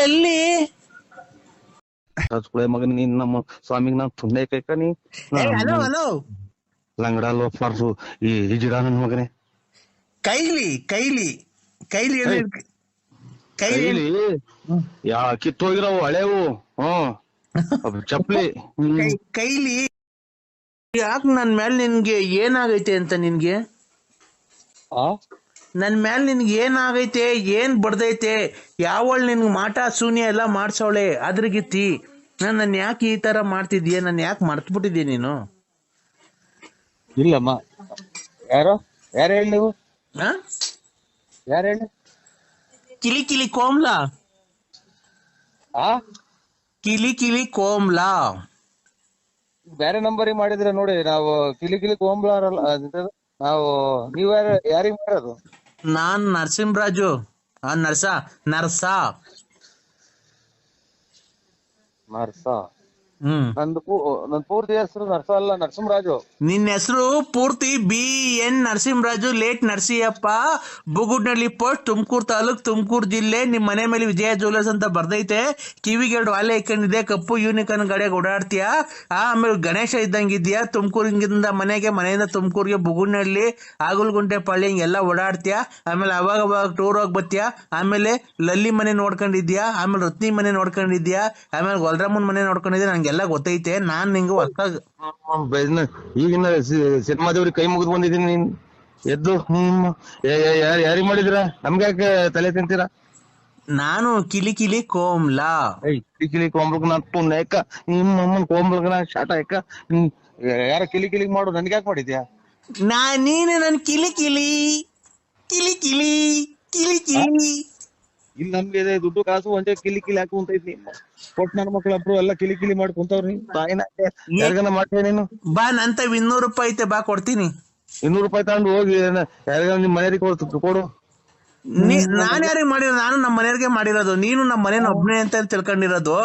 ಎಲ್ಲಿ ಹಚ್ಕೊಳೆ ಮಗನ ನೀನ್ ನಮ್ಮ ಸ್ವಾಮಿಗೆ ನಾನ್ ತುಂಡೆ ಕೈಕ ನೀ ಹಲೋ ಹಲೋ ಲಂಗಡ ಲೋಫಾರ್ಸು ಈ ಜಿಡ ನನ್ ಮಗನೇ ಕೈಲಿ ಕೈಲಿ ಕೈಲಿ ಎಲ್ಲಿ ಕೈಲಿ ಕೈಲಿ ಕಿತ್ತೋಗಿರವು ಹಳೆವು ಚಪ್ಲಿ ಕೈಲಿ ಯಾಕೆ ನನ್ ಮೇಲೆ ನಿನ್ಗೆ ಏನಾಗೈತೆ ಅಂತ ನಿನ್ಗೆ ನನ್ ಮೇಲೆ ನಿನ್ಗೆ ಏನಾಗೈತೆ ಏನ್ ಬಡ್ದೈತೆ ಯಾವಳು ನಿನ್ಗೆ ಮಾಟ ಶೂನ್ಯ ಎಲ್ಲ ಮಾಡ್ಸವಳೆ ಅದ್ರಗಿತ್ತಿ ನನ್ನ ಯಾಕೆ ಈ ತರ ಮಾಡ್ತಿದ್ಯಾ ನನ್ನ ಯಾಕೆ ಮರ್ತ್ಬಿಟ್ಟಿದ್ಯಾ ನೀನು ಇಲ್ಲಮ್ಮ ಯಾರು ಹೇಳಿ ನೀವು ಆ ಯಾರು ಹೇಳಿ ಕಿಲಿ ಕಿಲಿ ಕೋಮ್ಲಾ ಕಿಲಿ ಕಿಲಿ ಕೋಮ್ಲಾ ಬೇರೆ ನಂಬರಿಗೆ ಮಾಡಿದ್ರೆ ನೋಡಿ ನಾವು ಕಿಲಿ ಕಿಲಿ ಕೋಂಬ್ಲಾರಲ್ಲ ನಾವು ನೀವ್ ಯಾರಿಗ್ ಮಾಡೋದು ನಾನ್ ನರಸಿಂಹರಾಜು ನರ್ಸ ನನ್ ಪೂರ್ತಿ ಹೆಸರು ನರ್ಸ ಅಲ್ಲ ನರಸಿಂಹರಾಜು. ನಿನ್ನ ಹೆಸರು ಪೂರ್ತಿ BN Narasimharaju late Narasiyappa, Bugudnalli post, Tumakuru taluk, Tumakuru ಜಿಲ್ಲೆ. ನಿಮ್ ಮನೆ ಮೇಲೆ ವಿಜಯ ಜ್ಯುವೆಲರ್ಸ್ ಅಂತ ಬರ್ದೈತೆ. ಕಿವಿಗೆ 2 ವಾಲೆ ಇಕ್ಕೊಂಡಿದೆ, ಕಪ್ಪು ಯೂನಿಕಾರ್ನ್ ಗಾಡಿಯಾಗ ಓಡಾಡ್ತೀಯಾ. ಆಮೇಲೆ ಗಣೇಶ ಇದ್ದಂಗಿದ್ಯಾ. ತುಮಕೂರಿಂದ ಮನೆಯಿಂದ ತುಮಕೂರಿಗೆ ಬುಗುಡ್ನಳ್ಳಿ, ಆಗುಲ್ಗುಂಟೆ ಪಾಳ್ಯ ಹಿಂಗೆಲ್ಲ ಓಡಾಡ್ತೀಯಾ. ಆಮೇಲೆ ಅವಾಗ ಟೂರ್ ಹೋಗಿ ಬರ್ತೀಯಾ. ಆಮೇಲೆ ಲಲ್ಲಿ ಮನೆ ನೋಡ್ಕೊಂಡಿದ್ಯಾ, ಆಮೇಲೆ ರತ್ನಿ ಮನೆ ನೋಡ್ಕೊಂಡಿದ್ಯಾ, ಆಮೇಲೆ ಗೊಲ್ರಮ್ಮನ್ ಮನೆ ನೋಡ್ಕೊಂಡಿದ್ಯಾ. ನಂಗೆಲ್ಲ ಗೊತ್ತೈತೆ. ನಾನ್ ನಿಂಗೆ ಹೊಸ ಈಗಿನ ಸಿನಿಮಾ ದೇವ್ರಿಗೆ ಕೈ ಮುಗಿದು ಬಂದಿದ್ದೀನಿ. ನೀನ್ ಎದ್ದು ಯಾರಿಗ್ ಮಾಡಿದಿರ? ನಮ್ಗೆ ಯಾಕೆ ತಲೆ ತಿಂತೀರಾ? ನಾನು ಕಿಲಿ ಕಿಲಿ ಕೋಮ್ಲಾ ಕಿಲಿ ಕಿಲಿ ಕೋಂಬ್ಲಕ್ ನಾ ನೇಕ ನಿಮ್ಮಮ್ಮನ್ ಕೋಂಬ್ಲಕ್ ನಾ ಶಾಟ ಯಾಕ ಯಾರ ಕಿಲಿ ಕಿಲಿ ಮಾಡು ನನ್ಗೆ ಯಾಕೆ ಮಾಡಿದ್ಯಾ? ನೀನು ನನ್ ಕಿಲಿ ಕಿಲಿ ಕಿಲಿ ಕಿಲಿ ಕಿಲಿ ಕಿಲಿ. ಇಲ್ಲಿ ನಮ್ಗೆ ದುಡ್ಡು ಕಾಸು ಒಂದೇ ಕಿಲಿ ಕಿಲಿ ಹಾಕು ಅಂತ ಇದ್ನಿ. ಕೊಟ್ ನನ್ನ ಮಕ್ಳೊಬ್ರು ಎಲ್ಲ ಕಿಲಿ ಕಿಲಿ ಮಾಡಿ ಕುಂತವ್ರಿ. ತಾಯಿನ ಯಾರಿಗಾನ ಮಾಡ್ತೀಯ ನೀನು? ಬಾ, ನಂತ 200 ರೂಪಾಯಿ ಐತೆ, ಬಾ ಕೊಡ್ತೀನಿ. 200 ರೂಪಾಯಿ ತಗೊಂಡು ಹೋಗಿ ಯಾರಿಗಾನ ನಿಮ್ ಮನೆಯವ್ರಿಗೆ ಕೊಡು. ನಾನ್ ಯಾರಿಗೆ ಮಾಡಿರೋದು? ನಾನು ನಮ್ಮ ಮನೆಯವ್ರಿಗೆ ಮಾಡಿರೋದು. ನೀನು ನಮ್ಮ ಮನೇನ ಒಬ್ನೇ ಅಂತ ತಿಳ್ಕೊಂಡಿರೋದು.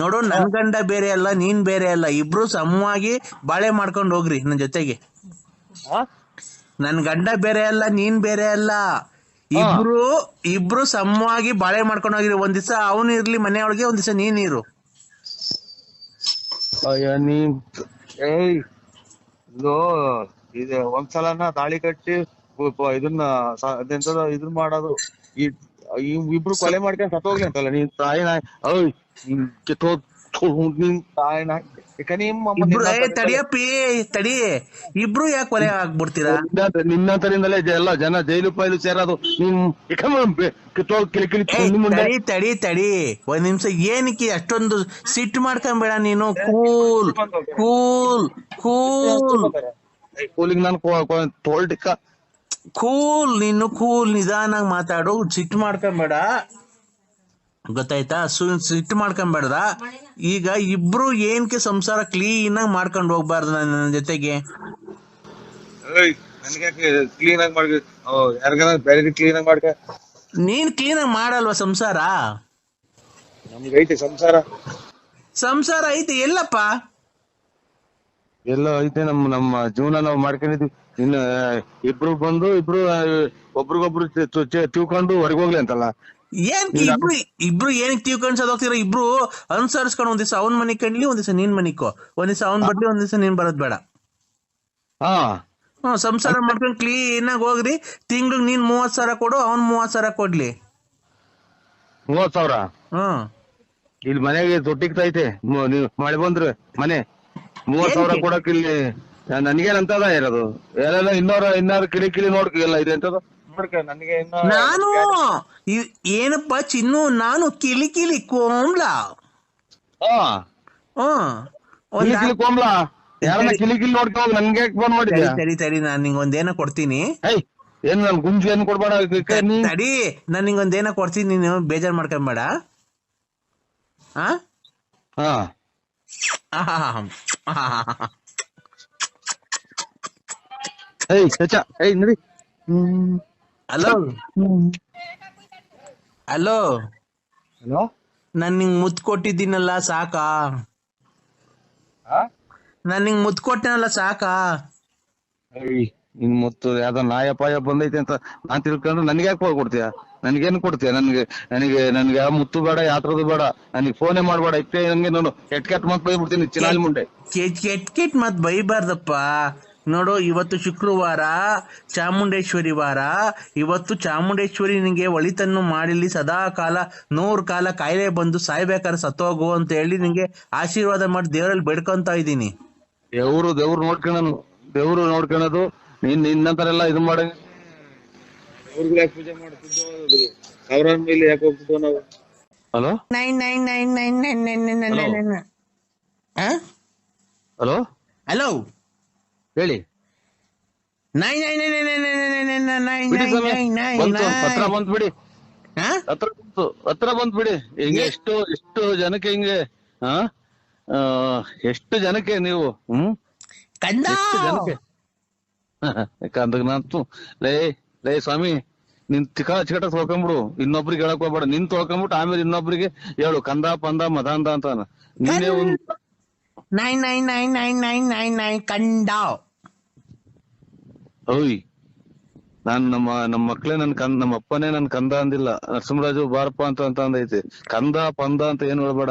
ನೋಡು, ನನ್ ಗಂಡ ಬೇರೆ ಅಲ್ಲ, ನೀನ್ ಬೇರೆ ಅಲ್ಲ. ಇಬ್ರು ಸಮವಾಗಿ ಬಾಳೆ ಮಾಡ್ಕೊಂಡು ಹೋಗ್ರಿ ನನ್ ಜೊತೆಗೆ. ನನ್ ಗಂಡ ಬೇರೆ ಅಲ್ಲ, ನೀನ್ ಬೇರೆ ಅಲ್ಲ. ಇಬ್ರು ಸಮವಾಗಿ ಬಾಳೆ ಮಾಡ್ಕೊಂಡು ಹೋಗಿರಿ. ಒಂದ್ ದಿವಸ ಅವನು ಇರ್ಲಿ ಮನೆಯೊಳಗೆ, ಒಂದ್ ದಿವಸ ನೀನ್ ಇರು. ಇದು ಒಂದ್ಸಲನ ತಾಳಿ ಕಟ್ಟಿ ಇದನ್ನ ಇದನ್ ಮಾಡೋದು, ಇಬ್ರು ಕೊಲೆ ಮಾಡ್ಕೊಂಡು ಸತ್ತೋಗ್ಲಿ ಅಂತಲ್ಲ ನೀನ್ ತಾಯಿನ. ನಿನ್ ತಾಯಿನ ತಡಿಯಪ್ಪಿ ತಡಿ, ಇಬ್ರು ಯಾಕೆ ಕೊಲೆ ಆಗ್ಬಿಡ್ತೀರಾ? ನಿನ್ನಂತರಿಂದಲೇ ಎಲ್ಲ ಜನ ಜೈಲು ಪೈಲು ಸೇರೋದು. ತಡಿ ಒಂದ್ ನಿಮಿಷ. ಏನಕ್ಕೆ ಅಷ್ಟೊಂದು ಸಿಟ್ಟು ಮಾಡ್ಕೊಂಬೇಡ ನೀನು. ಕೂಲ್ ಕೂಲ್ ಕೂಲ್ ಕೂಲಿಂಗ್ ನಾನು ತೋಲ್ಟಿಕ್ಕ ಕೂಲ್. ನೀನು ಕೂಲ್, ನಿಧಾನಾಗಿ ಮಾತಾಡು. ಸಿಟ್ಟು ಮಾಡ್ಕೊಂಬೇಡ, ಗೊತ್ತಾಯ್ತಾ? ಸಿಟ್ಟು ಮಾಡ್ಕೊಂಬೇಡ್ದ. ಈಗ ಇಬ್ರು ಏನಕ್ಕೆ ಸಂಸಾರ ಕ್ಲೀನ್ ಆಗಿ ಮಾಡ್ಕೊಂಡು ಹೋಗ್ಬಾರ್ದು ನನ್ನ ಜೊತೆಗೆ? ಕ್ಲೀನ್ ಆಗಿ ಮಾಡ್ಕ, ಯಾರಿಗಾನ ಬೇರೆ ಕ್ಲೀನ್ ಆಗಿ ಮಾಡ್ಕ. ನೀನ್ ಕ್ಲೀನ್ ಆಗಿ ಮಾಡಲ್ವಾ ಸಂಸಾರ? ನಮ್ಗೆ ಐತೆ ಸಂಸಾರ ಐತೆ. ಎಲ್ಲಪ್ಪ? ಎಲ್ಲ ಐತೆ. ನಮ್ಮ ಜೀವನ ನಾವು ಮಾಡ್ಕೊಂಡಿದ್ವಿ. ಇನ್ನು ಇಬ್ರು ಬಂದು ಒಬ್ರಿಗೊಬ್ರು ತಿಳ್ಕೊಂಡು ಹೊರಗೆ ಹೋಗ್ಲಿ ಅಂತಲ್ಲ. ಇಬ್ರು ಏನಕ್ಕೆ ತಿಳ್ಕೊಂಡ್ಸೋದ್ ಹೋಗ್ತೀರ? ಇಬ್ರು ಅನುಸರಿಸ್ಕೊಂಡು ಒಂದ್ ದಿವಸ ಅವ್ನ್ ಮನೆ ಕಣ್ಲಿ, ಒಂದ್ ದಿವಸ ನೀನ್ ಮನಿಕೋ. ಒಂದ್ ದಿವಸ ಅವ್ನ್ ಬರ್ಲಿ, ಒಂದ್ ದಿವಸ ನೀನ್ ಬರೋದ್ ಬೇಡ. ಸಂಸಾರ ಮಾಡ್ಕೊಂಡು ಕ್ಲೀನ್ ಆಗಿ ಹೋಗ್ರಿ. ತಿಂಗ್ಳಿಗೆ ನೀನ್ 30,000 ಕೊಡು, ಅವ್ನ್ 30,000 ಕೊಡ್ಲಿ. 30,000? ಇಲ್ಲಿ ಮನೆಗೆ ತೊಟ್ಟಿಗ್ತೈತೆ. ನೀವು ಮಳೆ ಬಂದ್ರೆ ಮನೆ 30,000 ಕೊಡಕ್ ಇಲ್ಲಿ ನನ್ಗೇನಂತದ ಇರೋದು? ಎಲ್ಲ ಇನ್ನಾರು ಕಿಳಿ ನೋಡ್ಕ ಎಲ್ಲ ಇದೆ ಅಂತದ ನನಗೆ. ನಾನು ಏನಪ್ಪ ಚಿನ್ನು, ನಾನು ಕಿಲಿ ಕಿಲಿ ಕೋಮ್ಲಾ. ಕೋಮ್ಲಾ ಯಾರನ್ನ ಕಿಲಿ ನೋಡ್ಕೊ ನನ್ಗೆ ಫೋನ್ ಮಾಡಿದ್ಯಾ? ತಡಿ, ನಾನ್ ನಿಂಗೊಂದೇನೋ ಕೊಡ್ತೀನಿ. ಏನ್ ನನ್ ಗುಂಜು ಏನ್ ಕೊಡ್ಬೇಡ. ತಡಿ, ನಾನ್ ನಿಂಗೊಂದೇನೋ ಕೊಡ್ತೀನಿ, ನೀನು ಬೇಜಾರ್ ಮಾಡ್ಕೊಂಬೇಡ. ನಡಿ. ಹಲೋ ಹಲೋ ಹಲೋ, ನಾನ್ ನಿಂಗ್ ಮುತ್ ಕೊಟ್ಟಿದ್ದೀನಲ್ಲ, ಸಾಕಾ? ನಾನ್ ನಿಂಗ್ ಮುತ್ ಕೊಟ್ಟನಲ್ಲ, ಸಾಕಾ? ನಿನ್ ಮುತ್ತು ಯಾವ್ದೋ ನಾಯ ಪಾಯ ಬಂದೈತೆ ಅಂತ ನಾನ್ ತಿಳ್ಕೊಂಡ್ರೆ ನನ್ಗೆ ಯಾಕೆ ಕೊಡ್ತೀಯ? ನನ್ಗೇನ್ ಕೊಡ್ತೀಯ? ನನಗೆ ಯಾವ ಮುತ್ತು ಬೇಡ, ಯಾತ್ರದು ಬೇಡ, ನನಗೆ ಫೋನೇ ಮಾಡ್ಬೇಡ. ಇಷ್ಟೇ ನಂಗೆ ನೋಡು, ಕೆಟ್ಟ ಮಾತು ಬೈಬಿಡ್ತೀನಿ ಚಿನಾಲಿ ಮುಂಡೆ. ಕೆಟ್ ಮತ್ ಬೈಬಾರ್ದಪ್ಪ. ನೋಡು, ಇವತ್ತು ಶುಕ್ರವಾರ, ಚಾಮುಂಡೇಶ್ವರಿ ವಾರ. ಇವತ್ತು ಚಾಮುಂಡೇಶ್ವರಿ ನಿನಗೆ ಒಳಿತನ್ನು ಮಾಡಿಲಿ, ಸದಾ ಕಾಲ 100 ಕಾಲ ಕಾಯಿಲೆ ಬಂದು ಸಾಯ್ಬೇಕಾದ್ರೆ ಸತ್ತೋಗು ಅಂತ ಹೇಳಿ ನಿಂಗೆ ಆಶೀರ್ವಾದ ಮಾಡಿ ದೇವರಲ್ಲಿ ಬೇಡ್ಕೊಂತ ಇದ್ದೀನಿ. ದೇವ್ರು ನೋಡ್ಕೊಳೋದು ನಿನ್ನಂತರೆಲ್ಲ ಇದು ಮಾಡ ಪೂಜೆ ಮಾಡ್ತಿದ್ದೋ ಅವ್ರ ಮೇಲೆ ಯಾಕೆ ಹೋಗ್ತಿದ್ವು ನಾವು? ಹಲೋ ಹಲೋ ಹಲೋ ಹೇಳಿ. ಹತ್ರ ಬಂತ್ ಬಿಡಿ, ಹತ್ರ ಬಂತ್ ಬಿಡಿ. ಹಿಂಗೆ ಎಷ್ಟು ಜನಕ್ಕೆ ಹಿಂಗೆ ಎಷ್ಟು ಜನಕ್ಕೆ ನೀವು ಎಷ್ಟು ಜನಕ್ಕೆ ಕಂದನಂತು ಲೇ ಸ್ವಾಮಿ, ನಿನ್ ಚಿಕಟ ತೊಳ್ಕೊಂಬಿಡು, ಇನ್ನೊಬ್ರಿಗೆ ಹೇಳಕ್ ಹೋಗ್ಬೇಡ. ನಿನ್ ತೊಳ್ಕೊಂಬಿಟ್ಟು ಆಮೇಲೆ ಇನ್ನೊಬ್ರಿಗೆ ಹೇಳು ಕಂದ ಪಂದ ಮದಾಂದ ಅಂತ. ನೀನೇ ಒಂದ್ ಕಂಡ. ಓಯ್, ನಾನ್ ನಮ್ಮ ಮಕ್ಳೇ ನಮ್ಮ ಅಪ್ಪನೇ ನನ್ ಕಂದ ಅಂದಿಲ್ಲ. ನರಸಿಂಹರಾಜು ಬಾರಪ್ಪ ಅಂತ ಅಂದೈತಿ. ಕಂದ ಪಂದ ಅಂತ ಏನ್ ಹೇಳ್ಬೇಡ.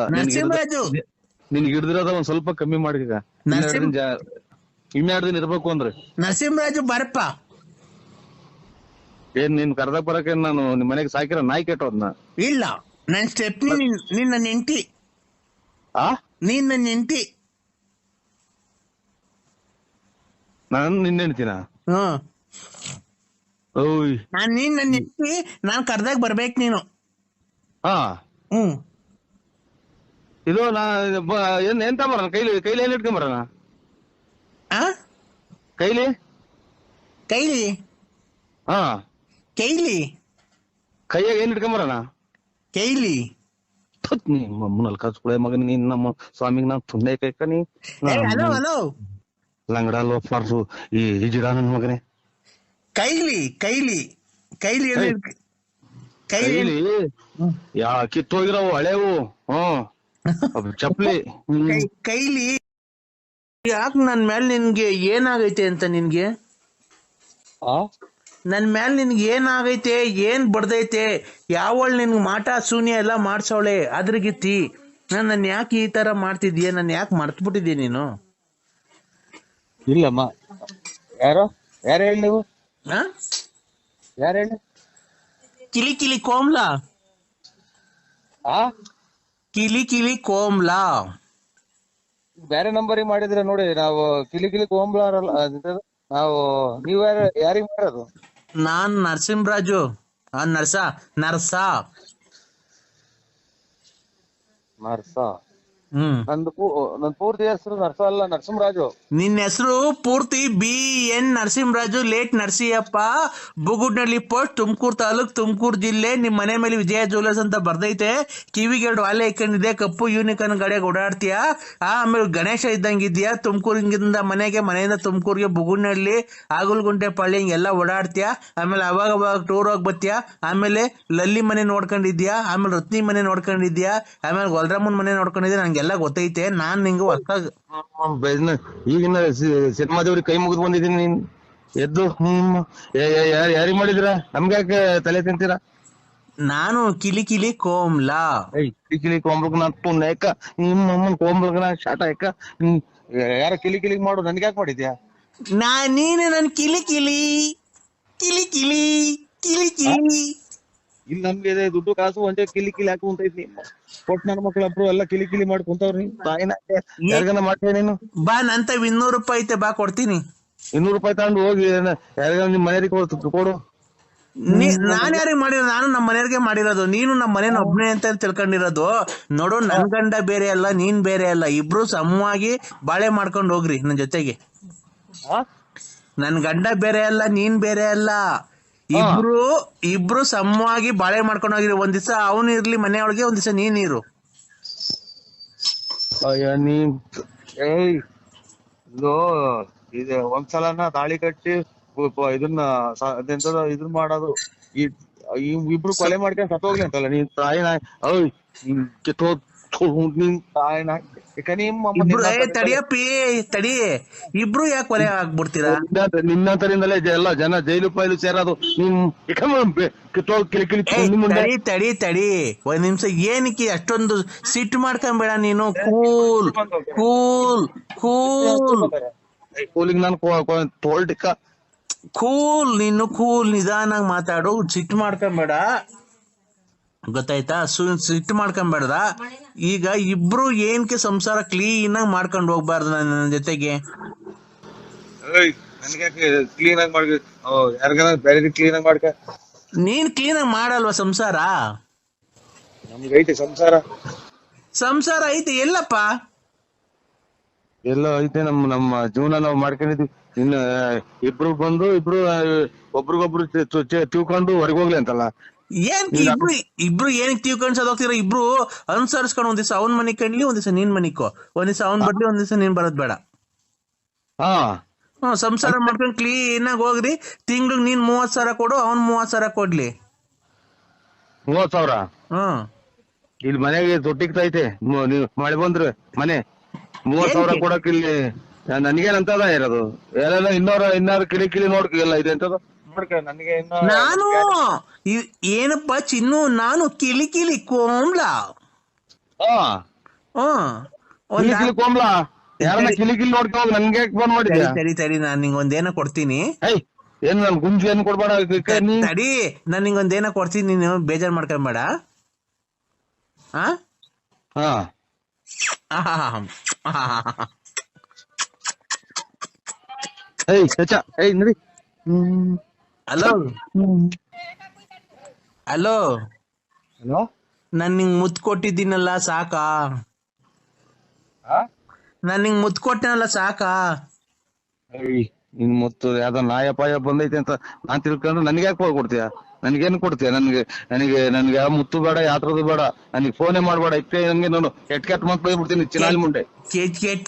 ನಿನ್ಗೆ ಹಿಡ್ದಿರೋದ ಒಂದ್ ಸ್ವಲ್ಪ ಕಮ್ಮಿ ಮಾಡಿಗ. ಇನ್ನೆರಡು ದಿನ ಇರ್ಬೇಕು ಅಂದ್ರೆ ನರಸಿಂಹರಾಜು ಬಾರಪ್ಪ. ಏನ್ ನಿನ್ ಕರ್ದಾಗ ಬರಕ್ಕೆ ನಾನು ನಿಮ್ ಮನೆಗೆ ಸಾಕಿರ ನಾಯಿ ಕೆಟ್ಟೋದ್ನ? ಇಲ್ಲ, ನನ್ ಸ್ಟೆಪ್ನಿ ನಿನ್ನ ನೆಂಟಿ. ನೀನ್ ನನ್ನ ನೆಂಟಿ. ನಾನ್ ನಿನ್ನೆ ನೆನ್ತಿನ? ಓಯ್, ನೀನ್ ನನ್ನ ನೆಂಟಿ. ನಾನ್ ಕರ್ದಾಗ ಬರ್ಬೇಕು ನೀನು. ಇದು ಎಂತ ಬರೋಣ? ಕೈಲಿ ಏನ್ ಇಟ್ಕೊಂಬರೋಣ? ಕೈಲಿ ಕೈಯಾಗ ಏನ್ ಇಟ್ಕೊಂಬರೋಣ? ಕೈಲಿ ನಿಮ್ಮಲ್ಲಿ ಕಸ್ಕೊಳೆ ಮಗನ. ನೀನ್ ನಮ್ಮ ಸ್ವಾಮಿಗ್ ನಾನ್ ತುಂಡೆ ಕೈಕನಿ ಲಂಗಡ ಲೋಫಾರ್ಸು ಈ ಜಿಡ ನನ್ ಮಗನೇ. ಕೈಲಿ ಯಾ ಕಿತ್ತೋಗಿರವು ಹಳೇವು ಚಪ್ಲಿ ಕೈಲಿ. ಯಾಕೆ ನನ್ ಮೇಲೆ ನಿನ್ಗೆ ಏನಾಗೈತೆ ಅಂತ? ನಿನ್ಗೆ ನನ್ ಮೇಲೆ ನಿನ್ಗೆ ಏನಾಗೈತೆ? ಏನ್ ಬಡ್ದೈತೆ? ಯಾವಳು ನಿನ್ಗೆ ಮಾಟ ಶೂನ್ಯ ಎಲ್ಲ ಮಾಡ್ಸವಳೆ ಅದ್ರಗಿತ್ತಿ. ನನ್ನ ಯಾಕೆ ಈ ತರ ಮಾಡ್ತಿದ್ಯಾ? ನನ್ನ ಯಾಕೆ ಮರ್ತ್ಬಿಟ್ಟಿದ್ಯಾ ನೀನು? ಇಲ್ಲಮ್ಮ. ಯಾರು ಹೇಳಿ ನೀವು? ಯಾರು ಹೇಳಿ? ಕಿಲಿ ಕೋಮ್ಲಾ. ಕಿಲಿ ಕೋಮ್ಲಾ ಬೇರೆ ನಂಬರ್ ಮಾಡಿದ್ರೆ ನೋಡಿ. ನಾವು ಕಿಲಿ ಕೋಂಬ್ಲಾರಲ್ಲ ನಾವು. ನೀವ್ ಯಾರಿಗ್ ಮಾಡೋದು? ನಾನ್ ನರಸಿಂಹರಾಜು. ನರ್ಸ. ನನ್ ಪೂರ್ತಿ ಹೆಸರು ನರ್ಸ ಅಲ್ಲ, ನರಸಿಂಹರಾಜು. ನಿನ್ನ ಹೆಸರು ಪೂರ್ತಿ BN Narasimharaju, late Narasiyappa, Bugudnalli post, Tumakuru taluk, Tumakuru ಜಿಲ್ಲೆ. ನಿಮ್ ಮನೆ ಮೇಲೆ ವಿಜಯ ಜ್ಯುವೆಲರ್ಸ್ ಅಂತ ಬರ್ದೈತೆ. ಕಿವಿಗೆ 2 ವಾಲೆ ಇಕ್ಕೊಂಡಿದೆ, ಕಪ್ಪು ಯೂನಿಕಾರ್ನ್ ಗಾಡಿಯಾಗ ಓಡಾಡ್ತೀಯಾ. ಆಮೇಲೆ ಗಣೇಶ ಇದ್ದಂಗಿದ್ಯಾ. ತುಮಕೂರಿಂದ ಮನೆಯಿಂದ ತುಮಕೂರಿಗೆ ಬುಗುಡ್ನಳ್ಳಿ, ಆಗುಲ್ಗುಂಟೆ ಪಳ್ಳಿ ಹಿಂಗೆಲ್ಲ ಓಡಾಡ್ತೀಯಾ. ಆಮೇಲೆ ಅವಾಗ ಟೂರ್ ಹೋಗಿ ಬರ್ತೀಯಾ. ಆಮೇಲೆ ಲಲ್ಲಿ ಮನೆ ನೋಡ್ಕೊಂಡಿದ್ಯಾ. ಆಮೇಲೆ ರತ್ನಿ ಮನೆ ನೋಡ್ಕೊಂಡಿದ್ಯಾ. ಆಮೇಲೆ ಗೊಲ್ರಮ್ಮನ್ ಮನೆ ನೋಡ್ಕೊಂಡಿದ್ಯಾ. ನಂಗೆಲ್ಲ ಗೊತ್ತೈತೆ. ನಾನ್ ನಿಂಗೆ ಹೊಸ ಈಗಿನ ಸಿನಿಮಾ ದೇವ್ರಿಗೆ ಕೈ ಮುಗಿದು ಬಂದಿದ್ದೀನಿ. ನೀನ್ ಎದ್ದು ಯಾರಿಗ್ ಮಾಡಿದಿರ? ನಮ್ಗ್ಯಾಕೆ ತಲೆ ತಿಂತೀರಾ? ನಾನು ಕಿಲಿ ಕೋಮ್ಲಾ. ಕಿಲಿ ಕೋಂಬ್ಲಕ್ ನಾ ನೇಕ ನಿಮ್ಮಮ್ಮನ್ ಕೋಂಬ್ಲಕ್ ನಾ ಶಾಟ ಯಾಕ? ಯಾರ ಕಿಲಿ ಮಾಡು, ನನ್ಗ್ಯಾಕೆ ಮಾಡಿದ್ಯಾ? ನೀನು ನನ್ ಕಿಲಿ ಇಲ್ಲಿ ನಮ್ಗೆ ದುಡ್ಡು ಕಾಸು ಒಂದೇ ಕಿಲಿ ಹಾಕು ಅಂತ ಇದ್ನಿ. ಕೊಟ್ ನನ್ನ ಮಕ್ಳೊಬ್ರು ಎಲ್ಲ ಕಿಲಿ ಮಾಡಿ ಕುಂತವ್ರಿ. ತಾಯಿನ ಯಾರಿಗನ ಮಾಡ್ತೀಯ ನೀನು? ಬಾ, ನಂತ 200 ರೂಪಾಯಿ ಐತೆ, ಬಾ ಕೊಡ್ತೀನಿ. 200 ರೂಪಾಯಿ ತಗೊಂಡು ಹೋಗಿ ಯಾರಿಗ ನಿಮ್ ಮನೆಯವ್ರಿಗೆ ಕೊಡು. ನಾನ್ ಯಾರಿಗೆ ಮಾಡಿರೋದು? ನಾನು ನಮ್ಮ ಮನೆಯವ್ರಿಗೆ ಮಾಡಿರೋದು. ನೀನು ನಮ್ಮ ಮನೇನ ಒಬ್ನೇ ಅಂತ ತಿಳ್ಕೊಂಡಿರೋದು. ನೋಡು, ನನ್ ಗಂಡ ಬೇರೆ ಅಲ್ಲ, ನೀನ್ ಬೇರೆ ಅಲ್ಲ. ಇಬ್ರು ಸಮವಾಗಿ ಬಾಳೆ ಮಾಡ್ಕೊಂಡು ಹೋಗ್ರಿ ನನ್ ಜೊತೆಗೆ. ನನ್ ಗಂಡ ಬೇರೆ ಅಲ್ಲ, ನೀನ್ ಬೇರೆ ಅಲ್ಲ. ಇಬ್ರು ಸಮವಾಗಿ ಬಾಳೆ ಮಾಡ್ಕೊಂಡು ಹೋಗಿರಿ. ಒಂದ್ ದಿವಸ ಅವನು ಇರ್ಲಿ ಮನೆಯೊಳಗೆ, ಒಂದ್ ದಿವಸ ನೀನ್ ಇರು. ಇದು ಒಂದ್ಸಲನ ತಾಳಿ ಕಟ್ಟಿ ಇದನ್ನ ಮಾಡೋದು. ಇಬ್ರು ಕೊಲೆ ಮಾಡ್ಕೊಂಡು ಸತ್ತೋಗ್ಲಿ ಅಂತಲ್ಲ ನೀನ್ ತಾಯಿನ. ಇಬ್ರು ತಡಿಯಪ್ಪಿ ತಡಿ, ಇಬ್ರು ಯಾಕೆ ಕೊಲೆ ಆಗ್ಬಿಡ್ತೀರಾ? ನಿನ್ನಂತರಿಂದಲೇ ಎಲ್ಲ ಜನ ಜೈಲು ಪೈಲು ಸೇರೋದು. ತಡಿ ತಡಿ ತಡಿ ಒಂದ್ ನಿಮಿಷ, ಏನಕ್ಕೆ ಅಷ್ಟೊಂದು ಸಿಟ್ಟು ಮಾಡ್ಕೊಂಬೇಡ ನೀನು. ಕೂಲ್ ಕೂಲ್ ಕೂಲ್ ಕೂಲಿಂಗ್ ನಾನು ತೋಲ್ಟಿಕ್ಕ ಕೂಲ್, ನೀನು ಕೂಲ್, ನಿಧಾನಾಗ್ ಮಾತಾಡು, ಸಿಟ್ಟು ಮಾಡ್ಕೊಂಬೇಡ, ಗೊತ್ತಾಯ್ತಾ? ಸಿಟ್ಟು ಮಾಡ್ಕೊಂಬೇಡ್ದ. ಈಗ ಇಬ್ರು ಏನಕ್ಕೆ ಸಂಸಾರ ಕ್ಲೀನ್ ಆಗಿ ಮಾಡ್ಕೊಂಡು ಹೋಗ್ಬಾರ್ದು ನನ್ನ ಜೊತೆಗೆ? ಕ್ಲೀನ್ ಆಗಿ ಮಾಡ್ಕ, ಯಾರಿಗಾರ ಬೇರೆ ಕ್ಲೀನ್ ಆಗಿ ಮಾಡ್ಕ. ನೀನ್ ಕ್ಲೀನ್ ಆಗಿ ಮಾಡಲ್ವಾ ಸಂಸಾರ? ನಮ್ಗೈತೆ ಸಂಸಾರ. ಸಂಸಾರ ಐತೆ ಎಲ್ಲಪ್ಪ? ಎಲ್ಲ ಐತೆ, ನಮ್ಮ ಜೀವನ ನಾವು ಮಾಡ್ಕೊಂಡಿದ್ವಿ. ಇನ್ನು ಇಬ್ರು ಬಂದು ಇಬ್ರು ಒಬ್ರಿಗೊಬ್ರು ತಿಳ್ಕೊಂಡು ಹೊರಗೆ ಹೋಗ್ಲಿ ಅಂತಲ್ಲ. ಇಬ್ರು ಏನಕ್ಕೆ ತಿಳ್ಕೊಂಡ್ಸೋದ್ ಹೋಗ್ತೀರ? ಇಬ್ರು ಅನುಸರಿಸ್ಕೊಂಡು ಒಂದ್ ದಿವಸ ಅವ್ನ್ ಮನೆ ಕಣ್ಲಿ, ಒಂದ್ ದಿವಸ ನೀನ್ ಮನಿಕೋ, ಒಂದ್ ದಿವಸ ಅವ್ನ್ ಬರ್ಲಿ, ಒಂದ್ ದಿವಸ ನೀನ್ ಬರೋದ್ ಬೇಡ. ಸಂಸಾರ ಮಾಡ್ಕೊಂಡು ಕ್ಲೀನ್ ಆಗಿ ಹೋಗ್ರಿ. ತಿಂಗ್ಳಿಗೆ ನೀನ್ 30,000 ಕೊಡು, ಅವ್ನ್ 30,000 ಕೊಡ್ಲಿ. 30,000 ಇಲ್ಲಿ ಮನೆಗೆ ತೊಟ್ಟಿಗ್ತೈತೆ. ನೀವು ಮಳೆ ಬಂದ್ರೆ ಮನೆ 30,000 ಕೊಡಕ್ ಇಲ್ಲಿ ನನ್ಗೇನಂತದ ಇರೋದು? ಎಲ್ಲ ಇನ್ನಾರು ಕಿಳಿ ನೋಡ್ಕ ಎಲ್ಲ ಇದೆ ಅಂತದ. ನಾನು ಏನಪ್ಪ ಚಿನ್ನು, ನಾನು ಕಿಲಿ ಕೋಮ್ಲ. ಕೋಮ್ಲಾ ಯಾರನ್ನ ಕಿಲಿ ನೋಡ್ಕೊ, ನನ್ಗೆ ಫೋನ್ ಮಾಡಿದ್ಯಾ? ತಡಿ ನಾನ್ ನಿಂಗೊಂದೇನೋ ಕೊಡ್ತೀನಿ. ಏನ್ ನನ್ ಗುಂಜು ಏನ್ ಕೊಡ್ಬೇಡ. ತಡಿ, ನಾನ್ ನಿಂಗೊಂದೇನೋ ಕೊಡ್ತೀನಿ, ನೀನು ಬೇಜಾರ್ ಮಾಡ್ಕೊಂಬೇಡ. ನಡಿ. ಹಲೋ ಹಲೋ ಹಲೋ, ನಾನ್ ನಿಂಗ್ ಮುತ್ ಕೊಟ್ಟಿದ್ದೀನಲ್ಲ, ಸಾಕಾ? ನಾನ್ ನಿಂಗ್ ಮುತ್ ಕೊಟ್ಟನಲ್ಲ, ಸಾಕಾ? ನಿನ್ ಮುತ್ತು ಯಾವ್ದೋ ನಾಯ ಪಾಯ ಬಂದೈತೆ ಅಂತ ನಾನ್ ತಿಳ್ಕೊಂಡ್ರೆ ನನ್ಗೆ ಯಾಕೆ ಕೊಡ್ತೀಯ? ನನ್ಗೇನ್ ಕೊಡ್ತೀಯ? ನನ್ಗೆ ಯಾವ ಮುತ್ತು ಬೇಡ, ಯಾತ್ರದು ಬೇಡ, ನನಗೆ ಫೋನೇ ಮಾಡ್ಬೇಡ. ಇಕ್ಕೆ ನಂಗೆ ನೋಡು ಕೆಟ್ ಮತ್ ಬೈಬಿಡ್ತೀನಿ ಚಿನಾಲಿ ಮುಂಡೆ.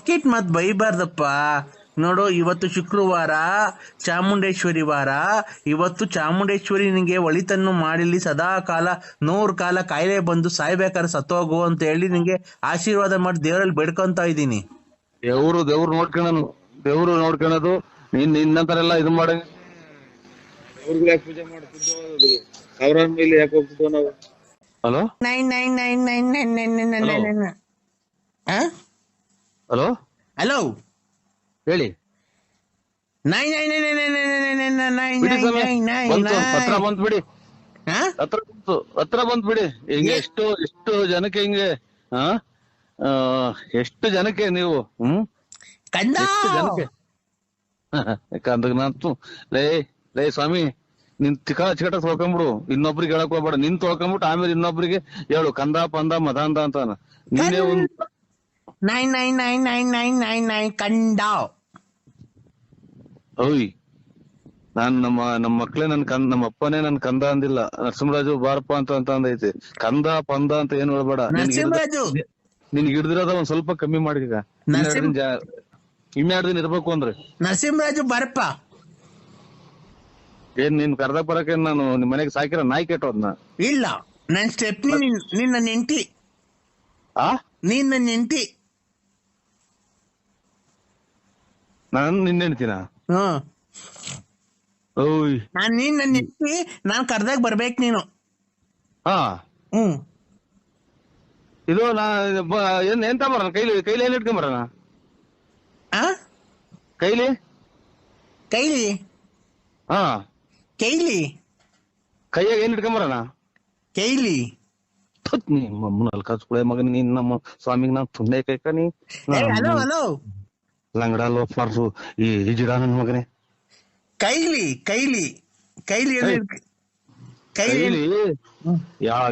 ಕೆಟ್ ಮತ್ ಬೈಬಾರ್ದಪ್ಪ. ನೋಡು, ಇವತ್ತು ಶುಕ್ರವಾರ, ಚಾಮುಂಡೇಶ್ವರಿ ವಾರ. ಇವತ್ತು ಚಾಮುಂಡೇಶ್ವರಿ ನಿನಗೆ ಒಳಿತನ್ನು ಮಾಡಿಲಿ, ಸದಾ ಕಾಲ 100 ಕಾಲ ಕಾಯಿಲೆ ಬಂದು ಸಾಯ್ಬೇಕಾದ್ರೆ ಸತ್ತೋಗು ಅಂತ ಹೇಳಿ ನಿಂಗೆ ಆಶೀರ್ವಾದ ಮಾಡಿ ದೇವರಲ್ಲಿ ಬೇಡ್ಕೊಂತ ಇದ್ದೀನಿ. ದೇವ್ರು ನೋಡ್ಕೊಳೋದು ನಿನ್ನಂತರೆಲ್ಲ ಇದು ಮಾಡ. ದೇವ್ರಿಗೆ ಯಾಕೆ ಪೂಜೆ ಮಾಡ್ತಿದ್ದೋ, ಅವ್ರ ಮೇಲೆ ಯಾಕೆ ಹೋಗ್ತಿದ್ದೋ ನಾವು? ಹಲೋ ಹಲೋ ಹಲೋ ಹೇಳಿ. ಹತ್ರ ಬಂತ್ ಬಿಡಿ, ಹತ್ರ ಬಂತ್ ಬಿಡಿ. ಹಿಂಗೆ ಎಷ್ಟು ಜನಕ್ಕೆ ಹಿಂಗೆ ಎಷ್ಟು ಜನಕ್ಕೆ ನೀವು ಎಷ್ಟು ಜನಕ್ಕೆ ಕಂದ ಲೇ ಸ್ವಾಮಿ, ನಿನ್ ಚಿಕಟ ತೊಳ್ಕೊಂಬಿಡು, ಇನ್ನೊಬ್ರಿಗೆ ಹೇಳಕ್ ಹೋಗ್ಬೇಡ. ನಿನ್ ತೊಳ್ಕೊಂಬಿಟ್ಟು ಆಮೇಲೆ ಇನ್ನೊಬ್ರಿಗೆ ಹೇಳು ಕಂದ ಪಂದ ಮದಾಂದ ಅಂತ. ನೀನೇ ಒಂದ್ ಕಂಡ. ಓಯ್, ನಾನ್ ನಮ್ಮ ಮಕ್ಳೇ ನಮ್ಮ ಅಪ್ಪನೇ ನನ್ ಕಂದ ಅಂದಿಲ್ಲ. ನರಸಿಂಹರಾಜು ಬಾರಪ್ಪ ಅಂತ ಅಂದೈತೆ. ಕಂದ ಪಂದ ಅಂತ ಏನ್ ಹೇಳ್ಬೇಡ. ನಿನ್ಗೆ ಹಿಡ್ದಿರೋದ ಒಂದ್ ಸ್ವಲ್ಪ ಕಮ್ಮಿ ಮಾಡಿದ. ಇನ್ನೆರಡು ದಿನ ಇರ್ಬೇಕು ಅಂದ್ರೆ ನರಸಿಂಹರಾಜು ಬಾರಪ್ಪ. ಏನ್ ನಿನ್ ಕರ್ದಾಗ ಬರಕ್ಕೆ ನಾನು ನಿಮ್ ಮನೆಗೆ ಸಾಕಿರ ನಾಯಿ ಕೆಟ್ಟೋದ್ನ? ಇಲ್ಲ, ನನ್ ಸ್ಟೆಪ್ನಿ ನಿನ್ನ ನೆಂಟಿ. ನೀನ್ ನನ್ನ ನೆಂಟಿ. ನಾನು ನಿನ್ನ ಹೆಂಡ್ತಿನ? ಓಯ್, ನೀನ್ ನನ್ನ ನೆಂಟಿ, ನಾನ್ ಕರ್ದಾಗ ಬರ್ಬೇಕು ನೀನು. ಇದು ಎಂತ ಬರೋಣ? ಕೈಲಿ ಏನ್ ಇಟ್ಕೊಂಬರೋಣ? ಕೈಲಿ ಕೈಯಾಗ ಏನ್ ಇಟ್ಕೊಂಬರೋಣ? ಕೈಲಿ ಕಳ್ಸ್ಕೊಳೆ ಮಗನ್ ನೀನ್. ನಮ್ಮ ಸ್ವಾಮಿಗ್ ನಾನ್ ತುಂಡೆ ಕೈಕನಿ ಲಂಗಡ ಲೋಫಾರ್ಸು ಈ ಜಿಡ ನನ್ ಮಗನೇ. ಕೈಲಿ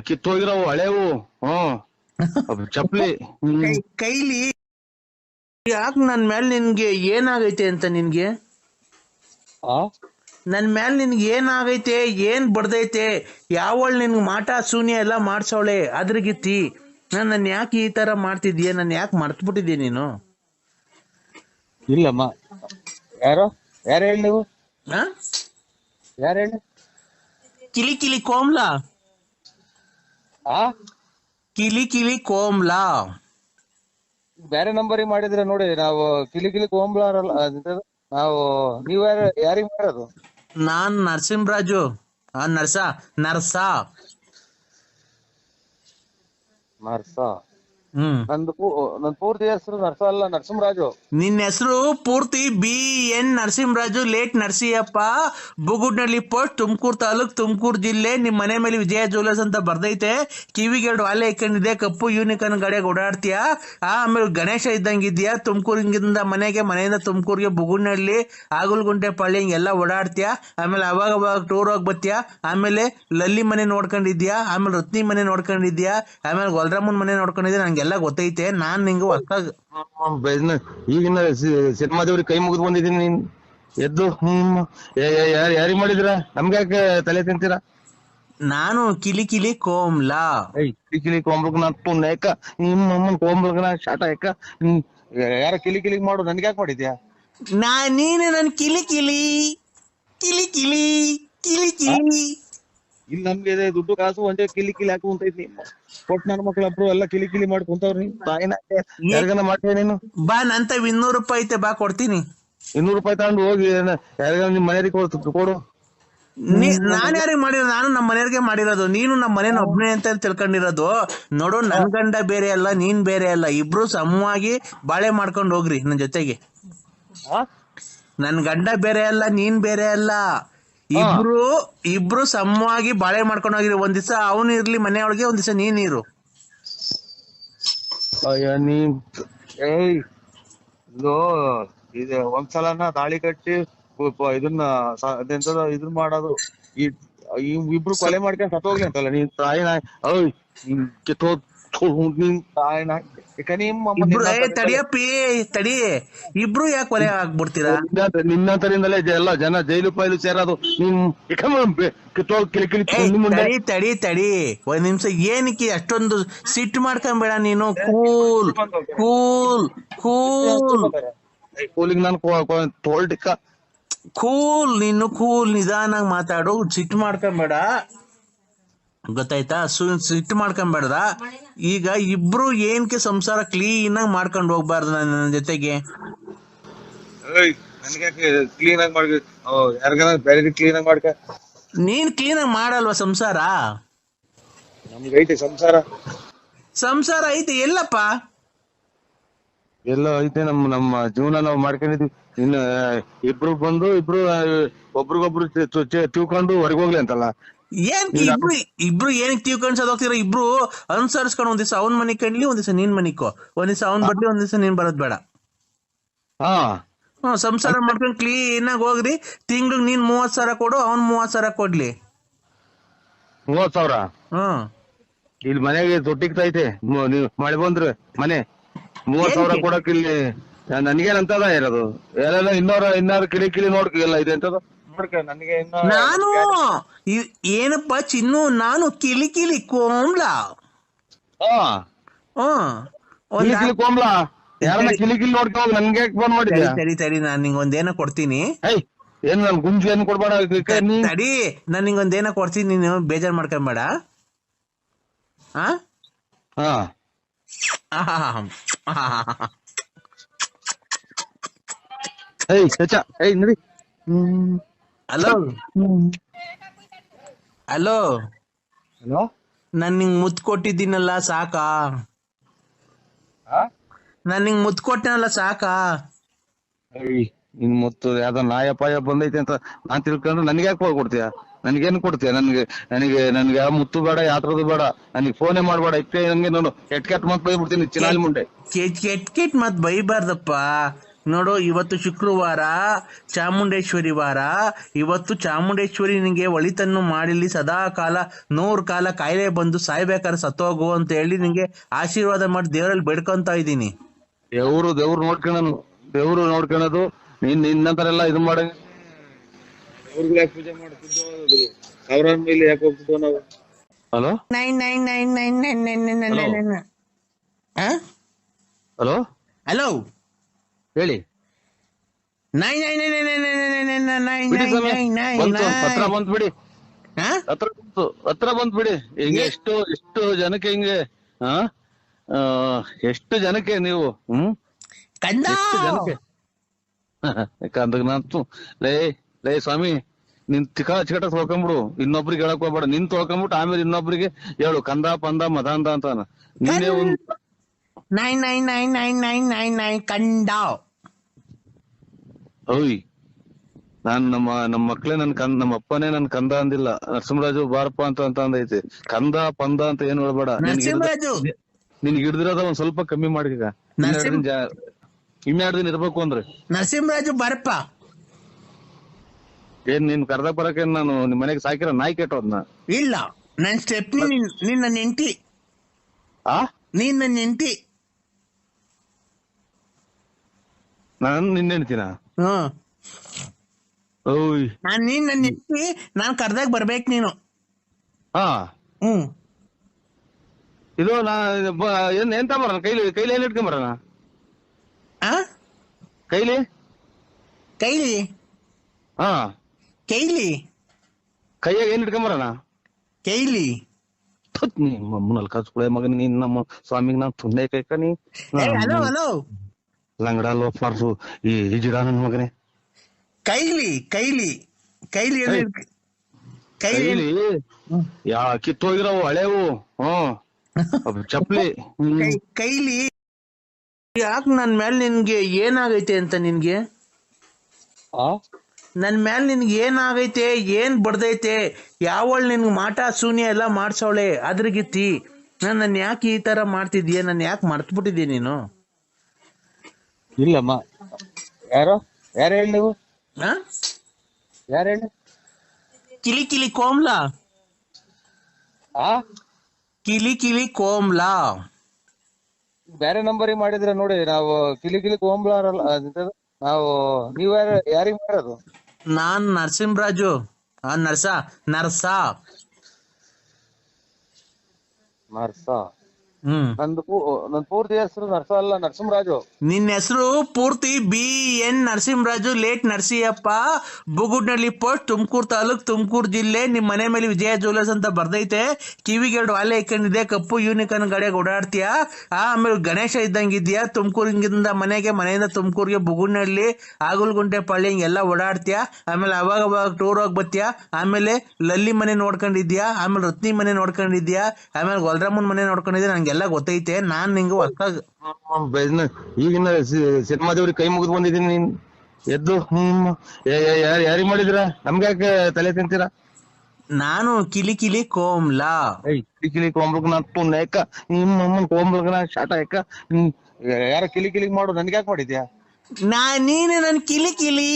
ಕಿತ್ತೋಗಿರವು ಹಳೇವು ಚಪ್ಲಿ. ಕೈಲಿ ಯಾಕೆ ನನ್ ಮೇಲೆ ನಿನ್ಗೆ ಏನಾಗೈತೆ ಅಂತ? ನಿನ್ಗೆ ನನ್ ಮೇಲೆ ನಿನ್ಗೆ ಏನಾಗೈತೆ? ಏನ್ ಬಡ್ದೈತೆ? ಯಾವಳು ನಿನ್ಗೆ ಮಾಟ ಶೂನ್ಯ ಎಲ್ಲ ಮಾಡ್ಸವಳೆ ಅದ್ರಗಿತ್ತಿ. ನನ್ನ ಯಾಕೆ ಈ ತರ ಮಾಡ್ತಿದ್ಯಾ? ನನ್ ಯಾಕೆ ಮರ್ತ್ಬಿಟ್ಟಿದ್ಯಾ ನೀನು? ಇಲ್ಲಮ್ಮ, ಯಾರು ಹೇಳಿ ನೀವು? ಯಾರು ಹೇಳಿ? ಕಿಲಿ ಕೋಮ್ಲಾ. ಕಿಲಿ ಕಿಲಿ ಕೋಮ್ಲಾ. ಬೇರೆ ನಂಬರಿಗೆ ಮಾಡಿದ್ರೆ ನೋಡಿ, ನಾವು ಕಿಲಿ ಕಿಲಿ ಕೋಂಬ್ಲಾರಲ್ಲ ನಾವು. ನೀವ್ ಯಾರಿಗ್ ಮಾಡೋದು? ನಾನ್ ನರಸಿಂಹರಾಜು. ನರ್ಸ ನರ್ಸ. ನರ್ಸ. ಹ್ಮ್. ನನ್ ಪೂರ್ತಿ ಹೆಸರು ನರ್ಸ ಅಲ್ಲ, ನರಸಿಂಹರಾಜು. ನಿನ್ನ ಹೆಸರು ಪೂರ್ತಿ BN Narasimharaju late Narasiyappa, Bugudnalli post, Tumakuru taluk, Tumakuru ಜಿಲ್ಲೆ. ನಿಮ್ ಮನೆ ಮೇಲೆ ವಿಜಯ ಜ್ಯುವೆಲರ್ಸ್ ಅಂತ ಬರ್ದೈತೆ. ಕಿವಿಗೆ 2 ವಾಲೆ ಇಕ್ಕೊಂಡಿದ್ದೆ, ಕಪ್ಪು ಯೂನಿಕಾರ್ನ್ ಗಾಡಿಯಾಗ ಓಡಾಡ್ತೀಯ. ಆಮೇಲೆ ಗಣೇಶ ಇದ್ದಂಗಿದ್ಯಾ. ತುಮಕೂರಿಂದ ಮನೆಯಿಂದ ತುಮಕೂರಿಗೆ ಬುಗುಡ್ನಳ್ಳಿ, ಆಗುಲ್ಗುಂಟೆ ಪಾಳ್ಯ ಹಿಂಗೆಲ್ಲ ಓಡಾಡ್ತೀಯ. ಆಮೇಲೆ ಅವಾಗ ಟೂರ್ ಹೋಗಿ ಬರ್ತೀಯ. ಆಮೇಲೆ ಲಲ್ಲಿ ಮನೆ ನೋಡ್ಕೊಂಡಿದ್ಯಾ, ಆಮೇಲೆ ರತ್ನಿ ಮನೆ ನೋಡ್ಕೊಂಡಿದ್ಯಾ, ಆಮೇಲೆ ಗೊಲ್ರಮ್ಮನ್ ಮನೆ ನೋಡ್ಕೊಂಡಿದ್ಯಾ. ನಂಗೆಲ್ಲ ಗೊತ್ತೈತೆ. ನಾನ್ ನಿಂಗೆ ಹೊಸ್ತಾಗ ಈಗಿನ ಸಿನಿಮಾ ದೇವ್ರಿಗೆ ಕೈ ಮುಗಿದು ಬಂದಿದ್ದೀನಿ. ನೀನ್ ಎದ್ದು ಯಾರಿಗ್ ಮಾಡಿದ್ರ? ನಮ್ಗೆ ಯಾಕೆ ತಲೆ ತಿಂತೀರಾ? ನಾನು ಕಿಲಿ ಕಿಲಿ ಕೋಮ್ಲಾ. ಕಿಲಿ ಕಿಲಿ ಕೋಂಬ್ಲಕ್ ನಾ ಪುಣ್ಯ ಯಾಕ ನಿಮ್ಮಮ್ಮನ್ ಕೋಂಬ್ಲಕ್ ನಾ ಶಾಟ ಯಾಕ? ಯಾರ ಕಿಲಿ ಕಿಲಿ ಮಾಡು, ನನ್ಗೆ ಯಾಕೆ ಮಾಡಿದ್ಯಾ? ನೀನು ನನ್ ಕಿಲಿ ಕಿಲಿ ಕಿಲಿ ಕಿಲಿ ಕಿಲಿ ಕಿಲಿ. ಇಲ್ಲಿ ನಮ್ಗೆ ದುಡ್ಡು ಕಾಸು ಒಂದೇ ಕಿಲಿ ಕಿಲಿ ಹಾಕು ಅಂತೈತಿ. ಕೊಟ್ ನನ್ನ ಮಕ್ಳೊಬ್ರು ಎಲ್ಲ ಕಿಲಿ ಕಿಲಿ ಮಾಡಿ ಕುಂತವ್ರಿ. ತಾಯಿನ ಯಾರಿಗಾನ ಮಾಡ್ತೀಯ ನೀನು? ಬಾ, ನಂತ 200 ರೂಪಾಯಿ ಐತೆ, ಬಾ ಕೊಡ್ತೀನಿ. 200 ರೂಪಾಯಿ ತಗೊಂಡು ಹೋಗಿ ಯಾರಿಗಾನ ನಿಮ್ ಮನೆಯವ್ರಿಗೆ ಕೊಡು. ನಾನ್ ಯಾರಿಗೆ ಮಾಡಿರೋದು? ನಾನು ನಮ್ಮ ಮನೆಯವ್ರಿಗೆ ಮಾಡಿರೋದು. ನೀನು ನಮ್ಮ ಮನೇನ ಒಬ್ನೇ ಅಂತ ತಿಳ್ಕೊಂಡಿರೋದು. ನೋಡು, ನನ್ ಗಂಡ ಬೇರೆ ಅಲ್ಲ, ನೀನ್ ಬೇರೆ ಅಲ್ಲ. ಇಬ್ರು ಸಮವಾಗಿ ಬಾಳೆ ಮಾಡ್ಕೊಂಡು ಹೋಗ್ರಿ ನನ್ ಜೊತೆಗೆ. ನನ್ ಗಂಡ ಬೇರೆ ಅಲ್ಲ, ನೀನ್ ಬೇರೆ ಅಲ್ಲ. ಇಬ್ರು ಸಮವಾಗಿ ಬಾಳೆ ಮಾಡ್ಕೊಂಡು ಹೋಗಿರಿ. ಒಂದ್ ದಿವಸ ಅವನು ಇರ್ಲಿ ಮನೆಯೊಳಗೆ, ಒಂದ್ ದಿವಸ ನೀನ್ ಇರು. ಇದು ಒಂದ್ಸಲನ ತಾಳಿ ಕಟ್ಟಿ ಇದನ್ನ ಇದನ್ನ ಮಾಡೋದು. ಇಬ್ರು ಕೊಲೆ ಮಾಡ್ಕೊಂಡು ಸತ್ತೋಗ್ಲಿ ಅಂತಲ್ಲ ನೀನ್ ತಾಯಿನ. ನಿನ್ ತಾಯಿನ ತಡಿಯಪ್ಪಿ ತಡಿ. ಇಬ್ರು ಯಾಕೆ ಕೊಲೆ ಆಗ್ಬಿಡ್ತೀರಾ? ನಿನ್ನಂತರಿಂದಲೇ ಎಲ್ಲ ಜನ ಜೈಲು ಪೈಲು ಸೇರೋದು. ತಡಿ ತಡಿ ಒಂದ್ ನಿಮಿಷ. ಏನಕ್ಕೆ ಅಷ್ಟೊಂದು ಸಿಟ್ಟು ಮಾಡ್ಕೊಂಬೇಡ ನೀನು. ಕೂಲ್ ಕೂಲ್ ಕೂಲ್ ಕೂಲಿಂಗ್ ನಾನು ತೋಲ್ಟಿಕ್ಕ ಕೂಲ್. ನೀನು ಕೂಲ್, ನಿಧಾನಾಗಿ ಮಾತಾಡು. ಸಿಟ್ಟು ಮಾಡ್ಕೊಂಬೇಡ, ಗೊತ್ತಾಯ್ತಾ? ಸಿಟ್ಟು ಮಾಡ್ಕೊಂಬೇಡ್ದ. ಈಗ ಇಬ್ರು ಏನಕ್ಕೆ ಸಂಸಾರ ಕ್ಲೀನ್ ಆಗಿ ಮಾಡ್ಕೊಂಡು ಹೋಗ್ಬಾರ್ದು ನನ್ನ ಜೊತೆಗೆ? ಕ್ಲೀನ್ ಆಗಿ ಮಾಡ್ಕ, ಯಾರಿಗಾನ ಬೇರೆ ಕ್ಲೀನ್ ಆಗಿ ಮಾಡ್ಕ. ನೀನ್ ಕ್ಲೀನ್ ಆಗಿ ಮಾಡಲ್ವಾ ಸಂಸಾರ? ನಮ್ಗೆ ಐತೆ ಸಂಸಾರ ಐತೆ. ಎಲ್ಲಪ್ಪ? ಎಲ್ಲ ಐತೆ. ನಮ್ಮ ಜೀವನ ನಾವು ಮಾಡ್ಕೊಂಡಿದ್ವಿ. ಇನ್ನು ಇಬ್ರು ಬಂದು ಒಬ್ರಿಗೊಬ್ರು ತಿಳ್ಕೊಂಡು ಹೊರಗೆ ಹೋಗ್ಲಿ ಅಂತಲ್ಲ. ಏನ್ ಇಬ್ರು ಏನಕ್ಕೆ ತಿಳ್ಕೊಂಡ್ ಹೋಗ್ತೀರ? ಇಬ್ರು ಅನುಸರಿಸ್ಕೊಂಡು ಒಂದ್ ದಿವಸ ಅವ್ನ್ ಮನೆ ಕಣ್ಲಿ, ಒಂದ್ ದಿವಸ ನೀನ್ ಮನಿಕೋ. ಒಂದ್ ದಿವಸ ಅವ್ನ್ ಬರ್ಲಿ, ಒಂದ್ ದಿವಸ ನೀನ್ ಬರೋದ್ ಬೇಡ. ಸಂಸಾರ ಮಾಡ್ಕೊಂಡು ಕ್ಲೀನ್ ಆಗಿ ಹೋಗ್ರಿ. ತಿಂಗ್ಳಿಗೆ ನೀನ್ 30,000 ಕೊಡು, ಅವ್ನ್ 30,000 ಕೊಡ್ಲಿ. 30,000? ಇಲ್ಲಿ ಮನೆಗೆ ತೊಟ್ಟಿಗ್ತೈತೆ. ನೀವು ಮಳೆ ಬಂದ್ರೆ ಮನೆ 30,000 ಕೊಡಕ್ ಇಲ್ಲಿ ನನ್ಗೇನಂತದ ಇರೋದು? ಎಲ್ಲ ಇನ್ನಾರು ಕಿಳಿ ನೋಡ್ಕ ಎಲ್ಲ ಇದೆ ಅಂತದ. ನಾನು ಏನಪ್ಪ ಚಿನ್ನು, ನಾನು ಕಿಲಿ ಕಿಲಿ ಕೋಮ್ಲಾ. ಕೋಮ್ಲಾ ಯಾರನ್ನ ಕಿಲಿ ನೋಡ್ಕೊ ನನ್ಗೆ ಫೋನ್ ಮಾಡಿದ್ಯಾ? ಸರಿ ನಾನ್ ನಿಂಗೊಂದೇನೋ ಕೊಡ್ತೀನಿ. ಏನ್ ನನ್ ಗುಂಜು ಏನ್ ಕೊಡ್ಬೇಡ. ತಡಿ, ನಾನ್ ನಿಂಗೊಂದೇನೋ ಕೊಡ್ತೀನಿ, ನೀನು ಬೇಜಾರ್ ಮಾಡ್ಕೊಂಬೇಡ. ನಡಿ. ಹಲೋ ಹಲೋ ಹಲೋ, ನಾನ್ ನಿಂಗ್ ಮುತ್ ಕೊಟ್ಟಿದ್ದೀನಲ್ಲ, ಸಾಕಾ? ನಾನ್ ನಿಂಗ್ ಮುತ್ ಕೊಟ್ಟನಲ್ಲ, ಸಾಕಾ? ನಿನ್ ಮುತ್ತು ಯಾವ್ದೋ ನಾಯ ಪಾಯ ಬಂದೈತೆ ಅಂತ ನಾನ್ ತಿಳ್ಕೊಂಡ್ರೆ ನನ್ಗೆ ಯಾಕೆ ಕೊಡ್ತೀಯ? ನನ್ಗೇನ್ ಕೊಡ್ತೀಯ? ನನ್ಗೆ ಯಾವ ಮುತ್ತು ಬೇಡ, ಯಾತ್ರದು ಬೇಡ. ನನಗೆ ಫೋನೇ ಮಾಡ್ಬೇಡ. ಇಕ್ಕೆ ನನ್ಗೆ ನಾನು ಕೆಟ್ ಮತ್ ಬೈಬಿಡ್ತೀನಿ ಚಿನಾಲಿ ಮುಂಡೆ. ಕೆಟ್ ಮತ್ ಬೈಬಾರ್ದಪ್ಪ. ನೋಡು, ಇವತ್ತು ಶುಕ್ರವಾರ, ಚಾಮುಂಡೇಶ್ವರಿ ವಾರ. ಇವತ್ತು ಚಾಮುಂಡೇಶ್ವರಿ ನಿನಗೆ ಒಳಿತನ್ನು ಮಾಡಿಲಿ, ಸದಾ ಕಾಲ 100 ಕಾಲ ಕಾಯಿಲೆ ಬಂದು ಸಾಯ್ಬೇಕಾದ್ರೆ ಸತ್ತೋಗು ಅಂತ ಹೇಳಿ ನಿಂಗೆ ಆಶೀರ್ವಾದ ಮಾಡಿ ದೇವರಲ್ಲಿ ಬೇಡ್ಕೊಂತ ಇದ್ದೀನಿ. ದೇವ್ರು ನೋಡ್ಕೊಳೋದು ನಿನ್ನಂತರ ಎಲ್ಲ ಇದು ಮಾಡ. ಯಾಕೆ ಪೂಜೆ ಮಾಡ್ತಿದ್ದೋ? ಸಾವಿರಾರು ಮೇಲೆ ಯಾಕೆ ಹೋಗ್ತಿದ್ವೋ ನಾವು? ಹಲೋ ಹಲೋ ಹಲೋ ಹೇಳಿ. ಹತ್ರ ಬಂತ್ ಬಿಡಿ. ಹಿಂಗೆ ಎಷ್ಟು ಜನಕ್ಕೆ ಹಿಂಗೆ ಆ ಆ, ಎಷ್ಟು ಜನಕ್ಕೆ ನೀವು ಕಂದ ಎಷ್ಟು ಜನಕ್ಕೆ ಕಂದಾಗ ನಾನು ಲೇ ಲೇ ಸ್ವಾಮಿ ನಿನ್ ಚಿಕಟ ತೊಳ್ಕೊಂಬಿಡು, ಇನ್ನೊಬ್ರಿಗೆ ಹೇಳಕ್ ಹೋಗ್ಬೇಡ. ನಿನ್ ತೊಳ್ಕೊಂಬಿಟ್ಟು ಆಮೇಲೆ ಇನ್ನೊಬ್ರಿಗೆ ಹೇಳು ಕಂದ ಪಂದ ಮದಾಂದ ಅಂತ. ನೀನೇ ಒಂದ್ 9999999 ಕಂದ. ಓಯ್ ನಾನ್ ನಮ್ಮ ಮಕ್ಳೇ ನಮ್ಮ ಅಪ್ಪನೇ ನನ್ ಕಂದ ಅಂದಿಲ್ಲ. ನರಸಿಂಹರಾಜು ಬಾರಪ್ಪ ಅಂತ ಅಂದೈತೆ. ಕಂದ ಪಂದ ಅಂತ ಏನ್ ಹೇಳ್ಬೇಡ. ನರಸಿಂಹರಾಜು ನಿನ್ಗೆ ಹಿಡ್ದಿರೋದ ಒಂದ್ ಸ್ವಲ್ಪ ಕಮ್ಮಿ ಮಾಡಿಗ. ಇನ್ನೆರಡು ದಿನ ಇರ್ಬೇಕು ಅಂದ್ರೆ ನರಸಿಂಹರಾಜು ಬರಪ್ಪ. ಏನ್ ನೀನ್ ಕರ್ದಾಗ ಬರಕ್ಕೆ ನಾನು ನಿಮ್ ಮನೆಗೆ ಸಾಕಿರೋ ನಾಯಿ ಕೆಟ್ಟೋದ್ನ? ಇಲ್ಲ, ನನ್ ಸ್ಟೆಪ್ನಿ ನಿನ್ನ ನೆಂಟಿ. ಆ ನೀನ್ ನನ್ನ ನೆಂಟಿ. ನಾನು ನಿನ್ನೆ ಹೇಳ್ತೀನ? ಹ್ಮ್, ಓಯ್ ನೀನ್ ನನ್ನ ನೆಂಟಿ. ನಾನ್ ಕರ್ದಾಗ ಬರ್ಬೇಕು ನೀನು. ಹಾ ಹ್ಮ್, ಇದು ಎಂತ ಬರೋಣ ಕೈಲಿ ಏನ್ ಇಟ್ಕೊಂಬರೋಣ? ಆ ಕೈಲಿ ಕೈಲಿ ಹಾ ಕೈಲಿ ಕೈಯಾಗ ಏನ್ ಇಟ್ಕೊಂಬರೋಣ? ಕೈಲಿ ನಿಮ್ಮಲ್ಲಿ ಕಸ್ಕೊಳೆ ಮಗನ. ನೀನ್ ನಮ್ಮ ಸ್ವಾಮಿಗ್ ನಾನ್ ತುಂಡೆ ಕೈಕ ನೀ ಹಲೋ ಹಲೋ ಲಂಗಡ ಲೋಫಾರ್ಸು ಈ ಜಿಡ ನನ್ ಮಗನೇ. ಕೈಲಿ ಕೈಲಿ ಕೈಲಿ ಕೈಲಿ ಕಿತ್ತೋಗಿರವು ಹಳೇವು. ಚಪ್ಲಿ ಕೈಲಿ. ಯಾಕೆ ನನ್ ಮೇಲೆ ನಿನ್ಗೆ ಏನಾಗೈತೆ ಅಂತ ನಿನ್ಗೆ? ನನ್ ಮೇಲೆ ನಿನ್ಗೆ ಏನಾಗೈತೆ, ಏನ್ ಬಡ್ದೈತೆ? ಯಾವಳು ನಿನ್ಗೆ ಮಾಟ ಶೂನ್ಯ ಎಲ್ಲ ಮಾಡ್ಸವಳೆ ಅದ್ರಗಿತ್ತಿ. ನನ್ನ ಯಾಕೆ ಈ ತರ ಮಾಡ್ತಿದ್ಯಾ? ನನ್ ಯಾಕೆ ಮರ್ತ್ಬಿಟ್ಟಿದ್ಯಾ ನೀನು? ಇಲ್ಲಮ್ಮ. ಯಾರು ಹೇಳಿ ನೀವು? ಯಾರು ಹೇಳಿ? ಕಿಲಿ ಕಿಲಿ ಕೋಮ್ಲಾ. ಕಿಲಿ ಕಿಲಿ ಕೋಮ್ಲಾ ಬೇರೆ ನಂಬರಿಗೆ ಮಾಡಿದ್ರೆ ನೋಡಿ. ನಾವು ಕಿಲಿ ಕೋಂಬ್ಲಾರಲ್ಲ ನಾವು. ನೀವ್ ಯಾರಿಗ್ ಮಾಡೋದು? ನಾನ್ ನರಸಿಂಹರಾಜು. ನರ್ಸ ನನ್ ಪೂರ್ತಿ ಹೆಸರು ನರ್ಸ ಅಲ್ಲ, ನರಸಿಂಹರಾಜು. ನಿನ್ನ ಹೆಸರು ಪೂರ್ತಿ BN Narasimharaju late Narasiyappa, Bugudnalli post, Tumakuru taluk, Tumakuru ಜಿಲ್ಲೆ. ನಿಮ್ ಮನೆ ಮೇಲೆ ವಿಜಯ ಜ್ಯುವೆಲರ್ಸ್ ಅಂತ ಬರ್ದೈತೆ. ಕಿವಿಗೆ 2 ವಾಲೆ ಇಕ್ಕೊಂಡಿದೆ. ಕಪ್ಪು ಯೂನಿಕಾರ್ನ್ ಗಾಡಿಯಾಗ ಓಡಾಡ್ತೀಯಾ. ಆಮೇಲೆ ಗಣೇಶ ಇದ್ದಂಗಿದ್ಯಾ. ತುಮಕೂರಿಂದ ಮನೆಯಿಂದ ತುಮಕೂರಿಗೆ ಬುಗುಡ್ನಳ್ಳಿ, ಆಗುಲ್ಗುಂಟೆ ಪಳ್ಳಿ ಹಿಂಗೆಲ್ಲ ಓಡಾಡ್ತೀಯಾ. ಆಮೇಲೆ ಅವಾಗ ಟೂರ್ ಹೋಗಿ ಬರ್ತೀಯಾ. ಆಮೇಲೆ ಲಲ್ಲಿ ಮನೆ ನೋಡ್ಕೊಂಡಿದ್ಯಾ. ಆಮೇಲೆ ರತ್ನಿ ಮನೆ ನೋಡ್ಕೊಂಡಿದ್ಯಾ. ಆಮೇಲೆ ಗೊಲ್ರಮ್ಮನ್ ಮನೆ ನೋಡ್ಕೊಂಡಿದ್ಯಾ. ನಂಗೆಲ್ಲ ಗೊತ್ತೈತೆ. ನಾನ್ ನಿಂಗೆ ಹೊಸ್ತಾಗ ಈಗಿನ ಸಿನಿಮಾ ದೇವ್ರಿಗೆ ಕೈ ಮುಗಿದ್ ಬಂದಿದ್ದೀನಿ. ನೀನ್ ಎದ್ದು ಯಾರಿಗ್ ಮಾಡಿದಿರ? ನಮ್ಗೆ ಯಾಕೆ ತಲೆ ತಿಂತೀರಾ? ನಾನು ಕಿಲಿ ಕಿಲಿ ಕೋಮ್ಲಾ. ಕಿಲಿ ಕೋಂಬ್ಲಕ್ ನಾ ನೇಕ ನಿಮ್ಮಮ್ಮನ್ ಕೋಂಬ್ಲಕ್ ನಾ ಶಾಟ ಯಾಕ? ಯಾರ ಕಿಲಿ ಮಾಡು, ನನ್ಗೆ ಯಾಕೆ ಮಾಡಿದ್ಯಾ? ನೀನು ನನ್ ಕಿಲಿ ಕಿಲಿ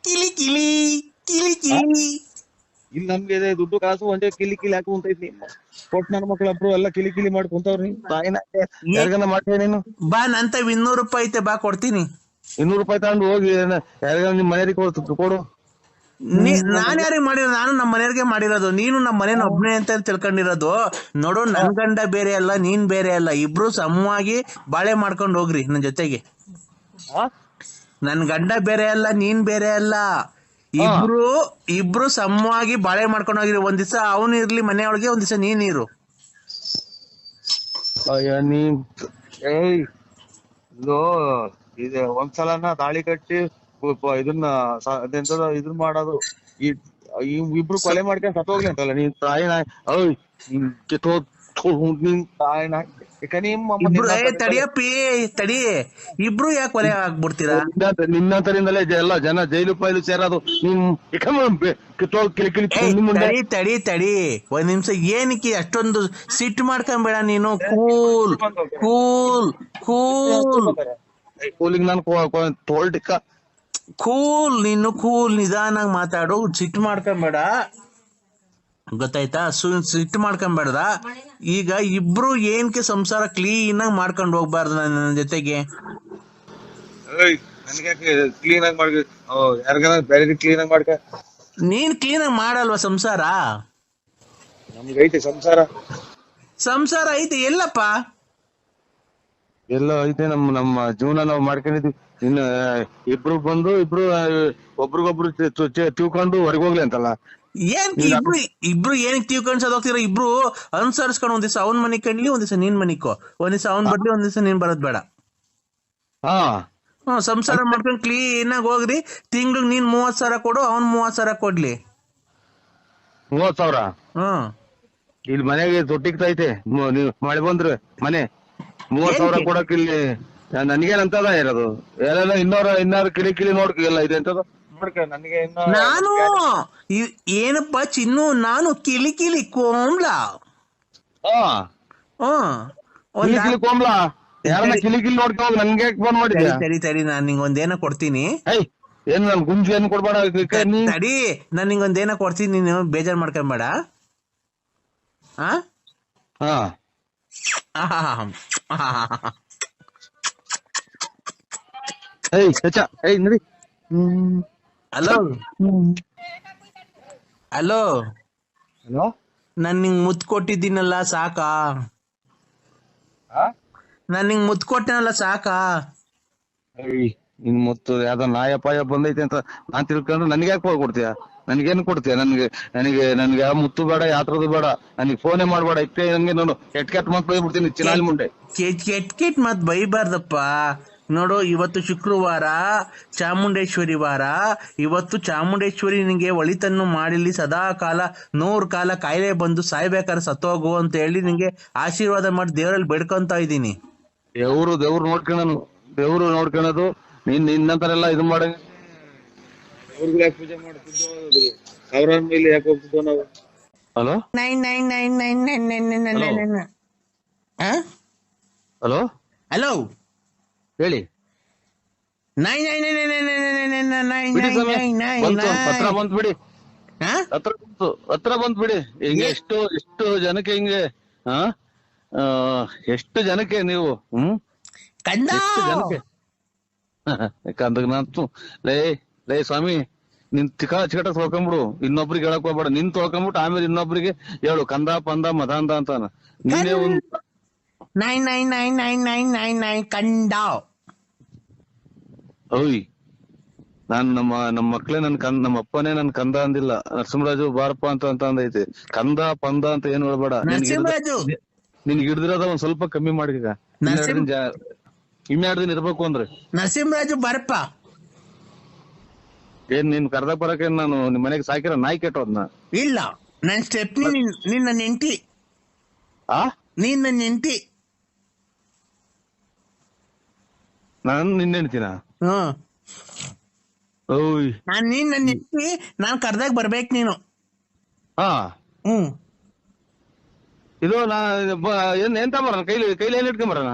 ಕಿಲಿ ಕಿಲಿ ಕಿಲಿ ಕಿಲಿ. ಇಲ್ಲಿ ನಮ್ಗೆ ದುಡ್ಡು ಕಾಸು ಒಂದೇ ಕಿಲಿ ಹಾಕು ಅಂತ ಇದ್ನಿ. ಕೊಟ್ ನನ್ನ ಮಕ್ಳೊಬ್ರು ಎಲ್ಲ ಕಿಲಿ ಮಾಡಿ ಕುಂತವ್ರಿ. ತಾಯಿನ ಯಾರಿಗನ ಮಾಡ್ತೀಯ ನೀನು? ಬಾ, ನಂತ 200 ರೂಪಾಯಿ ಐತೆ, ಬಾ ಕೊಡ್ತೀನಿ. 200 ರೂಪಾಯಿ ತಗೊಂಡು ಹೋಗಿ ಯಾರಿಗಾನ ನಿಮ್ ಮನೆಯವ್ರಿಗೆ ಕೊಡು. ನಾನ್ ಯಾರಿಗೆ ಮಾಡಿರೋದು? ನಾನು ನಮ್ಮ ಮನೆಯವ್ರಿಗೆ ಮಾಡಿರೋದು. ನೀನು ನಮ್ಮ ಮನೇನ ಒಬ್ನೇ ಅಂತ ತಿಳ್ಕೊಂಡಿರೋದು. ನೋಡು, ನನ್ ಗಂಡ ಬೇರೆ ಅಲ್ಲ, ನೀನ್ ಬೇರೆ ಅಲ್ಲ. ಇಬ್ರು ಸಮವಾಗಿ ಬಾಳೆ ಮಾಡ್ಕೊಂಡು ಹೋಗ್ರಿ ನನ್ ಜೊತೆಗೆ. ನನ್ ಗಂಡ ಬೇರೆ ಅಲ್ಲ, ನೀನ್ ಬೇರೆ ಅಲ್ಲ. ಇಬ್ರು ಸಮವಾಗಿ ಬಾಳೆ ಮಾಡ್ಕೊಂಡು ಹೋಗಿರಿ. ಒಂದ್ ದಿವಸ ಅವನು ಇರ್ಲಿ ಮನೆಯೊಳಗೆ, ಒಂದ್ ದಿವಸ ನೀನ್ ಇರು. ಇದು ಒಂದ್ಸಲನ ತಾಳಿ ಕಟ್ಟಿ ಇದನ್ನ ಇದನ್ ಮಾಡೋದು. ಇಬ್ರು ಕೊಲೆ ಮಾಡ್ಕೊಂಡ್ ಸತ್ತೋಗ್ಲಿ ಅಂತಲ್ಲ ನೀನ್ ತಾಯಿನ. ನಿನ್ ತಾಯಿನ ತಡಿಯಪ್ಪಿ ತಡಿ. ಇಬ್ರು ಯಾಕೆ ಕೊಲೆ ಆಗ್ಬಿಡ್ತೀರಾ? ನಿನ್ನಂತರಿಂದಲೇ ಎಲ್ಲ ಜನ ಜೈಲು ಪೈಲು ಸೇರೋದು. ತಡಿ ತಡಿ ಒಂದ್ ನಿಮಿಷ. ಏನಕ್ಕೆ ಅಷ್ಟೊಂದು ಸಿಟ್ಟು ಮಾಡ್ಕೊಂಬೇಡ ನೀನು. ಕೂಲ್ ಕೂಲ್ ಕೂಲ್ ಕೂಲಿಂಗ್ ನಾನು ತೋಲ್ಟಿಕ್ಕ ಕೂಲ್. ನೀನು ಕೂಲ್, ನಿಧಾನಾಗಿ ಮಾತಾಡು. ಸಿಟ್ಟು ಮಾಡ್ಕೊಂಬೇಡ, ಗೊತ್ತಾಯ್ತಾ? ಸಿಟ್ಟು ಮಾಡ್ಕೊಂಬೇಡ್ದ. ಈಗ ಇಬ್ರು ಏನಕ್ಕೆ ಸಂಸಾರ ಕ್ಲೀನ್ ಆಗಿ ಮಾಡ್ಕೊಂಡು ಹೋಗ್ಬಾರ್ದು ನನ್ನ ಜೊತೆಗೆ? ಕ್ಲೀನ್ ಆಗಿ ಮಾಡ್ಕ, ಯಾರಿಗಾನ ಬೇರೆ ಕ್ಲೀನ್ ಆಗಿ ಮಾಡ್ಕ. ನೀನ್ ಕ್ಲೀನ್ ಆಗಿ ಮಾಡಲ್ವಾ ಸಂಸಾರ? ನಮ್ಗೈತೆ ಸಂಸಾರ ಐತೆ. ಎಲ್ಲಪ್ಪ? ಎಲ್ಲ ಐತೆ. ನಮ್ಮ ಜೀವನ ನಾವು ಮಾಡ್ಕೊಂಡಿದ್ವಿ. ಇನ್ನು ಇಬ್ರು ಬಂದು ಒಬ್ರಿಗೊಬ್ರು ತಿಳ್ಕೊಂಡು ಹೊರಗೆ ಹೋಗ್ಲಿ ಅಂತಲ್ಲ. ಏನ್ ಇಬ್ರು ಇಬ್ರು ಏನಕ್ಕೆ ತಿಳ್ಕೊಂಡ್ಸೋದ್ ಹೋಗ್ತೀರ? ಇಬ್ರು ಅನುಸರಿಸ್ಕೊಂಡು ಒಂದ್ ದಿವಸ ಅವ್ನ್ ಮನಿ ಕಣ್ಲಿ, ಒಂದ್ ದಿವಸ ನೀನ್ ಮನಿಕೋ, ಒಂದ್ ದಿವಸ ಅವ್ನ್ ಬರ್ಲಿ, ಒಂದ್ ದಿವಸ ನೀನ್ ಬರೋದ್ ಬೇಡ. ಹಾ ಸಂಸಾರ ಮಾಡ್ಕೊಂಡು ಕ್ಲೀನ್ ಆಗಿ ಹೋಗ್ರಿ. ತಿಂಗ್ಳಿಗೆ ನೀನ್ 30,000 ಕೊಡು, ಅವ್ನ್ 30,000 ಕೊಡ್ಲಿ. 30,000 ಹ್ಮ್ ಇಲ್ಲಿ ಮನೆಗೆ ತೊಟ್ಟಿಗ್ತೈತೆ. ನೀವು ಮಳೆ ಬಂದ್ರೆ ಮನೆ 30,000 ಕೊಡಕ್ ಇಲ್ಲಿ ನನ್ಗೇನಂತದ ಇರೋದು? ಎಲ್ಲ ಇನ್ನಾರು ಕಿಳಿ ನೋಡ್ಕ ಎಲ್ಲ ಇದೆ ಅಂತದ ನೋಡ್ಕ ನನಗೆ ನಾನು ಏನಪ್ಪ ಚಿನ್ನು, ನಾನು ಕಿಲಿ ಕೋಮ್ಲ. ಹಾ ಒಂದ್ ಕಿಲಿ ಕೋಮ್ಲಾ ಯಾರನ್ನ ಕಿಲಿ ನೋಡ್ಕ ಹೋಗಿ ನನ್ಗೆ ಫೋನ್ ಮಾಡಿದ್ಯಾ? ತಡಿ ನಾನ್ ನಿಂಗೊಂದೇನ ಕೊಡ್ತೀನಿ. ಏನ್ ನನ್ ಗುಂಜು ಏನ್ ಕೊಡ್ಬೇಡ. ತಡಿ, ನಾನ್ ನಿಂಗೊಂದೇನ ಕೊಡ್ತೀನಿ, ನೀನು ಬೇಜಾರ್ ಮಾಡ್ಕೊಂಬೇಡ. ನಡಿ. ಹಲೋ ಹಲೋ, ಹಲೋ, ನಾನ್ ನಿಂಗ್ ಮುತ್ ಕೊಟ್ಟಿದ್ದೀನಲ್ಲ ಸಾಕಾ? ನಾನ್ ನಿಂಗ್ ಮುತ್ ಕೊಟ್ಟನಲ್ಲ ಸಾಕಾ? ನಿನ್ ಮುತ್ತು ಯಾವ್ದೋ ನಾಯ ಪಾಯ ಬಂದೈತೆ ಅಂತ ನಾನ್ ತಿಳ್ಕೊಂಡ್ರೆ ನನ್ಗೆ ಯಾಕೆ ಕೊಡ್ತೀಯ? ನನ್ಗೇನ್ ಕೊಡ್ತೀಯ? ನನ್ಗೆ ಯಾವ ಮುತ್ತು ಬೇಡ, ಯಾತ್ರದು ಬೇಡ, ನನಗೆ ಫೋನೇ ಮಾಡ್ಬೇಡ. ಇಟ್ಟೆ ನಂಗೆ ನಾನು ಕೆಟ್ ಮಾತ್ ಬೈಬಿಡ್ತೀನಿ ಚಿನಾಲಿ ಮುಂಡೆ. ಕೆಟ್ ಮಾತ್ ಬೈಬಾರ್ದಪ್ಪ. ನೋಡು, ಇವತ್ತು ಶುಕ್ರವಾರ, ಚಾಮುಂಡೇಶ್ವರಿ ವಾರ. ಇವತ್ತು ಚಾಮುಂಡೇಶ್ವರಿ ನಿಂಗೆ ಒಳಿತನ್ನು ಮಾಡಿಲಿ, ಸದಾ ಕಾಲ 100 ಕಾಲ ಕಾಯಿಲೆ ಬಂದು ಸಾಯ್ಬೇಕಾದ್ರೆ ಸತ್ತೋಗು ಅಂತ ಹೇಳಿ ನಿಂಗೆ ಆಶೀರ್ವಾದ ಮಾಡಿ ದೇವರಲ್ಲಿ ಬೇಡ್ಕೊಂತ ಇದ್ದೀನಿ. ದೇವ್ರು ನೋಡ್ಕೊಳೋದು ನಿನ್ನಂತರೆಲ್ಲ ಇದು ಮಾಡ ಪೂಜೆ ಮಾಡ್ತಿದ್ದೋ ಸಾವಿರ ಮೇಲೆ ಯಾಕೆ ಹೋಗ್ತಿದ್ದೋ ನಾವು? ಹಲೋ ಹಲೋ ಹಲೋ ಹೇಳಿ. ಹತ್ರ ಬಂತ್ ಬಿಡಿ, ಹತ್ರ ಬಂತ್ ಬಿಡಿ. ಹಿಂಗೆ ಎಷ್ಟು ಜನಕ್ಕೆ ಹಿಂಗೆ ಎಷ್ಟು ಜನಕ್ಕೆ ನೀವು ಎಷ್ಟು ಜನಕ್ಕೆ ಕಂದಗ್ನಂತು ಲೇ ಸ್ವಾಮಿ, ನಿನ್ ಚಿಕಟ ತೊಳ್ಕೊಂಬಿಡು, ಇನ್ನೊಬ್ರಿಗೆ ಹೇಳಕ್ ಹೋಗ್ಬೇಡ. ನಿನ್ ತೊಳ್ಕೊಂಬಿಟ್ಟು ಆಮೇಲೆ ಇನ್ನೊಬ್ರಿಗೆ ಹೇಳು ಕಂದ ಪಂದ ಮದಾಂದ ಅಂತಾನ. ನೀನೇ ಒಂದ್ ಕಂಡ. ಓಯ್, ನಾನ್ ನಮ್ಮ ಮಕ್ಳೇ ನಮ್ಮ ಅಪ್ಪನೇ ನನ್ ಕಂದ ಅಂದಿಲ್ಲ. ನರಸಿಂಹರಾಜು ಬಾರಪ್ಪ ಅಂತ ಅಂದೈತೆ. ಕಂದ ಪಂದ ಅಂತ ಏನ್ ಹೇಳ್ಬೇಡ. ನಿನ್ಗೆ ಹಿಡ್ದಿರೋದ ಒಂದ್ ಸ್ವಲ್ಪ ಕಮ್ಮಿ ಮಾಡಿಗ. ಇನ್ನೆರಡು ದಿನ ಇರ್ಬೇಕು ಅಂದ್ರೆ ನರಸಿಂಹರಾಜು ಬಾರಪ್ಪ. ಏನ್ ನಿನ್ ಕರ್ದಕ್ ಬರಕ ನಾನು ನಿಮ್ ಮನೆಗೆ ಸಾಕಿರ ನಾಯಿ ಕೆಟ್ಟೋದ್ನ? ಇಲ್ಲ, ನನ್ ಸ್ಟೆಪ್ನಿ ನಿನ್ನ ನೆಂಟಿ. ನೀನ್ ನನ್ನ ನೆಂಟಿ. ನಾನು ನಿನ್ನ ಹೆಂಡ್ತಿನ? ಓಯ್, ನೀನ್ ನನ್ನ ನೆಂಟಿ. ನಾನ್ ಕರ್ದಾಗ ಬರ್ಬೇಕು ನೀನು. ಇದು ಎಂತ ಬರೋಣ? ಕೈಲಿ ಏನ್ ಇಟ್ಕೊಂಬರೋಣ?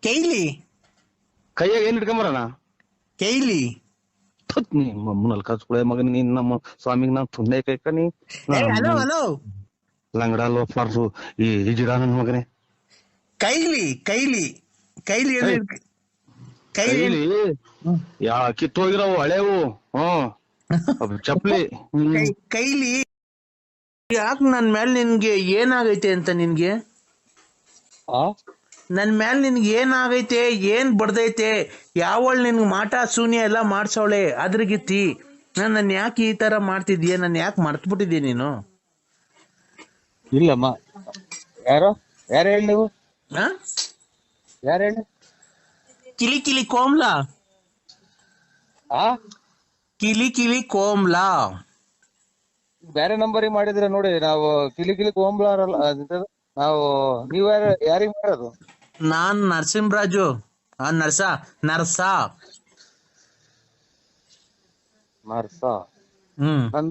ಕೈಲಿ ಕೈಯಾಗ ಏನ್ ಇಟ್ಕೊಂಬರೋಣ? ನಿಮ್ಮಲ್ಲಿ ಕಚ್ಕೊಳೆ ಮಗನ, ನೀನ್ ನಮ್ಮ ಸ್ವಾಮಿಗ್ ನಾನ್ ತುಂಡೆ ಕೈಕನಿ ಲಂಗಡ ಲೋಫಾರ್ಸು ಈ ಜಿಡ ನನ್ ಮಗನೇ. ಕೈಲಿ ಕಿತ್ತೋಗಿರವು ಹಳೇವು ಚಪ್ಲಿ ಕೈಲಿ. ಯಾಕೆ ನನ್ ಮೇಲೆ ನಿನ್ಗೆ ಏನಾಗೈತೆ ಅಂತ? ನಿನ್ಗೆ ನನ್ ಮೇಲೆ ನಿನ್ಗೆ ಏನಾಗೈತೆ? ಏನ್ ಬಡ್ದೈತೆ? ಯಾವಳು ನಿನ್ಗೆ ಮಾಟ ಶೂನ್ಯ ಎಲ್ಲ ಮಾಡ್ಸವಳೆ ಅದ್ರಗಿತ್ತಿ. ನನ್ನ ಯಾಕೆ ಈ ತರ ಮಾಡ್ತಿದ್ಯಾ? ನನ್ನ ಯಾಕೆ ಮರ್ತ್ಬಿಟ್ಟಿದ್ಯಾ ನೀನು? ಇಲ್ಲಮ್ಮ, ಯಾರು ಹೇಳಿ ನೀವು? ಯಾರು ಹೇಳಿ? ಕಿಲಿ ಕೋಮ್ಲಾ. ಕಿಲಿ ಕೋಮ್ಲಾ ಬೇರೆ ನಂಬರ್ ಮಾಡಿದ್ರೆ ನೋಡಿ. ನಾವು ಕಿಲಿ ಕೋಂಬ್ಲಾರಲ್ಲ ನಾವು. ನೀವ್ ಯಾರಿಗ್ ಮಾಡೋದು? ನಾನ್ ನರಸಿಂಹರಾಜು. ನರ್ಸ. ನನ್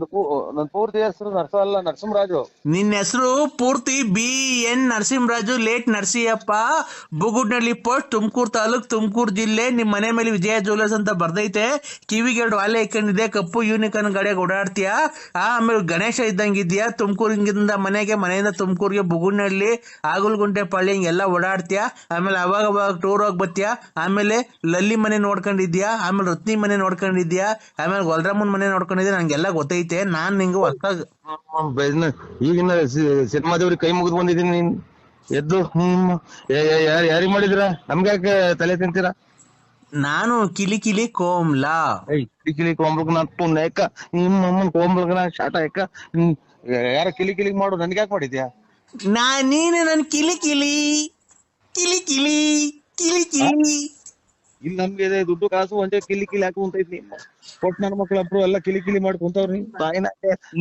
ಪೂರ್ತಿ ಹೆಸರು ನರ್ಸ ಅಲ್ಲ, ನರಸಿಂಹರಾಜು. ನಿನ್ನ ಹೆಸರು ಪೂರ್ತಿ BN Narasimharaju, late Narasiyappa, Bugudnalli post, Tumakuru taluk, Tumakuru ಜಿಲ್ಲೆ. ನಿಮ್ ಮನೆ ಮೇಲೆ ವಿಜಯ ಜ್ಯುವೆಲರ್ಸ್ ಅಂತ ಬರ್ದೈತೆ. ಕಿವಿಗೆ 2 ವಾಲೆ ಇಕ್ಕೊಂಡಿದೆ, ಕಪ್ಪು ಯೂನಿಕಾರ್ನ್ ಗಾಡಿಯಾಗ ಓಡಾಡ್ತೀಯಾ. ಆಮೇಲೆ ಗಣೇಶ ಇದ್ದಂಗಿದ್ಯಾ. ತುಮಕೂರಿಂದ ಮನೆಯಿಂದ ತುಮಕೂರಿಗೆ ಬುಗುಡ್ನಳ್ಳಿ, ಆಗುಲ್ಗುಂಟೆ ಪಳ್ಳಿ ಹಿಂಗೆಲ್ಲ ಓಡಾಡ್ತೀಯಾ. ಆಮೇಲೆ ಅವಾಗ ಟೂರ್ ಹೋಗಿ ಬರ್ತೀಯಾ. ಆಮೇಲೆ ಲಲ್ಲಿ ಮನೆ ನೋಡ್ಕೊಂಡಿದ್ಯಾ. ಆಮೇಲೆ ರತ್ನಿ ಮನೆ ನೋಡ್ಕೊಂಡಿದ್ಯಾ. ಆಮೇಲೆ ಗೊಲ್ರಮ್ಮನ್ ಮನೆ ನೋಡ್ಕೊಂಡಿದ್ಯಾ. ನಂಗೆಲ್ಲ ಗೊತ್ತೈತೆ. ನಾನ್ ನಿಂಗೆ ಹೊಸ ಈಗಿನ ಸಿನಿಮಾ ದೇವ್ರಿಗೆ ಕೈ ಮುಗಿದು ಬಂದಿದ್ದೀನಿ. ನೀನ್ ಎದ್ದು ಯಾರಿಗ್ ಮಾಡಿದಿರ? ನಮ್ಗೆ ಯಾಕೆ ತಲೆ ತಿಂತೀರಾ? ನಾನು ಕಿಲಿ ಕಿಲಿ ಕೋಮ್ಲಾ. ಏಯ್ ಕಿಲಿ ಕಿಲಿ ಕೋಂಬ್ಳಕ್ ನಾ ಪುಣ್ಯ ಯಾಕ ನಿಮ್ಮ ಅಮ್ಮನ್ ಕೋಂಬ್ಳಕ್ ನಾ ಶಾಟ ಯಾಕ ಯಾರ ಕಿಲಿ ಕಿಲಿ ಮಾಡು ನನ್ಗೆ ಯಾಕೆ ಮಾಡಿದ್ಯಾ? ನೀನು ನನ್ ಕಿಲಿ ಕಿಲಿ ಕಿಲಿ ಕಿಲಿ ಕಿಲಿ ಕಿಲಿ. ಇಲ್ಲಿ ನಮ್ಗೆ ಇದೆ ದುಡ್ಡು ಕಾಸು ಒಂದೇ ಕಿಲಿ ಕಿಲಿ ಹಾಕು ಅಂತ ಇದ್ನಿ. ಕೊಟ್ ನನ್ನ ಮಕ್ಳೊಬ್ರು ಎಲ್ಲ ಕಿಲಿ ಕಿಲಿ ಮಾಡಿ ಕುಂತವ್ರಿ. ತಾಯಿನ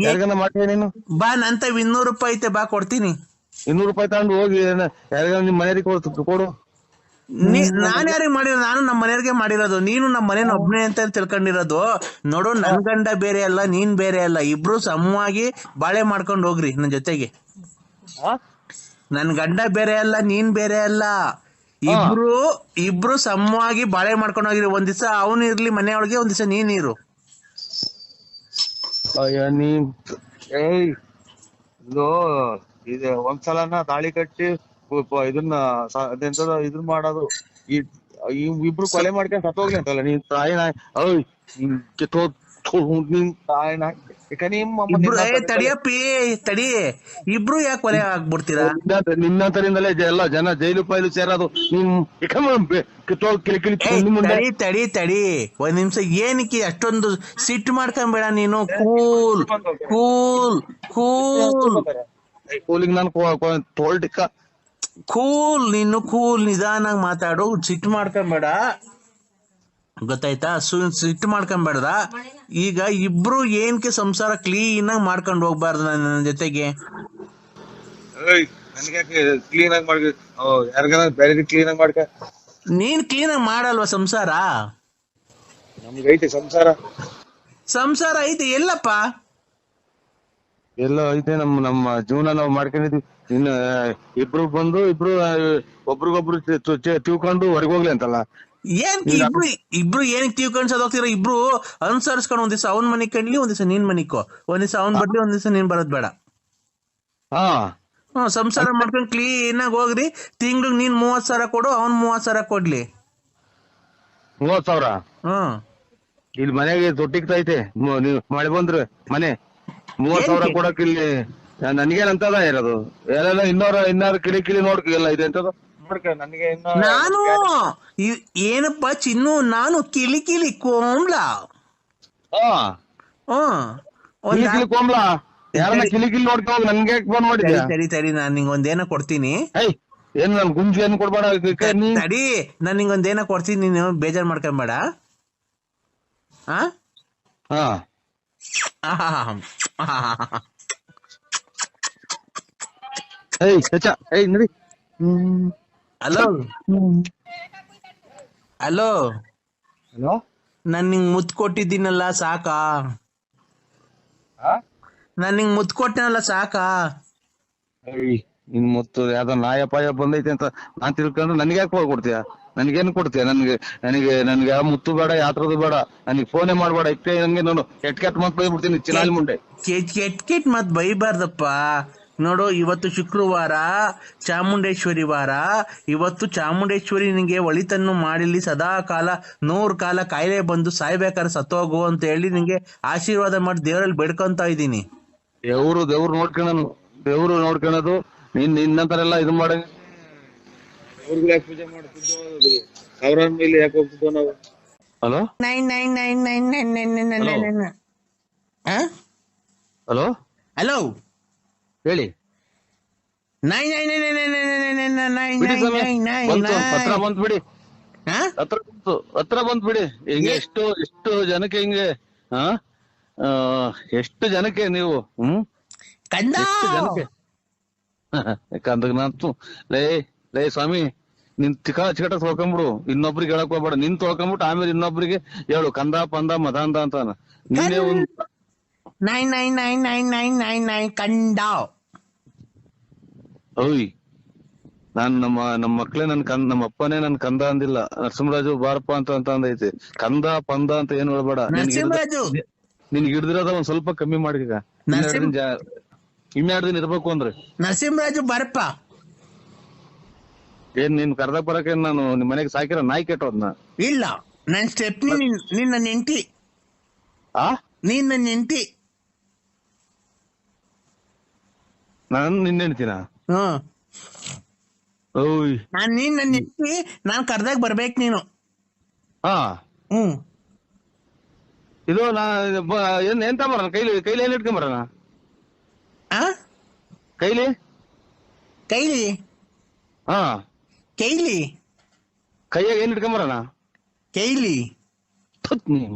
ಯಾರಿಗನ ಮಾಡ್ತೀಯ ನೀನು? ಬಾ ನಂತ 200 ರೂಪಾಯಿ ಐತೆ, ಬಾ ಕೊಡ್ತೀನಿ. 200 ರೂಪಾಯಿ ತಗೊಂಡು ಹೋಗಿ ಯಾರಿಗಾನ ನಿಮ್ ಮನೆಯವ್ರಿಗೆ ಕೊಡು. ನಾನ್ ಯಾರಿಗೆ ಮಾಡಿರೋದು? ನಾನು ನಮ್ಮ ಮನೆಯವ್ರಿಗೆ ಮಾಡಿರೋದು. ನೀನು ನಮ್ಮ ಮನೇನ ಒಬ್ನೇ ಅಂತ ತಿಳ್ಕೊಂಡಿರೋದು. ನೋಡು, ನನ್ ಗಂಡ ಬೇರೆ ಅಲ್ಲ, ನೀನ್ ಬೇರೆ ಅಲ್ಲ. ಇಬ್ರು ಸಮವಾಗಿ ಬಾಳೆ ಮಾಡ್ಕೊಂಡು ಹೋಗ್ರಿ ನನ್ ಜೊತೆಗೆ. ನನ್ ಗಂಡ ಬೇರೆ ಅಲ್ಲ, ನೀನ್ ಬೇರೆ ಅಲ್ಲ. ಇಬ್ರು ಸಮವಾಗಿ ಬಾಳೆ ಮಾಡ್ಕೊಂಡು ಹೋಗಿರಿ. ಒಂದ್ ದಿವಸ ಅವನು ಇರ್ಲಿ ಮನೆಯೊಳಗೆ, ಒಂದ್ ದಿವಸ ನೀನ್ ಇರು. ಅಯ್ಯ ನೀನ್ ಇದು ಒಂದ್ಸಲನ ತಾಳಿ ಕಟ್ಟಿ ಇದನ್ನ ಇದನ್ ಮಾಡೋದು, ಇಬ್ರು ಕೊಲೆ ಮಾಡ್ಕೊಂಡ್ ಸತ್ತೋಗ್ಲಿ ಅಂತಲ್ಲ ನೀನ್ ತಾಯಿನ. ನಿನ್ ತಾಯಿನ ತಡಿಯಪ್ಪಿ ತಡಿ. ಇಬ್ರು ಯಾಕೆ ಕೊಲೆ ಆಗ್ಬಿಡ್ತೀರಾ? ನಿನ್ನಂತರಿಂದಲೇ ಎಲ್ಲ ಜನ ಜೈಲು ಪೈಲು ಸೇರೋದು. ತಡಿ ತಡಿ ಒಂದ್ ನಿಮಿಷ. ಏನಕ್ಕೆ ಅಷ್ಟೊಂದು ಸಿಟ್ಟು ಮಾಡ್ಕೊಂಬೇಡ ನೀನು. ಕೂಲ್ ಕೂಲ್ ಕೂಲ್ ಕೂಲಿಂಗ್ ನಾನು ತೋಲ್ಟಿಕ್ಕ ಕೂಲ್. ನೀನು ಕೂಲ್, ನಿಧಾನಾಗಿ ಮಾತಾಡು. ಸಿಟ್ಟು ಮಾಡ್ಕೊಂಬೇಡ, ಗೊತ್ತಾಯ್ತಾ? ಸಿಟ್ಟು ಮಾಡ್ಕೊಂಬೇಡ್ದ. ಈಗ ಇಬ್ರು ಏನಕ್ಕೆ ಸಂಸಾರ ಕ್ಲೀನ್ ಆಗಿ ಮಾಡ್ಕೊಂಡು ಹೋಗ್ಬಾರ್ದು ನನ್ನ ಜೊತೆಗೆ? ಕ್ಲೀನ್ ಆಗಿ ಮಾಡ್ಕ, ಯಾರಿಗಾರ ಬೇರೆ ಕ್ಲೀನ್ ಆಗಿ ಮಾಡ್ಕ. ನೀನ್ ಕ್ಲೀನ್ ಆಗಿ ಮಾಡಲ್ವಾ ಸಂಸಾರ? ನಮ್ಗೈತೆ ಸಂಸಾರ ಐತೆ. ಎಲ್ಲಪ್ಪ? ಎಲ್ಲ ಐತೆ. ನಮ್ಮ ಜೀವನ ನಾವು ಮಾಡ್ಕೊಂಡಿದ್ವಿ. ಇನ್ನು ಇಬ್ರು ಬಂದು ಒಬ್ರಿಗೊಬ್ರು ತಿಳ್ಕೊಂಡು ಹೊರಗೆ ಹೋಗ್ಲಿ ಅಂತಲ್ಲ. ಇಬ್ರು ಏನಕ್ಕೆ ತಿಳ್ಕೊಂಡ್ ಹೋಗ್ತೀರ? ಇಬ್ರು ಅನುಸರಿಸ್ಕೊಂಡು ಒಂದ್ ದಿವಸ ಅವ್ನ್ ಮನಿಗ್ ಕಣ್ಲಿ, ಒಂದ್ ದಿವಸ ನೀನ್ ಮನಿಕೋ. ಒಂದ್ ದಿವಸ ಅವ್ನ್ ಬರ್ಲಿ, ಒಂದ್ ದಿವಸ ನೀನ್ ಬರೋದ್ ಬೇಡ. ಸಂಸಾರ ಮಾಡ್ಕೊಂಡ್ ಕ್ಲೀನ್ ಆಗಿ ಹೋಗ್ರಿ. ತಿಂಗ್ಳಿಗೆ ನೀನ್ 30,000 ಕೊಡು, ಅವ್ನ್ 30,000 ಕೊಡ್ಲಿ. 30,000? ಇಲ್ಲಿ ಮನೆಗೆ ತೊಟ್ಟಿಗ್ತೈತೆ. ನೀವು ಮಳೆ ಬಂದ್ರೆ ಮನೆ 30,000 ಕೊಡಕ್ ಇಲ್ಲಿ ನನ್ಗೇನಂತದ ಇರೋದು? ಎಲ್ಲ ಇನ್ನಾರು ಕಿಳಿ ನೋಡ್ಕ ಎಲ್ಲ ಇದೆ ಅಂತದ. ನಾನು ಏನಪ್ಪ ಚಿನ್ನು, ನಾನು ಕಿಲಿ ಕಿಲಿ ಕೋಮ್ಲಾ. ಕೋಮ್ಲಾ ಯಾರನ್ನ ಕಿಲಿ ನೋಡ್ಕೊ ನನ್ಗೆ ಫೋನ್ ಮಾಡಿದ್ಯಾ? ಸರಿ ನಾನ್ ನಿಂಗೊಂದೇನೋ ಕೊಡ್ತೀನಿ. ಏನ್ ನನ್ ಗುಂಜಿ ಏನ್ ಕೊಡ್ಬೇಡ. ತಡಿ, ನಾನ್ ನಿಂಗೊಂದೇನೋ ಕೊಡ್ತೀನಿ, ನೀನು ಬೇಜಾರ್ ಮಾಡ್ಕೊಂಬೇಡ. ನಡಿ. ಹಲೋ ಹಲೋ ಹಲೋ, ನಾನ್ ನಿಂಗ್ ಮುತ್ ಕೊಟ್ಟಿದ್ದೀನಲ್ಲ, ಸಾಕಾ? ನಾನ್ ನಿಂಗ್ ಮುತ್ ಕೊಟ್ಟನಲ್ಲ, ಸಾಕಾ? ನಿನ್ ಮುತ್ತು ಯಾವ್ದೋ ನಾಯ ಪಾಯ ಬಂದೈತೆ ಅಂತ ನಾನ್ ತಿಳ್ಕೊಂಡ್ರೆ ನನ್ಗೆ ಯಾಕೆ ಕೊಡ್ತೀಯ? ನನ್ಗೇನ್ ಕೊಡ್ತೀಯ? ನನ್ಗೆ ಯಾವ ಮುತ್ತು ಬೇಡ, ಯಾತ್ರದು ಬೇಡ. ನನಗೆ ಫೋನೇ ಮಾಡ್ಬೇಡ. ಇಷ್ಟೇ ನನ್ಗೆ ನಾನು ಕೆಟ್ಟ ಮಾತು ಬೈಬಿಡ್ತೀನಿ. ಚಿನಾಲಿ ಮುಂಡೆ ಕೆಟ್ಟ ಮಾತ್ ಬೈಬಾರ್ದಪ್ಪ. ನೋಡು, ಇವತ್ತು ಶುಕ್ರವಾರ, ಚಾಮುಂಡೇಶ್ವರಿ ವಾರ. ಇವತ್ತು ಚಾಮುಂಡೇಶ್ವರಿ ನಿಂಗೆ ಒಳಿತನ್ನು ಮಾಡಿಲಿ, ಸದಾ ಕಾಲ 100 ಕಾಲ ಕಾಯಿಲೆ ಬಂದು ಸಾಯ್ಬೇಕಾದ್ರೆ ಸತ್ತೋಗು ಅಂತ ಹೇಳಿ ನಿಂಗೆ ಆಶೀರ್ವಾದ ಮಾಡಿ ದೇವರಲ್ಲಿ ಬೇಡ್ಕೊಂತ ಇದ್ದೀನಿ. ದೇವ್ರು ನೋಡ್ಕೊಳೋದು ನಿನ್ನಂತರೆಲ್ಲ ಇದು ಮಾಡ. ಪೂಜೆ ಮಾಡ್ತಿದ್ದೋ, ಸಾವಿರಾರು ಮೇಲೆ ಯಾಕೆ ಹೋಗ್ತಿದ್ದೋ ನಾವು? ಹಲೋ ಹಲೋ ಹಲೋ ಹೇಳಿ. ಹತ್ರ ಬಂತ್ ಬಿಡಿ, ಹತ್ರ ಬಂತ್ ಬಿಡಿ. ಹಿಂಗೆ ಎಷ್ಟು ಜನಕ್ಕೆ ಹಿಂಗೆ ಎಷ್ಟು ಜನಕ್ಕೆ ನೀವು ಎಷ್ಟು ಜನಕ್ಕೆ ಕಂದ ಲೇ ಸ್ವಾಮಿ, ನಿನ್ ಚಿಕಟ ತೊಳ್ಕೊಂಬಿಡು. ಇನ್ನೊಬ್ರಿಗೆ ಹೇಳಕ್ ಹೋಗ್ಬೇಡ. ನಿನ್ ತೊಳ್ಕೊಂಬಿಟ್ಟು ಆಮೇಲೆ ಇನ್ನೊಬ್ರಿಗೆ ಹೇಳು ಕಂದ ಪಂದ ಮದಾಂದ ಅಂತ. ನೀನೇ ಒಂದ್ ಕಂಡ. ಓಯ್, ನಾನ್ ನಮ್ಮ ಮಕ್ಳೇ ನಮ್ಮ ಅಪ್ಪನೇ ನನ್ ಕಂದ ಅಂದಿಲ್ಲ. ನರಸಿಂಹರಾಜು ಬಾರಪ್ಪ ಅಂತ ಅಂದೈತೆ. ಕಂದ ಪಂದ ಅಂತ ಏನ್ ಹೇಳ್ಬೇಡ. ನಿನ್ಗೆ ಹಿಡ್ದಿರೋದ ಒಂದ್ ಸ್ವಲ್ಪ ಕಮ್ಮಿ ಮಾಡಿಗ. ಇನ್ನೆರಡು ದಿನ ಇರ್ಬೇಕು ಅಂದ್ರೆ ನರಸಿಂಹರಾಜು ಬಾರಪ್ಪ. ಏನ್ ನೀನ್ ಕರ್ದಾಗ ಬರಕ ನಾನು ನಿಮ್ ಮನೆಗೆ ಸಾಕಿರ ನಾಯಿ ಕೆಟ್ಟೋದ್ನ? ಇಲ್ಲ, ನನ್ ಸ್ಟೆಪ್ನಿ ನಿನ್ನ ನೆಂಟಿ. ನೀನ್ ನನ್ನ ನೆಂಟಿ. ನಾನು ನಿನ್ನ ನೆಂಟಿನ? ನಾನ್ ನೀನ್ ನನ್ನ ನೆಂಟಿ. ನಾನ್ ಕರ್ದಾಗ ಬರ್ಬೇಕು ನೀನು. ಹಾ ಹ್ಮ್ ಇದು ಎಂತ ಬರೋಣ ಕೈಲಿ ಕೈಲಿ ಏನ್ ಇಟ್ಕೊಂಬರೋಣ ಆ ಕೈಲಿ ಕೈಲಿ ಹಾ ಕೈಲಿ ಕೈಯಾಗ ಏನ್ ಇಟ್ಕೊಂಬರೋಣ ಕೈಲಿ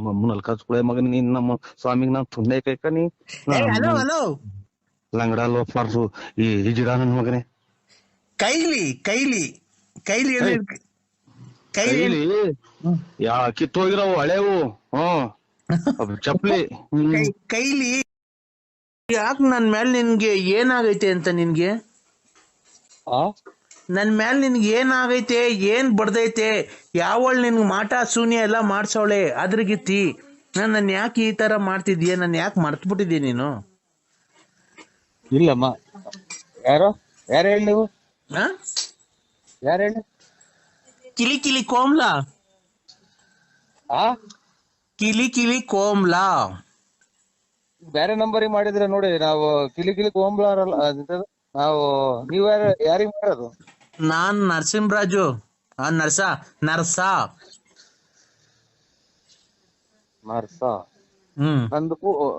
ಮುನ್ನಲ್ ಕಚ್ಕೊಳೆ ಮಗನ್ ನೀನ್ ನಮ್ಮ ಸ್ವಾಮಿಗ್ ನಾನ್ ತುಂಡೆ ಕೈಕ ನೀ ಹಲೋ ಹಲೋ ಲಂಗಡ ಲೋಫಾರ್ಸು ಈ ಹಿಜಿಡ ನನ್ ಮಗನೇ ಕೈಲಿ ಕೈಲಿ ಕೈಲಿ ಎಲ್ಲಿ ಕೈಲಿ ಕೈಲಿ ಯಾ ಕಿತ್ತೋಗಿರವು ಹಳೆವು ಚಪ್ಲಿ ಕೈಲಿ ಯಾಕ ನನ್ ಮೇಲೆ ನಿನ್ಗೆ ಏನಾಗೈತೆ ಅಂತ ನಿನ್ಗೆ ನನ್ ಮೇಲೆ ನಿನ್ಗೆ ಏನಾಗೈತೆ ಏನ್ ಬಡ್ದೈತೆ ಯಾವಳು ನಿನ್ಗೆ ಮಾಟ ಶೂನ್ಯ ಎಲ್ಲ ಮಾಡ್ಸವಳೆ ಅದ್ರಗಿತ್ತಿ ನನ್ನ ಯಾಕೆ ಈ ತರ ಮಾಡ್ತಿದ್ಯಾ ನನ್ ಯಾಕೆ ಮರ್ತ್ಬಿಟ್ಟಿದ್ಯ ನೀನು ಇಲ್ಲಮ್ಮ ಯಾರು ಯಾರು ಹೇಳಿ ನೀವು ಆ ಯಾರು ಹೇಳಿ ಕಿಲಿ ಕಿಲಿ ಕೋಮ್ಲಾ ಕಿಲಿ ಕಿಲಿ ಕೋಮ್ಲಾ ಬೇರೆ ನಂಬರಿಗೆ ಮಾಡಿದ್ರೆ ನೋಡಿ ನಾವು ಕಿಲಿ ಕಿಲಿ ಕೋಂಬ್ಲಾರಲ್ಲ ನಾವು ನೀವ್ ಯಾರಿಗ್ ಮಾಡೋದು ನಾನ್ ನರಸಿಂಹರಾಜು ನರ್ಸ ನರ್ಸ ನನ್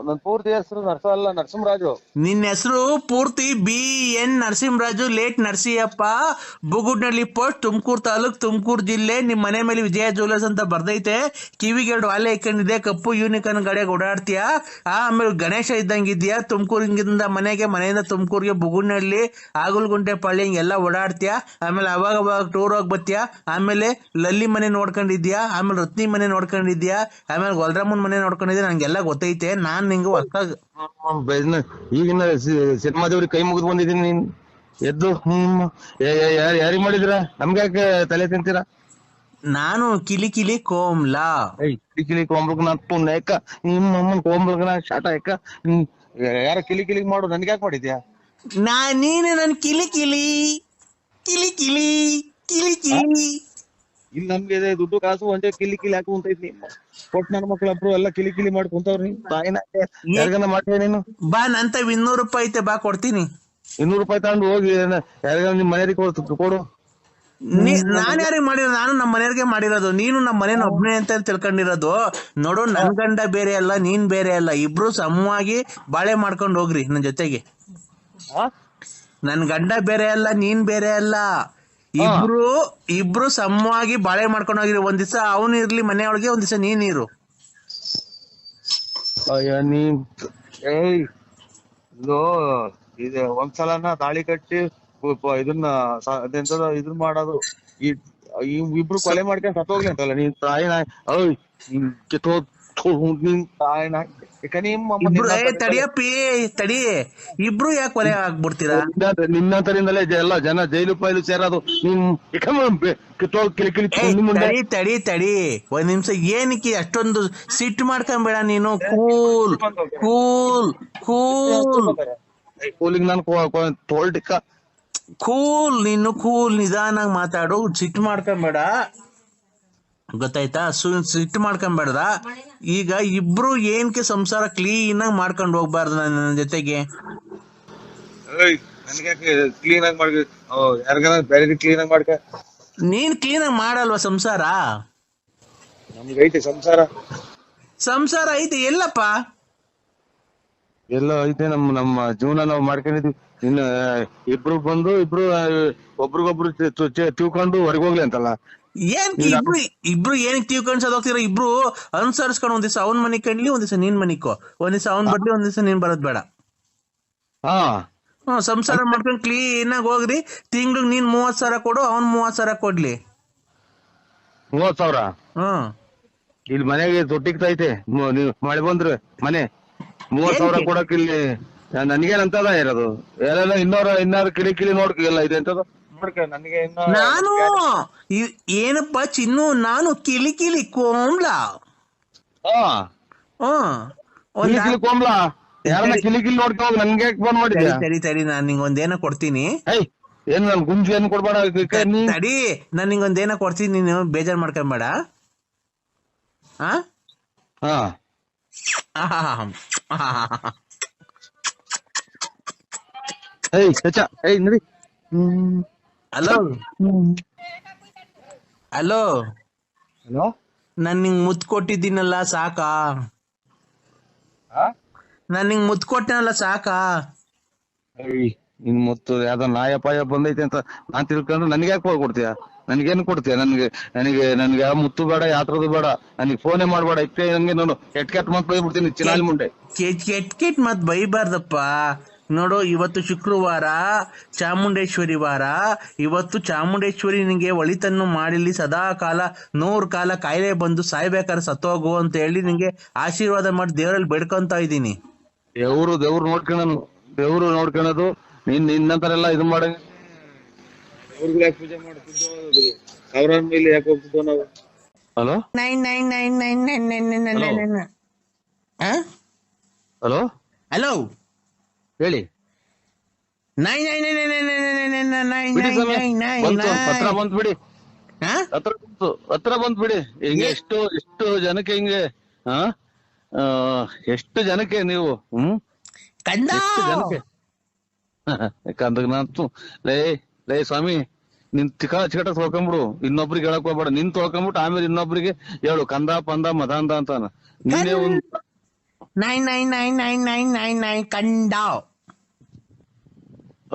ನನ್ ಪೂರ್ತಿ ಹೆಸರು ನರ್ಸ ಅಲ್ಲ ನರಸಿಂಹರಾಜು ನಿನ್ನ ಹೆಸರು ಪೂರ್ತಿ BN Narasimharaju late Narasiyappa Bugudnalli post Tumakuru taluk Tumakuru ಜಿಲ್ಲೆ ನಿಮ್ ಮನೆ ಮೇಲೆ ವಿಜಯ ಜ್ಯುವೆಲರ್ಸ್ ಅಂತ ಬರ್ದೈತೆ ಕಿವಿಗೆ 2 ವಾಲೆ ಇಕ್ಕೊಂಡಿದೆ ಕಪ್ಪು ಯೂನಿಕಾರ್ನ್ ಗಾಡಿಯಾಗ ಓಡಾಡ್ತೀಯ ಆಮೇಲೆ ಗಣೇಶ ಇದ್ದಂಗಿದ್ಯಾ ತುಮಕೂರಿಂದ ಮನೆಯಿಂದ ತುಮಕೂರಿಗೆ ಬುಗುಡ್ನಳ್ಳಿ ಆಗುಲ್ಗುಂಟೆ ಪಳ್ಳಿ ಹಿಂಗೆಲ್ಲ ಓಡಾಡ್ತೀಯ ಆಮೇಲೆ ಅವಾಗ ಟೂರ್ ಹೋಗಿ ಬರ್ತೀಯ ಆಮೇಲೆ ಲಲ್ಲಿ ಮನೆ ನೋಡ್ಕೊಂಡಿದ್ಯಾ ಆಮೇಲೆ ರತ್ನಿ ಮನೆ ನೋಡ್ಕೊಂಡಿದ್ಯಾ ಆಮೇಲೆ ಗೊಲ್ರಮ್ಮನ್ ಮನೆ ನೋಡ್ಕೊಂಡಿದ್ಯಾ ನಂಗೆಲ್ಲ ಗೊತ್ತೈತೆ ನಾನ್ ನಿಂಗೆ ಹೊಸ ಈಗಿನ ಸಿನಿಮಾ ದೇವ್ರಿಗೆ ಕೈ ಮುಗಿದು ಬಂದಿದ್ದೀನಿ ನೀನ್ ಎದ್ದು ಯಾರಿಗ್ ಮಾಡಿದ್ರ ನಮ್ಗೆ ಯಾಕೆ ತಲೆ ತಿಂತೀರಾ ನಾನು ಕಿಲಿ ಕಿಲಿ ಕೋಮ್ಲಾ ಕಿಲಿ ಕಿಲಿ ಕೋಂಬ್ಳಗ್ ನಾನ್ ಪುಣ್ಯಕ್ಕ ನಿಮ್ಮ ಅಮ್ಮನ್ ಕೋಂಬ್ಳಗ್ ನಾ ಶಾಟ ಯಾಕ ಯಾರ ಕಿಲಿ ಕಿಲಿ ಮಾಡು ನನ್ಗೆ ಯಾಕೆ ಮಾಡಿದ್ಯಾ ನೀನು ನನ್ ಕಿಲಿ ಕಿಲಿ ಕಿಲಿ ಕಿಲಿ ಕಿಲಿ ಕಿಲಿ ಇಲ್ಲಿ ನಮ್ಗೆ ದುಡ್ಡು ಕಾಸು ಒಂದೇ ಕಿಲಿ ಕಿಲಿ ಹಾಕು ಅಂತ ಇದ್ನಿ ಕೊಟ್ ನನ್ನ ಮಕ್ಳೊಬ್ರು ಎಲ್ಲ ಕಿಲಿ ಕಿಲಿ ಮಾಡ್ಕೊಂತವ್ರಿ ತಾಯಿನ ಯಾರಿಗನ ಮಾಡ್ತೀಯ ನೀನು ಬಾ ನಂತ 200 ರೂಪಾಯಿ ಐತೆ ಬಾ ಕೊಡ್ತೀನಿ 200 ರೂಪಾಯಿ ತಗೊಂಡು ಹೋಗಿ ಯಾರಿಗ ನಿಮ್ ಮನೆಯವ್ರಿಗೆ ಕೊಡು ನಾನ್ ಯಾರಿಗೆ ಮಾಡಿರೋದು ನಾನು ನಮ್ಮ ಮನೆಯವ್ರಿಗೆ ಮಾಡಿರೋದು ನೀನು ನಮ್ಮ ಮನೇನ ಒಬ್ನೇ ಅಂತ ತಿಳ್ಕೊಂಡಿರೋದು ನೋಡು ನನ್ ಗಂಡ ಬೇರೆ ಅಲ್ಲ ನೀನ್ ಬೇರೆ ಅಲ್ಲ ಇಬ್ರು ಸಮವಾಗಿ ಬಾಳೆ ಮಾಡ್ಕೊಂಡು ಹೋಗ್ರಿ ನನ್ ಜೊತೆಗೆ ನನ್ ಗಂಡ ಬೇರೆ ಅಲ್ಲ ನೀನ್ ಬೇರೆ ಅಲ್ಲ ಇಬ್ರು ಸಮವಾಗಿ ಬಾಳೆ ಮಾಡ್ಕೊಂಡು ಹೋಗಿರಿ ಒಂದ್ ದಿವಸ ಅವನು ಇರ್ಲಿ ಮನೆಯೊಳಗೆ ಒಂದ್ ದಿವಸ ನೀನ್ ಇರು ಅಯ್ಯ ನೀ ಇದು ಒಂದ್ಸಲನ ತಾಳಿ ಕಟ್ಟಿ ಇದನ್ನ ಇದನ್ನ ಮಾಡೋದು ಇಬ್ರು ಕೊಲೆ ಮಾಡ್ಕೊಂಡ್ ಸತ್ತೋಗ್ಲಿ ಅಂತಲ್ಲ ನೀನ್ ತಾಯಿ ನಿನ್ ತಾಯಿನ ತಡಿಯಪ್ಪಿ ತಡಿ ಇಬ್ರು ಯಾಕೆ ಕೊಲೆ ಆಗ್ಬಿಡ್ತೀರಾ ನಿನ್ನಂತರಿಂದಲೇ ಎಲ್ಲ ಜನ ಜೈಲು ಪೈಲು ಸೇರೋದು ತಡಿ ತಡಿ ಒಂದ್ ನಿಮಿಷ ಏನಕ್ಕೆ ಅಷ್ಟೊಂದು ಸಿಟ್ಟು ಮಾಡ್ಕೊಂಬೇಡ ನೀನು ಕೂಲ್ ಕೂಲ್ ಕೂಲ್ ಕೂಲಿಗೆ ನಾನು ತೋಲ್ಟಿಕ್ಕ ಕೂಲ್ ನೀನು ಕೂಲ್ ನಿಧಾನಾಗ್ ಮಾತಾಡು ಸಿಟ್ಟು ಮಾಡ್ಕೊಂಬೇಡ ಗೊತ್ತಾಯ್ತಾ ಸಿಟ್ಟು ಮಾಡ್ಕೊಂಬೇಡ್ದ ಈಗ ಇಬ್ರು ಏನಕ್ಕೆ ಸಂಸಾರ ಕ್ಲೀನ್ ಆಗಿ ಮಾಡ್ಕೊಂಡು ಹೋಗ್ಬಾರ್ದು ನನ್ನ ಜೊತೆಗೆ ಕ್ಲೀನ್ ಆಗಿ ಮಾಡಿ ಯಾರಿಗಾರ ಬೇರೆ ಕ್ಲೀನ್ ಆಗಿ ಮಾಡ್ಕ ನೀನ್ ಕ್ಲೀನ್ ಆಗಿ ಮಾಡಲ್ವಾ ಸಂಸಾರ ನಮ್ಗೆ ಐತೆ ಸಂಸಾರ ಐತೆ ಎಲ್ಲಪ್ಪ ಎಲ್ಲ ಐತೆ ನಮ್ಮ ಜೀವನ ನಾವು ಮಾಡ್ಕೊಂಡಿದ್ವಿ ಇನ್ನ ಇಬ್ರು ಬಂದು ಒಬ್ರಿಗೊಬ್ರು ತಿಳ್ಕೊಂಡು ಹೊರಗೆ ಹೋಗ್ಲಿ ಅಂತಲ್ಲ ಏನ್ ಇಬ್ರು ಏನಕ್ಕೆ ತಿಳ್ಕೊಂಡ್ ಹೋಗ್ತೀರ ಇಬ್ರು ಅನುಸರಿಸ್ಕೊಂಡು ಒಂದ್ ದಿವಸ ಅವ್ನ್ ಮನಿ ಕಣ್ಲಿ ಒಂದ್ ದಿವಸ ನೀನ್ ಮನಿಕೋ ಒಂದ್ ದಿವಸ ಅವ್ನ್ ಬರ್ಲಿ ಒಂದ್ ದಿವಸ ನೀನ್ ಬರೋದ್ ಬೇಡ ಸಂಸಾರ ಮಾಡ್ಕೊಂಡ್ ಕ್ಲೀನ್ ಆಗಿ ಹೋಗ್ರಿ ತಿಂಗ್ಳಿಗೆ ನೀನ್ 30,000 ಕೊಡು ಅವ್ನ್ 30,000 ಕೊಡ್ಲಿ 30,000 ಇಲ್ಲಿ ಮನೆಗೆ ತೊಟ್ಟಿಗ್ತೈತೆ ನೀವ್ ಮಳೆ ಬಂದ್ರೆ ಮನೆ 30,000 ಕೊಡಕ್ ಇಲ್ಲಿ ನನ್ಗೇನಂತದ ಇರೋದು ಎಲ್ಲ ಇನ್ನಾರು ಕಿಳಿ ನೋಡ್ಕಿಲ್ಲ ಇದೆ ಅಂತದ ನಾನು ಏನಪ್ಪಾ ಚಿನ್ನು ನಾನು ಕಿಲಿ ಕಿಲಿ ಕೋಮ್ಲಾ ಕೋಂಬ್ಲಾ ಯಾರನ್ನ ಕಿಲಿ ನೋಡ್ಕೊ ನನ್ಗೆ ಫೋನ್ ಮಾಡಿದ್ಯಾ ತಡಿ ನಾನ್ ನಿಂಗೊಂದೇನೋ ಕೊಡ್ತೀನಿ ಏನ್ ನನ್ ಗುಂಜಿ ಏನ್ ಕೊಡ್ಬೇಡ ತಡಿ ನಾನ್ ನಿಂಗೊಂದೇನೋ ಕೊಡ್ತೀನಿ ನೀನು ಬೇಜಾರ್ ಮಾಡ್ಕೊಂಬೇಡ ನಡಿ ಹಲೋ ಹಲೋ ಹಲೋ ನಾನ್ ನಿಂಗ್ ಮುತ್ ಕೊಟ್ಟಿದ್ದೀನಲ್ಲ ಸಾಕಾ? ಆ? ನಾನ್ ನಿಂಗ್ ಮುತ್ ಕೊಟ್ಟನಲ್ಲ ಸಾಕಾ? ಏಯ್, ಇನ್ ಮತ್ತು ಯಾವ್ದೋ ನಾಯ ಪಾಯ ಬಂದೈತೆ ಅಂತ ನಾನ್ ತಿಳ್ಕೊಂಡು ನನ್ಗೆ ಯಾಕೆ ಕೊಡ್ತೀಯ? ನನ್ಗೇನ್ ಕೊಡ್ತೀಯ? ನನ್ಗೆ ಯಾವ ಮುತ್ತು ಬೇಡ, ಯಾತ್ರದು ಬೇಡ, ನನಗೆ ಫೋನೇ ಮಾಡ್ಬೇಡ. ಇಕ್ಕೆ ಹಂಗೆ ನಾನು ಕೆಟ್ಟ ಮಾತು ಬೈಬಿಡ್ತೀನಿ ಚಿನಾಲಿ ಮುಂಡೆ. ಕೆಟ್ ಮತ್ ಬೈಬಾರ್ದಪ್ಪ. ನೋಡು, ಇವತ್ತು ಶುಕ್ರವಾರ, ಚಾಮುಂಡೇಶ್ವರಿ ವಾರ. ಇವತ್ತು ಚಾಮುಂಡೇಶ್ವರಿ ನಿಂಗೆ ಒಳಿತನ್ನು ಮಾಡಿಲಿ, ಸದಾ ಕಾಲ 100 ಕಾಲ ಕಾಯಿಲೆ ಬಂದು ಸಾಯ್ಬೇಕಾದ್ರೆ ಸತ್ತೋಗು ಅಂತ ಹೇಳಿ ನಿಂಗೆ ಆಶೀರ್ವಾದ ಮಾಡಿ ದೇವರಲ್ಲಿ ಬೇಡ್ಕೊಂತ ಇದ್ದೀನಿ. ದೇವ್ರು ನೋಡ್ಕೊಳ್ಳೋನು, ದೇವ್ರು ನೋಡ್ಕೊಳ್ಳೋದು. ನಿನ್ನಂತರೆಲ್ಲ ಇದು ಮಾಡ ದೇವ್ರಿಗೆ ಯಾಕೆ ಪೂಜೆ ಮಾಡ್ತಿದ್ದೋ, ಸಾವಿರ ಮೇಲೆ ಯಾಕೆ ಹೋಗ್ತಿದ್ದೋ ನಾವು? ಹಲೋ ಹಲೋ ಹಲೋ, ಹೇಳಿ. ಬಿಡಿ ಸ್ವಾಮಿ, ಬಂತು, ಹತ್ರ ಬಂತು ಬಿಡಿ, ಹತ್ರ ಬಂತು ಬಿಡಿ. ಹಿಂಗೆ ಎಷ್ಟು ಜನಕ್ಕೆ ಹಿಂಗೆ ಎಷ್ಟು ಜನಕ್ಕೆ ನೀವು ಎಷ್ಟು ಜನಕ್ಕೆ ಕಂದಾಗ ನಾನು ಲೇ ಸ್ವಾಮಿ, ನಿನ್ ಚಿಕಟ ತೊಳ್ಕೊಂಬಿಡು, ಇನ್ನೊಬ್ರಿಗೆ ಹೇಳಕ್ ಹೋಗ್ಬೇಡ. ನಿನ್ ತೊಳ್ಕೊಂಬಿಟ್ಟು ಆಮೇಲೆ ಇನ್ನೊಬ್ರಿಗೆ ಹೇಳು ಕಂದ ಪಂದ ಮದಾಂದ ಅಂತಾನ. ನೀನೇ ಒಂದ್ ಕಂಡ.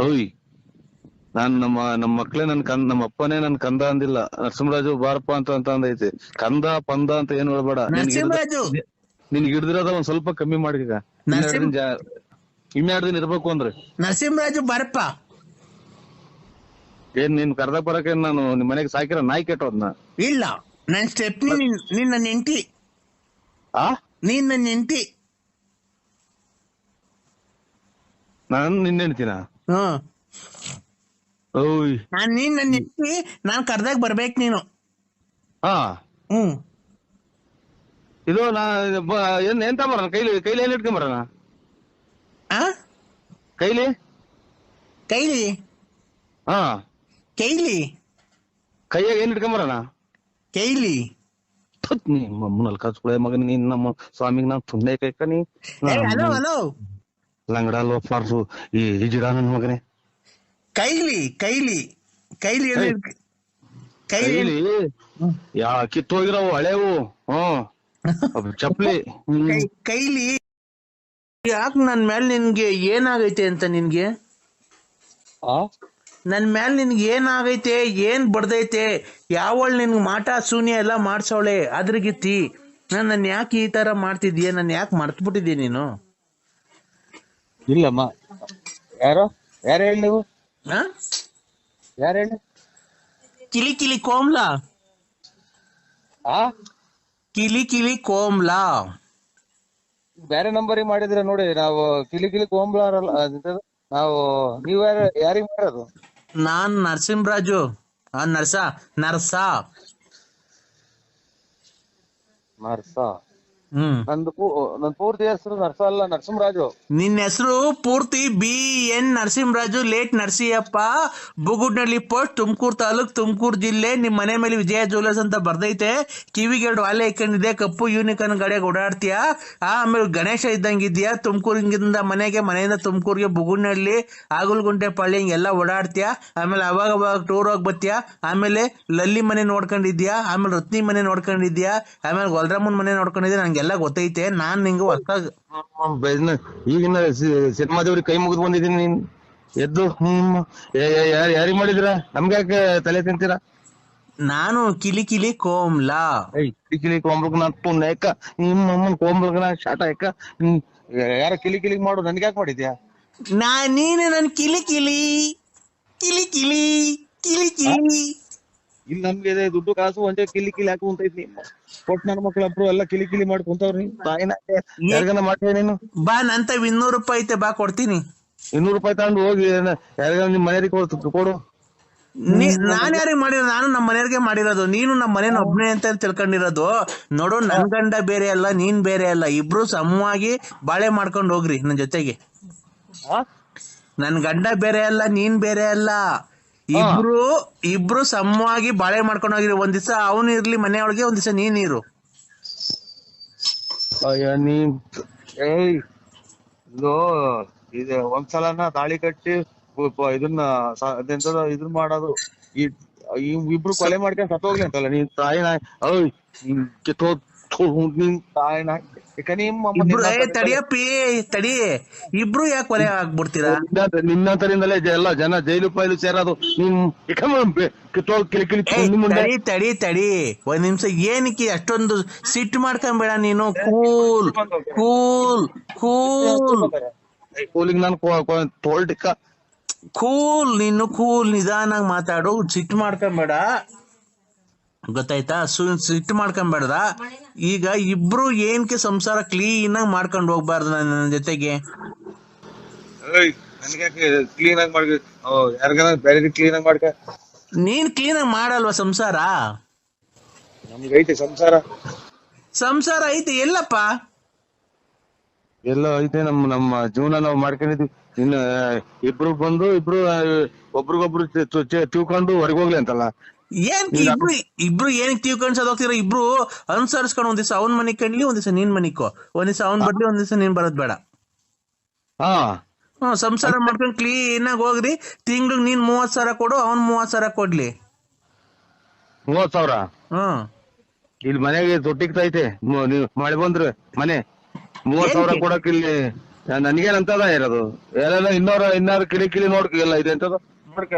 ಓಯ್, ನಾನ್ ನಮ್ಮ ಮಕ್ಳೇ ನಮ್ಮ ಅಪ್ಪನೇ ನನ್ ಕಂದ ಅಂದಿಲ್ಲ. ನರಸಿಂಹರಾಜು ಬಾರಪ್ಪ ಅಂತ ಅಂದೈತೆ. ಕಂದ ಪಂದ ಅಂತ ಏನ್ ಹೇಳ್ಬೇಡ. ನರಸಿಂಹರಾಜು ನಿನ್ಗೆ ಹಿಡ್ದಿರೋದ ಒಂದ್ ಸ್ವಲ್ಪ ಕಮ್ಮಿ ಮಾಡಿಗ. ಇನ್ನೆರಡು ದಿನ ಇರ್ಬೇಕು ಅಂದ್ರೆ. ನರಸಿಂಹರಾಜು ಬಾರಪ್ಪ. ಏನ್ ನೀನ್ ಕರ್ದಾಗ ಬರಕ್ಕೆ ನಾನು ನಿಮ್ ಮನೆಗೆ ಸಾಕಿರೋ ನಾಯಿ ಕೆಟ್ಟೋದ್ನ? ಇಲ್ಲ, ನನ್ ಸ್ಟೆಪ್ನಿ ನಿನ್ನ ನೆಂಟಿ. ನೀನ್ ನನ್ನ ನೆಂಟಿ. ನಾನ್ ನಿನ್ನೆ ಹೇಳ್ತೀನ? ಓಯ್, ನಾನ್ ನೀನ್ ನನ್ನ ನೆಂಟಿ. ನಾನ್ ಕರ್ದಾಗ ಬರ್ಬೇಕು ನೀನು. ಇದು ಎಂತ ಬರೋಣ? ಕೈಲಿ ಏನ್ ಇಟ್ಕೊಂಬರೋಣ? ಕೈಲಿ ಕೈಲಿ ಕೈಲಿ ಕೈಯಾಗ ಏನ್ ಇಟ್ಕೊಂಬರೋಣ? ಕೈಲಿ ನಿಮ್ಮಲ್ಲಿ ಕಚ್ಕೊಳೆ ಮಗನ್, ನೀನ್ ನಮ್ಮ ಸ್ವಾಮಿಗ್ ನಾನ್ ತುಂಡೆ ಕೈಕನಿ ಹಲೋ ಲಂಗಡ ಲೋಫ್ಲಾರ್ಸು ಈ ಜಿಡ ನನ್ ಮಗನೇ. ಕೈಲಿ ಕೈಲಿ ಕೈಲಿ ಕೈಲಿ ಯಾ ಕಿತ್ತೋಗಿರವು ಹಳೇವು ಚಪ್ಲಿ ಕೈಲಿ. ಯಾಕ ನನ್ ಮೇಲೆ ನಿನ್ಗೆ ಏನಾಗೈತೆ ಅಂತ? ನಿನ್ಗೆ ನನ್ ಮೇಲೆ ನಿನ್ಗೆ ಏನಾಗೈತೆ? ಏನ್ ಬಡ್ದೈತೆ? ಯಾವಳು ನಿನ್ಗೆ ಮಾಟ ಶೂನ್ಯ ಎಲ್ಲ ಮಾಡ್ಸವಳೆ ಅದ್ರಗಿತ್ತಿ. ನನ್ ಯಾಕೆ ಈ ತರ ಮಾಡ್ತಿದೀಯ? ನನ್ ಯಾಕೆ ಮರ್ತ್ಬಿಟ್ಟಿದೀಯ ನೀನು? ಇಲ್ಲಮ್ಮ, ಯಾರು ಹೇಳಿ ನೀವು? ಯಾರು ಹೇಳಿ? ಕಿಲಿ ಕೋಮ್ಲಾ. ಕಿಲಿ ಕೋಮ್ಲಾ ಬೇರೆ ನಂಬರಿಗೆ ಮಾಡಿದ್ರೆ ನೋಡಿ. ನಾವು ಕಿಲಿ ಕೋಂಬ್ಲಾರಲ್ಲ ನಾವು. ನೀವ್ ಯಾರಿಗ್ ಮಾಡೋದು? ನಾನ್ ನರಸಿಂಹರಾಜು. ನರ್ಸ. ನನ್ ಪೂರ್ತಿ ಹೆಸರು ನರ್ಸ ಅಲ್ಲ, ನರಸಿಂಹರಾಜು. ನಿನ್ನ ಹೆಸರು ಪೂರ್ತಿ BN Narasimharaju, late Narasiyappa, Bugudnalli post, Tumakuru taluk, Tumakuru ಜಿಲ್ಲೆ. ನಿಮ್ ಮನೆ ಮೇಲೆ ವಿಜಯ ಜ್ಯುವೆಲರ್ಸ್ ಅಂತ ಬರ್ದೈತೆ. ಕಿವಿಗೆ 2 ವಾಲೆ ಇಕ್ಕೊಂಡಿದೆ, ಕಪ್ಪು ಯೂನಿಕಾರ್ನ್ ಗಾಡಿಯಾಗ ಓಡಾಡ್ತೀಯ. ಆಮೇಲೆ ಗಣೇಶ ಇದ್ದಂಗಿದ್ಯಾ. ತುಮಕೂರಿಂದ ಮನೆಯಿಂದ ತುಮಕೂರಿಗೆ, ಬುಗುಡ್ನಳ್ಳಿ, ಆಗಲ್ಗುಂಟೆ ಪಳ್ಳಿ ಹಿಂಗೆಲ್ಲ ಓಡಾಡ್ತೀಯ. ಆಮೇಲೆ ಅವಾಗ ಟೂರ್ ಹೋಗಿ ಬರ್ತೀಯ. ಆಮೇಲೆ ಲಲ್ಲಿ ಮನೆ ನೋಡ್ಕೊಂಡಿದ್ಯಾ, ಆಮೇಲೆ ರತ್ನಿ ಮನೆ ನೋಡ್ಕೊಂಡಿದ್ಯಾ, ಆಮೇಲೆ ಗೊಲ್ರಮ್ಮನ್ ಮನೆ ನೋಡ್ಕೊಂಡಿದ್ಯಾ. ನಂಗೆಲ್ಲ ಗೊತ್ತೈತೆ. ನಾನ್ ನಿಂಗೆ ಈಗಿನ ಸಿನಿಮಾ ದೇವ್ರಿಗೆ ಕೈ ಮುಗಿದು ಬಂದಿದ್ದೀನಿ. ನೀನ್ ಎದ್ದು ಯಾರಿಗ್ ಮಾಡಿದ್ರ? ನಮ್ಗೆ ಯಾಕೆ ತಲೆ ತಿಂತೀರಾ? ನಾನು ಕಿಲಿ ಕೋಮ್ಲಾ. ಕಿಲಿ ಕೋಂಬ್ಲಕ್ ನಾನ್ ಪುಣ್ಯಕ್ಕ ನಿಮ್ಮಮ್ಮನ್ ಕೋಂಬ್ಲಕ್ ನಾ ಶಾಟ ಯಾಕ? ಯಾರ ಕಿಲಿ ಮಾಡು, ನನ್ಗೆ ಯಾಕೆ ಮಾಡಿದ್ಯಾ? ನೀನು ನನ್ ಕಿಲಿ ಇಲ್ಲಿ ನಮ್ಗೆ ದುಡ್ಡು ಕಾಸು ಒಂದೇ ಕಿಲಿ ಹಾಕಿ ಕುಂತೈತಿ. ಕೊಟ್ ನನ್ನ ಮಕ್ಳಬ್ರು ಎಲ್ಲ ಕಿಲಿ ಮಾಡಿ ಕುಂತವ್ರಿ. ತಾಯಿನ ಯಾರಿಗನ ಮಾಡ್ತೀಯ ನೀನು? ಬಾ, ನಂತ 200 ರೂಪಾಯಿ ಐತೆ, ಬಾ ಕೊಡ್ತೀನಿ. 200 ರೂಪಾಯಿ ತಗೊಂಡು ಹೋಗಿ ಯಾರಿಗ ನಿಮ್ ಮನೆಯವ್ರಿಗೆ ಕೊಡು. ನಾನ್ ಯಾರಿಗೆ ಮಾಡಿರೋದು? ನಾನು ನಮ್ಮ ಮನೆಯವ್ರಿಗೆ ಮಾಡಿರೋದು. ನೀನು ನಮ್ಮ ಮನೇನ ಒಬ್ನೇ ಅಂತ ತಿಳ್ಕೊಂಡಿರೋದು. ನೋಡು, ನನ್ ಗಂಡ ಬೇರೆ ಅಲ್ಲ, ನೀನ್ ಬೇರೆ ಅಲ್ಲ. ಇಬ್ರು ಸಮವಾಗಿ ಬಾಳೆ ಮಾಡ್ಕೊಂಡು ಹೋಗ್ರಿ ನನ್ ಜೊತೆಗೆ. ನನ್ ಗಂಡ ಬೇರೆ ಅಲ್ಲ, ನೀನ್ ಬೇರೆ ಅಲ್ಲ. ಇಬ್ರು ಸಮವಾಗಿ ಬಾಳೆ ಮಾಡ್ಕೊಂಡು ಹೋಗಿರಿ. ಒಂದ್ ದಿವಸ ಅವನು ಇರ್ಲಿ ಮನೆಯೊಳಗೆ, ಒಂದ್ ದಿವಸ ನೀರು. ಇದು ಒಂದ್ಸಲನ ತಾಳಿ ಕಟ್ಟಿ ಇದನ್ನ ಮಾಡೋದು. ಇಬ್ರು ಕೊಲೆ ಮಾಡ್ಕೊಂಡ್ ಸತ್ತೋಗ್ಲಿ ಅಂತಲ್ಲ ನಿನ್ ತಾಯಿ ನಾಯಿ. ಓಯ್ ನಿನ್ ಕಿತ್ತೋ ನಿನ್ ತಾಯಿ ನಾಯಿ. ಯಾಕ ನಿಮ್ಮ ಇಬ್ರು ತಡಿಯಪ್ಪಿ ತಡಿ, ಇಬ್ರು ಯಾಕೆ ಕೊಲೆ ಆಗ್ಬಿಡ್ತೀರಾ? ನಿನ್ನಂತರಿಂದಲೇ ಎಲ್ಲ ಜನ ಜೈಲು ಪೈಲು ಸೇರೋದು. ನೀನ್ ಕಿತ್ತೋ ಕಿಲಿ ಮುಂದೆ. ತಡಿ ತಡಿ ತಡಿ ಒಂದ್ ನಿಮಿಷ, ಏನಕ್ಕೆ ಅಷ್ಟೊಂದು ಸಿಟ್ಟು ಮಾಡ್ಕೊಂಬೇಡ ನೀನು. ಕೂಲ್ ಕೂಲ್ ಕೂಲ್ ಕೂಲಿಂಗ್ ನಾನು ತೋಲ್ಟಿಕ್ಕ ಕೂಲ್, ನೀನು ಕೂಲ್, ನಿಧಾನಾಗ್ ಮಾತಾಡು, ಸಿಟ್ಟು ಮಾಡ್ಕೊಂಬೇಡ, ಗೊತ್ತಾಯ್ತಾ? ಸಿಟ್ಟು ಮಾಡ್ಕೊಂಬೇಡ್ದ. ಈಗ ಇಬ್ರು ಏನಕ್ಕೆ ಸಂಸಾರ ಕ್ಲೀನ್ ಆಗಿ ಮಾಡ್ಕೊಂಡು ಹೋಗ್ಬಾರ್ದು ನನ್ನ ಜೊತೆಗೆ? ಕ್ಲೀನ್ ಆಗಿ ಮಾಡ್ಕ, ಯಾರಿಗಾರ ಬೇರೆ ಕ್ಲೀನ್ ಆಗಿ ಮಾಡ್ಕ. ನೀನ್ ಕ್ಲೀನ್ ಆಗಿ ಮಾಡಲ್ವಾ ಸಂಸಾರ? ನಮ್ಗೈತೆ ಸಂಸಾರ. ಸಂಸಾರ ಐತೆ ಎಲ್ಲಪ್ಪ? ಎಲ್ಲ ಐತೆ, ನಮ್ಮ ಜೀವನ ನಾವು ಮಾಡ್ಕೊಂಡಿದ್ವಿ. ಇನ್ನು ಇಬ್ರು ಬಂದು ಒಬ್ರಿಗೊಬ್ರು ತಿಳ್ಕೊಂಡು ಹೊರಗೆ ಹೋಗ್ಲಿ ಅಂತಲ್ಲ. ಏನ್ ಇಬ್ರು ಏನಕ್ಕೆ ತಿಳ್ಕೊಂಡ್ ಹೋಗ್ತೀರ? ಇಬ್ರು ಅನುಸರಿಸ್ಕೊಂಡು ಒಂದ್ ದಿವಸ ಅವ್ನ್ ಮನಿಗ್ ಕಣ್ಲಿ, ಒಂದ್ ದಿವಸ ನೀನ್ ಮನಿಕೋ, ಒಂದ್ ದಿವಸ ಅವ್ನ್ ಬರ್ಲಿ, ಒಂದ್ ದಿವಸ ನೀನ್ ಬರೋದ್ ಬೇಡ. ಸಂಸಾರ ಮಾಡ್ಕೊಂಡು ಕ್ಲೀನ್ ಆಗಿ ಹೋಗ್ರಿ. ತಿಂಗ್ಳಿಗೆ ನೀನ್ 30,000 ಕೊಡು, ಅವ್ನ್ 30,000 ಕೊಡ್ಲಿ. 30,000 ಇಲ್ಲಿ ಮನೆಗೆ ತೊಟ್ಟಿಗ್ತೈತೆ. ಮಳೆ ಬಂದ್ರೆ ಮನೆ 30,000 ಕೊಡಕ್ ಇಲ್ಲಿ ನನ್ಗೇನಂತದ ಇರೋದು? ಎಲ್ಲ ಇನ್ನಾರು ಕಿಳಿ ನೋಡ್ಕಿಲ್ಲ ಇದೆ ಅಂತದ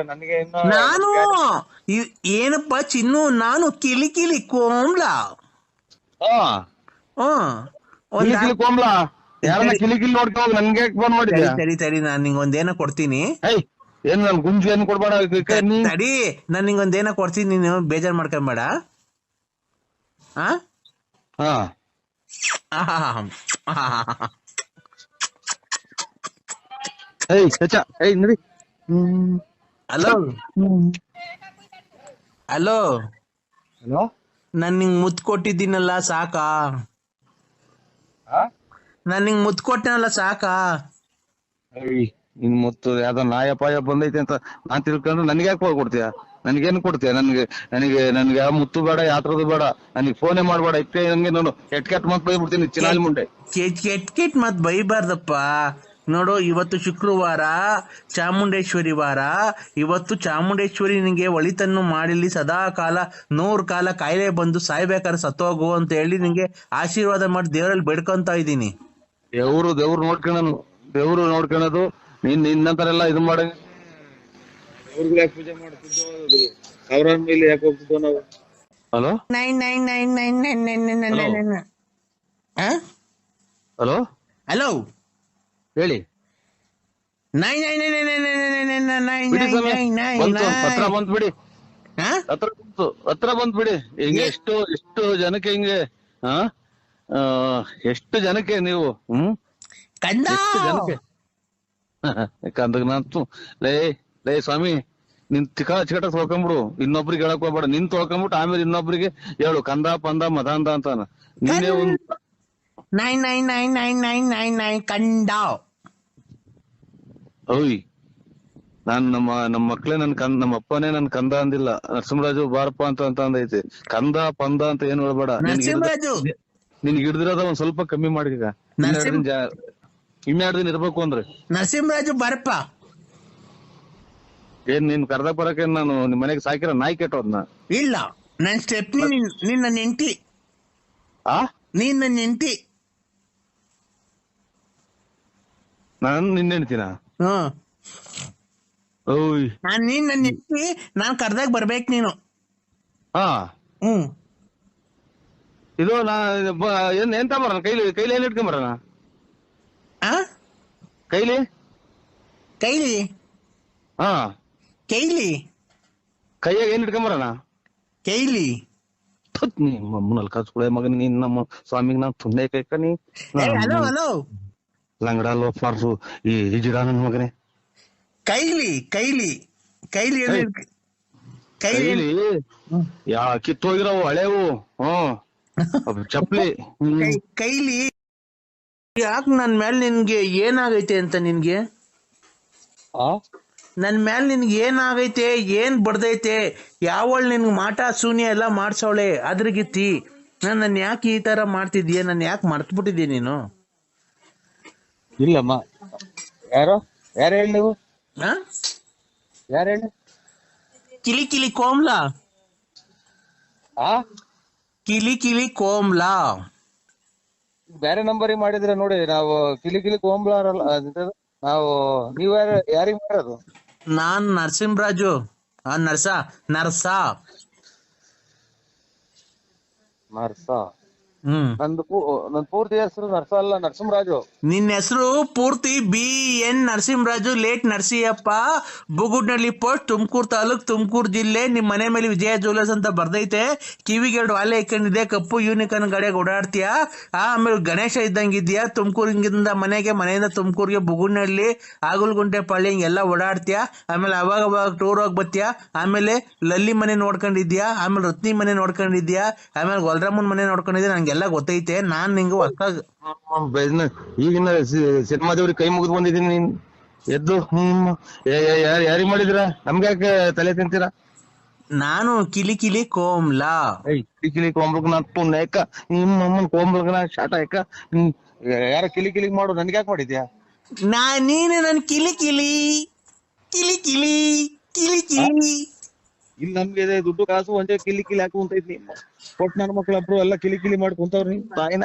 ನನಗೆ. ನಾನು ಏನಪ್ಪಾ ಚಿನ್ನು, ನಾನು ಕಿಲಿ ಕೋಮ್ಲ. ಕೋಮ್ಲ ಯಾರನ್ನ ಕಿಲಿ ನೋಡ್ಕೊ ನನ್ಗೆ ಫೋನ್ ಮಾಡಿದ್ಯಾ? ತಡಿ ನಾನ್ ನಿಂಗೊಂದೇನೋ ಕೊಡ್ತೀನಿ. ಏನ್ ನನ್ ಗುಂಜು ಏನ್ ಕೊಡ್ಬೇಡ. ತಡಿ, ನಾನ್ ನಿಂಗೊಂದೇನೋ ಕೊಡ್ತೀನಿ, ನೀನು ಬೇಜಾರ್ ಮಾಡ್ಕೊಂಬೇಡ. ನಡಿ. ಹಲೋ ಹಲೋ ಹಲೋ, ನಾನ್ ನಿಂಗ್ ಮುತ್ ಕೊಟ್ಟಿದ್ದೀನಲ್ಲ, ಸಾಕಾ? ನಾನ್ ನಿಂಗ್ ಮುತ್ ಕೊಟ್ಟನಲ್ಲ, ಸಾಕಾ? ಇನ್ ಮುತ್ತು ಯಾವ್ದೋ ನಾಯಪಾಯ ಬಂದೈತೆ ಅಂತ ನಾನ್ ತಿಳ್ಕೊಂಡು ನನ್ಗೆ ಯಾಕೆ ಕೊಡ್ತೀಯ? ನನ್ಗೇನ್ ಕೊಡ್ತೀಯ? ನನ್ಗೆ ಯಾವ ಮುತ್ತು ಬೇಡ, ಯಾತ್ರದು ಬೇಡ, ನನಗೆ ಫೋನೇ ಮಾಡ್ಬೇಡ. ಇಪ್ಪೆ ನಂಗೆ ನೋಡು ಕೆಟ್ ಮತ್ ಬೈಬಿಡ್ತೀನಿ ಚಿನಾಲಿ ಮುಂಡೆ. ಕೆಟ್ ಮತ್ ಬೈಬಾರ್ದಪ್ಪ. ನೋಡು, ಇವತ್ತು ಶುಕ್ರವಾರ, ಚಾಮುಂಡೇಶ್ವರಿ ವಾರ. ಇವತ್ತು ಚಾಮುಂಡೇಶ್ವರಿ ನಿಂಗೆ ಒಳಿತನ್ನು ಮಾಡಿಲಿ, ಸದಾ ಕಾಲ 100 ಕಾಲ ಕಾಯಿಲೆ ಬಂದು ಸಾಯ್ಬೇಕಾದ್ರೆ ಸತ್ತೋಗು ಅಂತ ಹೇಳಿ ನಿಂಗೆ ಆಶೀರ್ವಾದ ಮಾಡಿ ದೇವರಲ್ಲಿ ಬೇಡ್ಕೊಂತ ಇದ್ದೀನಿ. ದೇವ್ರು ನೋಡ್ಕೊಳ್ಳೋದು ನಿನ್ನಂತರೆಲ್ಲ ಇದು ಮಾಡ. ಪೂಜೆ ಮಾಡ್ತಿದ್ದೋ ಸಾವಿರ ಮೇಲೆ ಯಾಕೆ ಹೋಗ್ತಿದ್ದೋ ನಾವು. ಹಲೋ ಹಲೋ ಹಲೋ ಹೇಳಿ. ಹತ್ರ ಬಂತ್ ಬಿಡಿ, ಹತ್ರ ಬಂತ್ ಬಿಡಿ. ಹಿಂಗೆ ಎಷ್ಟು ಜನಕ್ಕೆ ಹಿಂಗೆ ಎಷ್ಟು ಜನಕ್ಕೆ ನೀವು ಎಷ್ಟು ಜನಕ್ಕೆ ಕಂದಾಗ ನಾನು ಲೇ ಸ್ವಾಮಿ, ನಿನ್ ಚಿಕಟ ತೊಳ್ಕೊಂಬಿಡು, ಇನ್ನೊಬ್ರಿಗೆ ಹೇಳಕ್ ಹೋಗ್ಬೇಡ. ನಿನ್ ತೊಳ್ಕೊಂಬಿಟ್ಟು ಆಮೇಲೆ ಇನ್ನೊಬ್ರಿಗೆ ಹೇಳು ಕಂದ ಪಂದ ಮದಾಂದ ಅಂತಾನ. ನೀನೇ ಒಂದ್ 9999999 ಕಂಡ. ಓಯ್, ನಾನ್ ನಮ್ಮ ಮಕ್ಳೇ ನಮ್ಮ ಅಪ್ಪನೇ ನನ್ ಕಂದ ಅಂದಿಲ್ಲ. ನರಸಿಂಹರಾಜು ಬಾರಪ್ಪ ಅಂತ ಅಂದೈತೆ. ಕಂದ ಪಂದ ಅಂತ ಏನ್ ಹೇಳ್ಬೇಡ. ನಿನ್ಗೆ ಹಿಡ್ದಿರೋದ ಒಂದ್ ಸ್ವಲ್ಪ ಕಮ್ಮಿ ಮಾಡಿಗ. ಇನ್ನೆರಡು ದಿನ ಇರ್ಬೇಕು ಅಂದ್ರೆ ನರಸಿಂಹರಾಜು ಬಾರಪ್ಪ. ಏನ್ ನೀನ್ ಕರ್ದಾಗ ಬರಕ್ಕೆ ನಾನು ನಿಮ್ ಮನೆಗೆ ಸಾಕಿರ ನಾಯಿ ಕೆಟ್ಟೋದ್ನ? ಇಲ್ಲ, ನನ್ ಸ್ಟೆಪ್ನಿ ನಿನ್ನ ನೆಂಟಿ. ನೀನ್ ನನ್ನ ನೆಂಟಿ. ನಾನು ನಿನ್ನ ಹೆಂಡ್ತಿನ? ಓಯ್, ನಾನ್ ನೀನ್ ನನ್ನ ನೆಂಟಿ. ನಾನ್ ಕರ್ದಾಗ ಬರ್ಬೇಕು ನೀನು. ಇದು ಎಂತ ಬರೋಣ? ಕೈಲಿ ಏನ್ ಇಟ್ಕೊಂಬರೋಣ? ಕೈಲಿ ಕೈಯಾಗ ಏನ್ ಇಟ್ಕೊಂಬರೋಣ? ಕೈಲಿ ನಮ್ಮನಲ್ಲಿ ಕಚ್ಕೊಳೆ ಮಗನ್ ನೀನ್. ನಮ್ಮ ಸ್ವಾಮಿಗ್ ನಾನ್ ತುಂಡೆ ಕೈಕನಿ ಲಂಗಡ ಲೋಫಾರ್ಸು ಈ ಹಿಜಿಡ ನನ್ ಮಗನೇ. ಕೈಲಿ ಯಾ ಕಿತ್ತೋಗಿರವು ಹಳೇವು ಚಪ್ಲಿ ಕೈಲಿ. ಯಾಕ ನನ್ ಮೇಲೆ ನಿನ್ಗೆ ಏನಾಗೈತೆ ಅಂತ? ನಿನ್ಗೆ ನನ್ ಮೇಲೆ ನಿನ್ಗೆ ಏನಾಗೈತೆ? ಏನ್ ಬಡ್ದೈತೆ? ಯಾವಳು ನಿನ್ಗೆ ಮಾಟ ಶೂನ್ಯ ಎಲ್ಲ ಮಾಡ್ಸವಳೆ ಅದ್ರಗಿತ್ತಿ. ನನ್ನ ಯಾಕೆ ಈ ತರ ಮಾಡ್ತಿದ್ಯಾ? ನನ್ ಯಾಕೆ ಮರ್ತ್ಬಿಟ್ಟಿದ್ಯ ನೀನು? ಇಲ್ಲಮ್ಮ, ಯಾರು ಹೇಳಿ ನೀವು? ಯಾರು ಹೇಳಿ? ಕಿಲಿ ಕಿಲಿ ಕೋಮ್ಲಾ ಆ ಕಿಲಿ ಕಿಲಿ ಕೋಮ್ಲಾ. ಬೇರೆ ನಂಬರಿಗೆ ಮಾಡಿದ್ರೆ ನೋಡಿ, ನಾವು ಕಿಲಿ ಕೋಂಬ್ಲಾರಲ್ಲ ನಾವು. ನೀವ್ ಯಾರಿಗ್ ಮಾಡೋದು? ನಾನ್ ನರಸಿಂಹರಾಜು. ನರ್ಸ ನರ್ಸ. ನರ್ಸ. ಹ್ಮ್. ನನ್ ಪೂರ್ತಿ ಹೆಸರು ನರ್ಸ ಅಲ್ಲ, ನರಸಿಂಹರಾಜು. ನಿನ್ನ ಹೆಸರು ಪೂರ್ತಿ BN Narasimharaju late Narasiyappa, Bugudnalli post, Tumakuru taluk, Tumakuru ಜಿಲ್ಲೆ. ನಿಮ್ ಮನೆ ಮೇಲೆ ವಿಜಯ ಜ್ಯುವೆಲರ್ಸ್ ಅಂತ ಬರ್ದೈತೆ. ಕಿವಿಗೆ 2 ವಾಲೆ ಇಕ್ಕೊಂಡಿದೆ, ಕಪ್ಪು ಯೂನಿಕಾರ್ನ್ ಗಾಡಿಯಾಗ ಓಡಾಡ್ತೀಯ. ಆಮೇಲೆ ಗಣೇಶ ಇದ್ದಂಗಿದ್ಯಾ. ತುಮಕೂರಿಂದ ಮನೆಯಿಂದ ತುಮಕೂರಿಗೆ ಬುಗುಡ್ನಳ್ಳಿ, ಆಗುಲ್ಗುಂಟೆ ಪಳ್ಳಿ ಹಿಂಗೆಲ್ಲ ಓಡಾಡ್ತೀಯ. ಆಮೇಲೆ ಅವಾಗ ಟೂರ್ ಹೋಗಿ ಬರ್ತೀಯ. ಆಮೇಲೆ ಲಲ್ಲಿ ಮನೆ ನೋಡ್ಕೊಂಡಿದ್ಯಾ, ಆಮೇಲೆ ರತ್ನಿ ಮನೆ ನೋಡ್ಕೊಂಡಿದ್ಯಾ, ಆಮೇಲೆ ಗೊಲ್ರಮ್ಮನ್ ಮನೆ ನೋಡ್ಕೊಂಡಿದ್ಯಾ. ನಂಗೆಲ್ಲ ಗೊತ್ತೈತೆ. ನಾನ್ ನಿಂಗೆ ಹೊಸ ಈಗಿನ ಸಿನಿಮಾ ದೇವ್ರಿಗೆ ಕೈ ಮುಗಿದು ಬಂದಿದ್ದೀನಿ. ನೀನ್ ಎದ್ದು ಯಾರಿಗ್ ಮಾಡಿದ್ರ? ನಮ್ಗೆ ಯಾಕೆ ತಲೆ ತಿಂತೀರಾ? ನಾನು ಕಿಲಿ ಕಿಲಿ ಕೋಮ್ಲಾ. ಕಿಲಿ ಕೋಂಬ್ಲಕ್ ನಾ ಪುಣ್ಯಕ ನಿಮ್ಮಮ್ಮನ್ ಕೋಂಬ್ಲಕ್ ನಾ ಶಾಟ ಯಾಕ ಯಾರ ಕಿಲಿ ಮಾಡು, ನನ್ಗೆ ಯಾಕೆ ಮಾಡಿದ್ಯಾ? ನೀನು ನನ್ ಕಿಲಿ ಕಿಲಿ ಕಿಲಿ ಕಿಲಿ ಕಿಲಿ ಕಿಲಿ. ಇಲ್ಲಿ ನಮ್ಗೆ ದುಡ್ಡು ಕಾಸು ಒಂದೇ ಕಿಲಿ ಹಾಕು ಅಂತ ಇದ್ನಿ. ಕೊಟ್ ನನ್ನ ಮಕ್ಳೊಬ್ರು ಎಲ್ಲ ಕಿಲಿ ಮಾಡಿ ಕುಂತವ್ರಿ. ತಾಯಿನ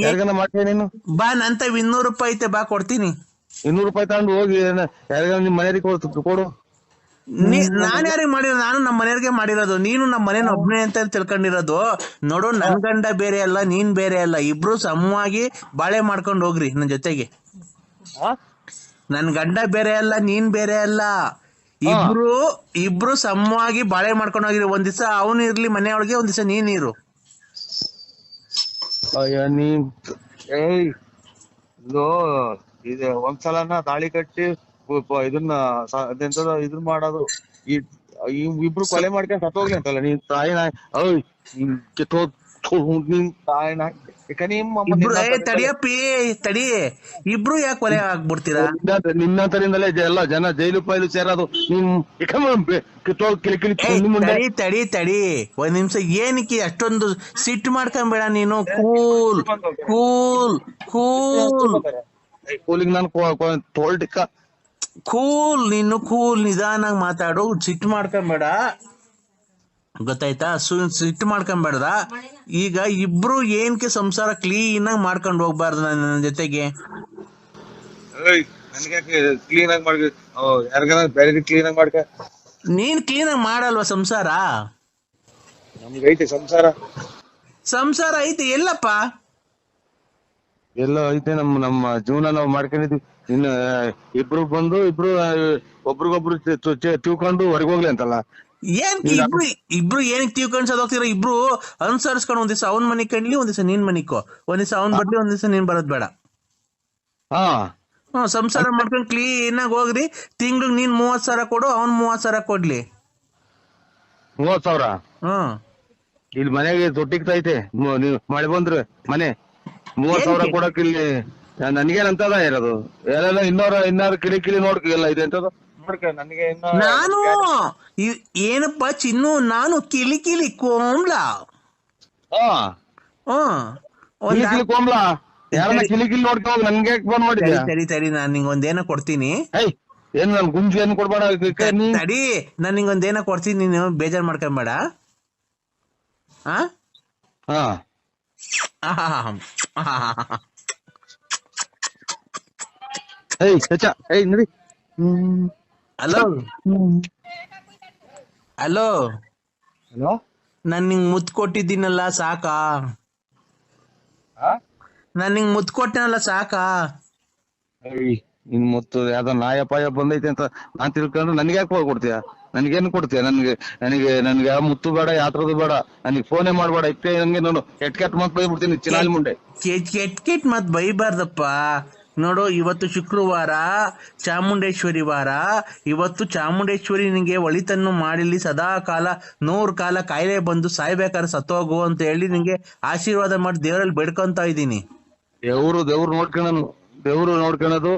ಯಾರಿಗನ ಮಾಡ್ತೇನೆ ನೀನು? ಬಾ, ನಂತ 200 ರೂಪಾಯಿ ಐತೆ, ಬಾ ಕೊಡ್ತೀನಿ. 200 ರೂಪಾಯಿ ತಗೊಂಡು ಹೋಗಿ ಯಾರಿಗ ನಿಮ್ ಮನೆಯವ್ರಿಗೆ ಕೊಡು. ನಾನ್ ಯಾರಿಗೆ ಮಾಡಿರೋದು? ನಾನು ನಮ್ಮ ಮನೆಯವ್ರಿಗೆ ಮಾಡಿರೋದು. ನೀನು ನಮ್ಮ ಮನೇನ ಒಬ್ನೇ ಅಂತ ತಿಳ್ಕೊಂಡಿರೋದು. ನೋಡು, ನನ್ ಗಂಡ ಬೇರೆ ಅಲ್ಲ, ನೀನ್ ಬೇರೆ ಅಲ್ಲ. ಇಬ್ರು ಸಮವಾಗಿ ಬಾಳೆ ಮಾಡ್ಕೊಂಡು ಹೋಗ್ರಿ ನನ್ ಜೊತೆಗೆ. ನನ್ ಗಂಡ ಬೇರೆ ಅಲ್ಲ, ನೀನ್ ಬೇರೆ ಅಲ್ಲ. ಇಬ್ರು ಸಮವಾಗಿ ಬಾಳೆ ಮಾಡ್ಕೊಂಡು ಹೋಗಿರಿ. ಒಂದ್ ದಿವಸ ಅವನು ಇರ್ಲಿ ಮನೆಯೊಳಗೆ, ಒಂದ್ ದಿವಸ ನೀರು. ಇದು ಒಂದ್ಸಲನ ತಾಳಿ ಕಟ್ಟಿ ಇದನ್ನ ಇದನ್ನ ಮಾಡೋದು, ಇಬ್ರು ಕೊಲೆ ಮಾಡ್ಕೊಂಡು ಸತ್ತೋಗ್ಲಿ ಅಂತಲ್ಲ ನೀನ್ ತಾಯಿನ. ತಡಿಯಪ್ಪಿ ತಡಿ, ಇಬ್ರು ಯಾಕೆ ಕೊಲೆ ಆಗ್ಬಿಡ್ತೀರಾ? ನಿನ್ನಂತರಿಂದಲೇ ಎಲ್ಲ ಜನ ಜೈಲು ಪೈಲು ಸೇರೋದು. ತಡಿ ಒಂದ್ ನಿಮಿಷ. ಏನಕ್ಕೆ ಅಷ್ಟೊಂದು ಸಿಟ್ಟು ಮಾಡ್ಕೊಂಬೇಡ ನೀನು. ಕೂಲ್ ಕೂಲ್ ಕೂಲ್ ಕೂಲಿಗೆ ನಾನು ತೋಲ್ಟಿಕ್ಕ ಕೂಲ್. ನೀನು ಕೂಲ್, ನಿಧಾನಾಗ್ ಮಾತಾಡು. ಸಿಟ್ಟು ಮಾಡ್ಕೊಂಬೇಡ, ಗೊತ್ತಾಯ್ತಾ? ಸಿಟ್ಟು ಮಾಡ್ಕೊಂಬೇಡ್ದ. ಈಗ ಇಬ್ರು ಏನಕ್ಕೆ ಸಂಸಾರ ಕ್ಲೀನ್ ಆಗಿ ಮಾಡ್ಕೊಂಡು ಹೋಗ್ಬಾರ್ದು ನನ್ನ ಜೊತೆಗೆ? ಕ್ಲೀನ್ ಆಗಿ ಮಾಡ್ಕ, ಬೇರೆ ಕ್ಲೀನ್ ಆಗಿ ಮಾಡ್ಕ. ನೀನ್ ಕ್ಲೀನ್ ಆಗಿ ಮಾಡಲ್ವಾ ಸಂಸಾರ? ನಮ್ಗೈತೆ ಸಂಸಾರ ಐತೆ. ಎಲ್ಲಪ್ಪ? ಎಲ್ಲ ಐತೆ. ನಮ್ಮ ಜೀವನ ನಾವು ಮಾಡ್ಕೊಂಡಿದ್ವಿ. ಇನ್ನು ಇಬ್ರು ಬಂದು ಒಬ್ರಿಗೊಬ್ರು ತಿಳ್ಕೊಂಡು ಹೊರಗೆ ಹೋಗ್ಲಿ ಅಂತಲ್ಲ. ಏನ್ ಇಬ್ರು ಏನಕ್ಕೆ ತಿಳ್ಕೊಂಡ್ ಸದೋಗ್ತಿರ? ಇಬ್ರು ಅನುಸರಿಸ್ಕೊಂಡು ಒಂದ್ ದಿವಸ ಅವ್ನ್ ಮನಿ ಕಣ್ಲಿ, ಒಂದ್ ದಿವಸ ನೀನ್ ಮನಿಕೋ. ಒಂದ್ ದಿವಸ ಅವ್ನ್ ಬರ್ಲಿ, ಒಂದ್ ದಿವಸ ನೀನ್ ಬರೋದ್ ಬೇಡ. ಸಂಸಾರ ಮಾಡ್ಕೊಂಡು ಕ್ಲೀನ್ ಆಗಿ ಹೋಗ್ರಿ. ತಿಂಗ್ಳಿಗೆ ನೀನ್ 30,000 ಕೊಡು, ಅವ್ನ್ 30,000 ಕೊಡ್ಲಿ. 30,000? ಇಲ್ಲಿ ಮನೆಗೆ ತೊಟ್ಟಿಗ್ತೈತೆ. ನೀವು ಮಳೆ ಬಂದ್ರೆ ಮನೆ 30,000 ಕೊಡಕ್ ಇಲ್ಲಿ ನನ್ಗೇನಂತದ ಇರೋದು? ಎಲ್ಲ ಇನ್ನಾರು ಕಿಳಿ ನೋಡ್ಕಿಲ್ಲ ಇದೆ ಅಂತದ. ನಾನು ಏನಪ್ಪಾ ಚಿನ್ನು, ನಾನು ಕಿಲಿ ಕೋಮ್ಲಾ. ಕೋಮ್ಲಾ ಯಾರನ್ನ ಕಿಲಿ ನೋಡ್ಕೊ, ನನ್ಗೆ ಫೋನ್ ಮಾಡಿದ್ಯಾ? ತಡಿ, ನಾನ್ ನಿಂಗೊಂದೇನೋ ಕೊಡ್ತೀನಿ. ಏನ್ ನನ್ ಗುಂಜಿ ಏನು ಕೊಡ್ಬೇಡ. ತಡಿ, ನಾನ್ ನಿಂಗೊಂದೇನೋ ಕೊಡ್ತೀನಿ, ನೀನು ಬೇಜಾರ್ ಮಾಡ್ಕೊಂಬೇಡ. ನೋಡಿ. ಹಲೋ ನಾನ್ ನಿಂಗ್ ಮುತ್ ಕೊಟ್ಟಿದ್ದೀನಲ್ಲ, ಸಾಕಾ? ನಾನ್ ನಿಂಗ್ ಮುತ್ ಕೊಟ್ಟನಲ್ಲ, ಸಾಕಾ? ಇನ್ ಮುತ್ತು ಯಾವ್ದೋ ನಾಯ ಪಾಯ ಬಂದೈತೆ ಅಂತ ನಾನ್ ತಿಳ್ಕೊಂಡ್ರೆ ನನ್ಗೆ ಯಾಕೆ ಕೊಡ್ತೀಯ? ನನ್ಗೇನು ಕೊಡ್ತೀಯ? ನನ್ಗೆ ಯಾವ ಮುತ್ತು ಬೇಡ, ಯಾತ್ರದು ಬೇಡ. ನನಗೆ ಫೋನೇ ಮಾಡ್ಬೇಡ. ಇಪ್ಪೆ ನಂಗೆ ನೋಡು, ಕೆಟ್ ಮತ್ ಬೈಬಿಡ್ತೀನಿ ಚಿನಾಲ್ ಮುಂಡೆ. ಕೆಟ್ ಮತ್ ಬೈಬಾರ್ದಪ್ಪ. ನೋಡು, ಇವತ್ತು ಶುಕ್ರವಾರ, ಚಾಮುಂಡೇಶ್ವರಿ ವಾರ. ಇವತ್ತು ಚಾಮುಂಡೇಶ್ವರಿ ನಿಂಗೆ ಒಳಿತನ್ನು ಮಾಡಿಲಿ, ಸದಾ ಕಾಲ 100 ಕಾಲ ಕಾಯಿಲೆ ಬಂದು ಸಾಯ್ಬೇಕಾದ್ರೆ ಸತ್ತೋಗು ಅಂತ ಹೇಳಿ ನಿಂಗೆ ಆಶೀರ್ವಾದ ಮಾಡಿ ದೇವರಲ್ಲಿ ಬೇಡ್ಕೊಂತ ಇದ್ದೀನಿ. ದೇವ್ರು ನೋಡ್ಕೊಳೋದು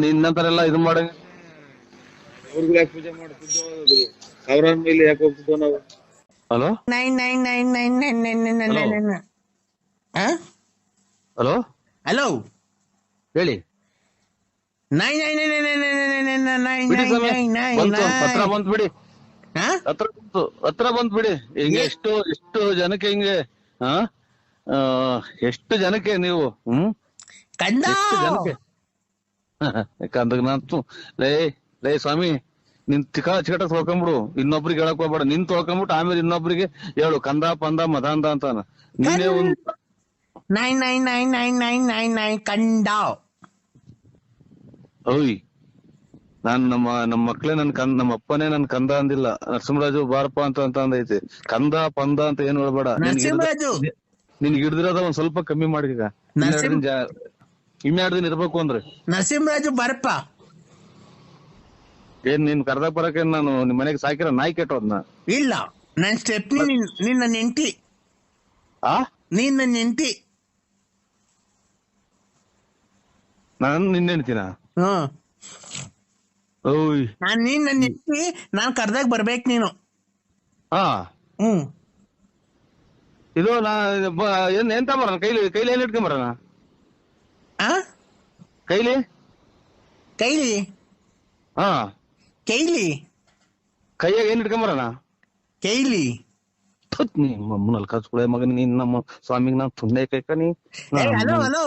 ನಿನ್ನಂತರೆಲ್ಲ ಇದು ಮಾಡ. ಪೂಜೆ ಮಾಡ್ತಿದ್ದೋ ಸಾವಿರ ಮೇಲೆ ಯಾಕೆ ಹೋಗ್ತಿದ್ದೋ ನಾವು? ಹಲೋ ಹಲೋ ಹಲೋ ಹೇಳಿ. ಪತ್ರ ಬಂತು ಬಿಡಿ. ಹತ್ರ ಬಂತ್ ಬಿಡಿ. ಹಿಂಗೆ ಎಷ್ಟು ಜನಕ್ಕೆ ಹಿಂಗೆ ಹಾ ಎಷ್ಟು ಜನಕ್ಕೆ ನೀವು ಕಂದ ಎಷ್ಟು ಜನಕ್ಕೆ ಯಾಕಂದ್ರೆ ಲೇ ಲೇ ಸ್ವಾಮಿ, ನಿನ್ ಚಿಕಟ ತೊಳ್ಕೊಂಬಿಡು, ಇನ್ನೊಬ್ರಿಗೆ ಹೇಳಕ್ ಹೋಗ್ಬೇಡ. ನಿನ್ ತೊಳ್ಕೊಂಬಿಟ್ಟು ಆಮೇಲೆ ಇನ್ನೊಬ್ರಿಗೆ ಹೇಳು ಕಂದ ಪಂದ ಮದಾಂದ ಅಂತಾನ. ನೀನೇ ಒಂದ್ 9999999 ಕಂದ. ಓಯ್ ನಾನ್ ನಮ್ಮ ಮಕ್ಳೇ ನಮ್ಮ ಅಪ್ಪನೇ ನನ್ ಕಂದ ಅಂದಿಲ್ಲ. ನರಸಿಂಹರಾಜು ಬಾರಪ್ಪ ಅಂತ ಅಂದೈತೆ. ಕಂದ ಪಂದ ಅಂತ ಏನ್ ಹೇಳ್ಬೇಡ. ನರಸಿಂಹರಾಜು ನಿನ್ಗೆ ಹಿಡ್ದಿರೋದ ಒಂದ್ ಸ್ವಲ್ಪ ಕಮ್ಮಿ ಮಾಡಿಗ. ಇನ್ನೆರಡು ದಿನ ಇರ್ಬೇಕು ಅಂದ್ರೆ ನರಸಿಂಹರಾಜು ಬಾರಪ್ಪ. ಏನ್ ನಿನ್ ಕರ್ದಾಗ ಬರಕ್ಕೆ ನಾನು ನಿಮ್ ಮನೆಗೆ ಸಾಕಿರ ನಾಯಿ ಕೆಟ್ಟೋದ್ನ? ಇಲ್ಲ, ನನ್ ಸ್ಟೆಪ್ನಿ ನಿನ್ನ ನೆಂಟಿ. ನೀನ್ ನನ್ನ ನೆಂಟಿ. ನಾನು ನಿನ್ನೆ ಹೇಳ್ತೀನ? ಓಯ್ ನೀನ್ ನನ್ನ ನೆಂಟಿ, ನಾನ್ ಕರ್ದಾಗ ಬರ್ಬೇಕು ನೀನು. ಇದು ಎಂತ ಬರೋಣ ಕೈಲಿ ಏನ್ ಇಟ್ಕೊಂಬರೋಣ? ಕೈಲಿ ಕೈಲಿ ಕೈಲಿ ಕೈಯಾಗ ಏನ್ ಇಟ್ಕೊಂಬರೋಣ? ಕೈಲಿ ನಿಮ್ಮಲ್ಲಿ ಕಚ್ಕೊಳೆ ಮಗನ್ ನೀನ್ ನಮ್ಮ ಸ್ವಾಮಿಗ್ ನಾನ್ ತುಂಡೆ ಕೈಕ ನೀ ಹಲೋ ಹಲೋ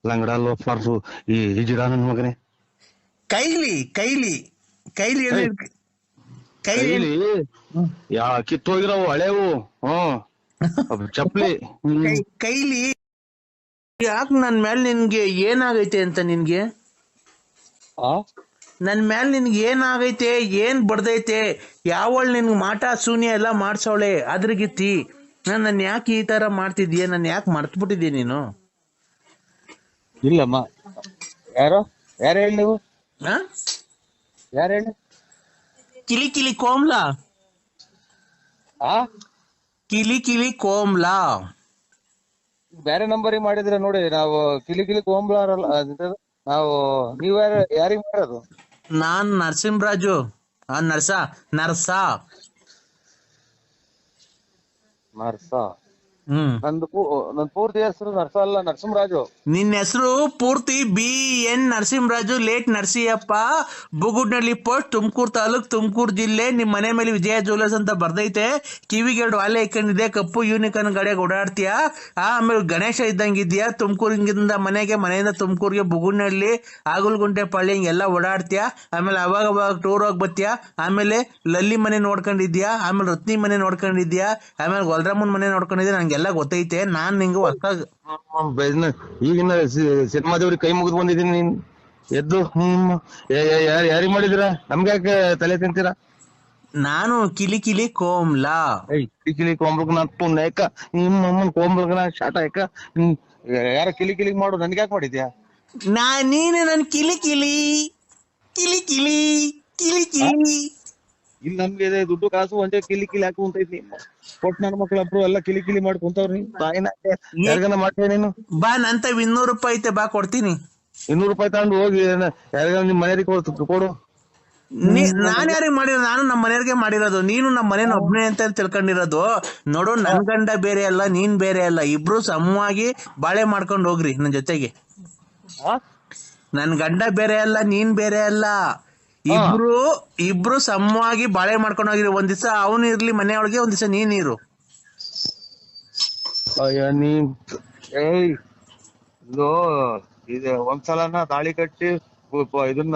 ಲಂಗಡ ಲೋಫರ್ಸು ಈ ಹಿಜಿಡ ನನ್ ಮಗನೇ. ಕೈಲಿ ಕೈಲಿ ಕೈಲಿ ಕೈಲಿ ಕಿತ್ತೋಗಿರವು ಹಳೇವು ಚಪ್ಲಿ ಕೈಲಿ. ಯಾಕ ನನ್ ಮೇಲೆ ನಿನ್ಗೆ ಏನಾಗೈತೆ ಅಂತ ನಿನ್ಗೆ? ನನ್ ಮೇಲೆ ನಿನ್ಗೆ ಏನಾಗೈತೆ, ಏನ್ ಬಡ್ದೈತೆ? ಯಾವಳು ನಿನ್ಗೆ ಮಾಟ ಶೂನ್ಯ ಎಲ್ಲ ಮಾಡ್ಸವಳೆ ಅದ್ರಗಿತ್ತಿ. ನನ್ನ ಯಾಕೆ ಈ ತರ ಮಾಡ್ತಿದ್ಯ? ನನ್ ಯಾಕೆ ಮರ್ತ್ಬಿಟ್ಟಿದ್ಯ ನೀನು? ಇಲ್ಲಮ್ಮ. ಯಾರು ಹೇಳಿ ನೀವು? ಯಾರು ಹೇಳಿ? ಕಿಲಿ ಕಿಲಿ ಕೋಮ್ಲಾ. ಕಿಲಿ ಕಿಲಿ ಕೋಮ್ಲಾ ಬೇರೆ ನಂಬರಿಗೆ ಮಾಡಿದ್ರೆ ನೋಡಿ. ನಾವು ಕಿಲಿ ಕೋಂಬ್ಲಾರಲ್ಲ ನಾವು. ನೀವ್ ಯಾರಿಗ್ ಮಾಡೋದು? ನಾನ್ ನರಸಿಂಹರಾಜು. ನರ್ಸ ನನ್ ಪೂರ್ತಿ ಹೆಸರು ನರ್ಸ ಅಲ್ಲ, ನರಸಿಂಹರಾಜು. ನಿನ್ನ ಹೆಸರು ಪೂರ್ತಿ BN Narasimharaju late Narasiyappa, Bugudnalli post, Tumakuru taluk, Tumakuru ಜಿಲ್ಲೆ. ನಿಮ್ ಮನೆ ಮೇಲೆ ವಿಜಯ ಜ್ಯುವೆಲರ್ಸ್ ಅಂತ ಬರ್ದೈತೆ. ಕಿವಿಗೆ 2 ವಾಲೆ ಇಕ್ಕೊಂಡಿದೆ, ಕಪ್ಪು ಯೂನಿಕಾರ್ನ್ ಗಾಡಿಯಾಗ ಓಡಾಡ್ತೀಯ. ಆಮೇಲೆ ಗಣೇಶ ಇದ್ದಂಗಿದ್ಯಾ. ತುಮಕೂರಿಂದ ಮನೆಯಿಂದ ತುಮಕೂರಿಗೆ ಬುಗುಡ್ನಳ್ಳಿ, ಆಗಲ್ಗುಂಟೆ ಪಳ್ಳಿ ಹಿಂಗೆಲ್ಲ ಓಡಾಡ್ತೀಯ. ಆಮೇಲೆ ಅವಾಗ ಟೂರ್ ಹೋಗಿ ಬರ್ತೀಯ. ಆಮೇಲೆ ಲಲ್ಲಿ ಮನೆ ನೋಡ್ಕೊಂಡಿದ್ಯಾ, ಆಮೇಲೆ ರತ್ನಿ ಮನೆ ನೋಡ್ಕೊಂಡಿದ್ಯಾ, ಆಮೇಲೆ ಗೊಲ್ರಾಮನ್ ಮನೆ ನೋಡ್ಕೊಂಡಿದ್ಯಾ. ನಂಗೆಲ್ಲ ಗೊತ್ತೈತೆ. ನಾನ್ ನಿಂಗೆ ಹೊಸ ಈಗಿನ ಸಿನಿಮಾ ದೇವ್ರಿಗೆ ಕೈ ಮುಗಿದು ಬಂದಿದ್ದೀನಿ. ನೀನ್ ಎದ್ದು ಯಾರಿಗ್ ಮಾಡಿದಿರ? ನಮ್ಗೆ ಯಾಕೆ ತಲೆ ತಿಂತೀರಾ? ನಾನು ಕಿಲಿ ಕಿಲಿ ಕೋಮ್ಲಾ. ಕಿಲಿ ಕೋಂಬ್ಲಕ್ ನಾ ಪುಣ್ಯಕ ನಿಮ್ಮಮ್ಮನ್ ಕೋಂಬ್ಲಕ್ ನಾ ಶಾಟ ಯಾಕ? ಯಾರ ಕಿಲಿ ಮಾಡು, ನನ್ಗೆ ಯಾಕೆ ಮಾಡಿದ್ಯಾ? ನೀನು ನನ್ ಕಿಲಿ ಕಿಲಿ ಕಿಲಿ ಕಿಲಿ ಕಿಲಿ ಕಿಲಿ. ಇಲ್ಲಿ ನಮ್ಗೆ ದುಡ್ಡು ಕಾಸು ಒಂದೇ ಕಿಲಿ ಹಾಕಿ ಕುಂತೈತಿ. ಕೊಟ್ಟು ನನ್ನ ಮಕ್ಳೊಬ್ರು ಎಲ್ಲ ಕಿಲಿ ಮಾಡಿ ಕುಂತವ್ರಿ. ತಾಯಿನ ಯಾರಿಗಾನ ಮಾಡ್ತೇನೆ ನೀನು? ಬಾ, ನಂತ 200 ರೂಪಾಯಿ ಐತೆ, ಬಾ ಕೊಡ್ತೀನಿ. 200 ರೂಪಾಯಿ ತಗೊಂಡು ಹೋಗಿ ಯಾರಿಗಾನ ನಿಮ್ ಮನೆಯವ್ರಿಗೆ ಕೊಡು. ನಾನ್ ಯಾರಿಗೆ ಮಾಡಿರೋದು? ನಾನು ನಮ್ಮ ಮನೆಯವ್ರಿಗೆ ಮಾಡಿರೋದು. ನೀನು ನಮ್ಮ ಮನೇನ ಒಬ್ನೇ ಅಂತ ತಿಳ್ಕೊಂಡಿರೋದು. ನೋಡು, ನನ್ ಗಂಡ ಬೇರೆ ಅಲ್ಲ, ನೀನ್ ಬೇರೆ ಅಲ್ಲ. ಇಬ್ರು ಸಮವಾಗಿ ಬಾಳೆ ಮಾಡ್ಕೊಂಡು ಹೋಗ್ರಿ ನನ್ ಜೊತೆಗೆ. ನನ್ ಗಂಡ ಬೇರೆ ಅಲ್ಲ, ನೀನ್ ಬೇರೆ ಅಲ್ಲ. ಇಬ್ರು ಸಮವಾಗಿ ಬಾಳೆ ಮಾಡ್ಕೊಂಡು ಹೋಗಿರಿ. ಒಂದ್ ದಿವಸ ಅವನು ಇರ್ಲಿ ಮನೆಯೊಳಗೆ, ಒಂದ್ ದಿವಸ ನೀರು. ಇದು ಒಂದ್ಸಲನ ತಾಳಿ ಕಟ್ಟಿ ಇದನ್ನ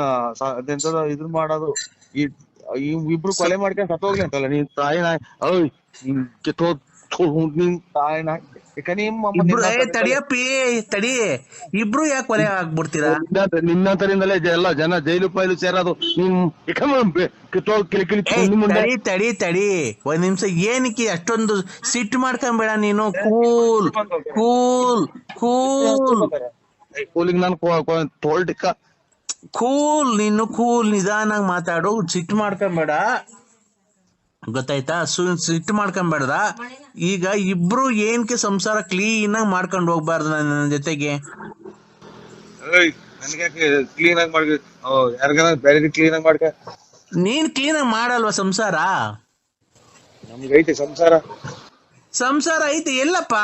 ಇದನ್ನ ಮಾಡೋದು. ಇಬ್ರು ಕೊಲೆ ಮಾಡ್ಕೊಂಡು ಸತ್ತೋಗ್ಲಿ ಅಂತಲ್ಲ ನೀನ್ ತಾಯಿನ. ನಿನ್ ತಾಯಿನ ತಡಿಯಪ್ಪಿ ತಡಿ. ಇಬ್ರು ಯಾಕೆ ಕೊಲೆ ಆಗ್ಬಿಡ್ತೀರಾ? ನಿನ್ನಂತರಿಂದಲೇ ಎಲ್ಲ ಜನ ಜೈಲು ಪೈಲು ಸೇರೋದು. ತಡಿ ಒಂದ್ ನಿಮಿಷ. ಏನಕ್ಕೆ ಅಷ್ಟೊಂದು ಸಿಟ್ಟು ಮಾಡ್ಕೊಂಬೇಡ ನೀನು. ಕೂಲ್ ಕೂಲ್ ಕೂಲ್ ಕೂಲಿಗೆ ನಾನು ತೋಲ್ಟಿಕ್ಕ ಕೂಲ್. ನೀನು ಕೂಲ್, ನಿಧಾನಾಗ್ ಮಾತಾಡು. ಸಿಟ್ಟು ಮಾಡ್ಕೊಂಬೇಡ, ಗೊತ್ತಾಯ್ತಾ? ಸಿಟ್ಟು ಮಾಡ್ಕೊಂಬೇಡ್ದ. ಈಗ ಇಬ್ರು ಏನಕ್ಕೆ ಸಂಸಾರ ಕ್ಲೀನ್ ಆಗಿ ಮಾಡ್ಕೊಂಡು ಹೋಗ್ಬಾರ್ದು ನನ್ನ ಜೊತೆಗೆ? ಕ್ಲೀನ್ ಆಗಿ ಮಾಡಿ ಯಾರಿಗಾನ ಬೇರೆ ಕ್ಲೀನ್ ಆಗಿ ಮಾಡ್ಕ. ನೀನ್ ಕ್ಲೀನ್ ಆಗಿ ಮಾಡಲ್ವಾ ಸಂಸಾರ? ನಮ್ಗೈತೆ ಸಂಸಾರ ಐತೆ. ಎಲ್ಲಪ್ಪ?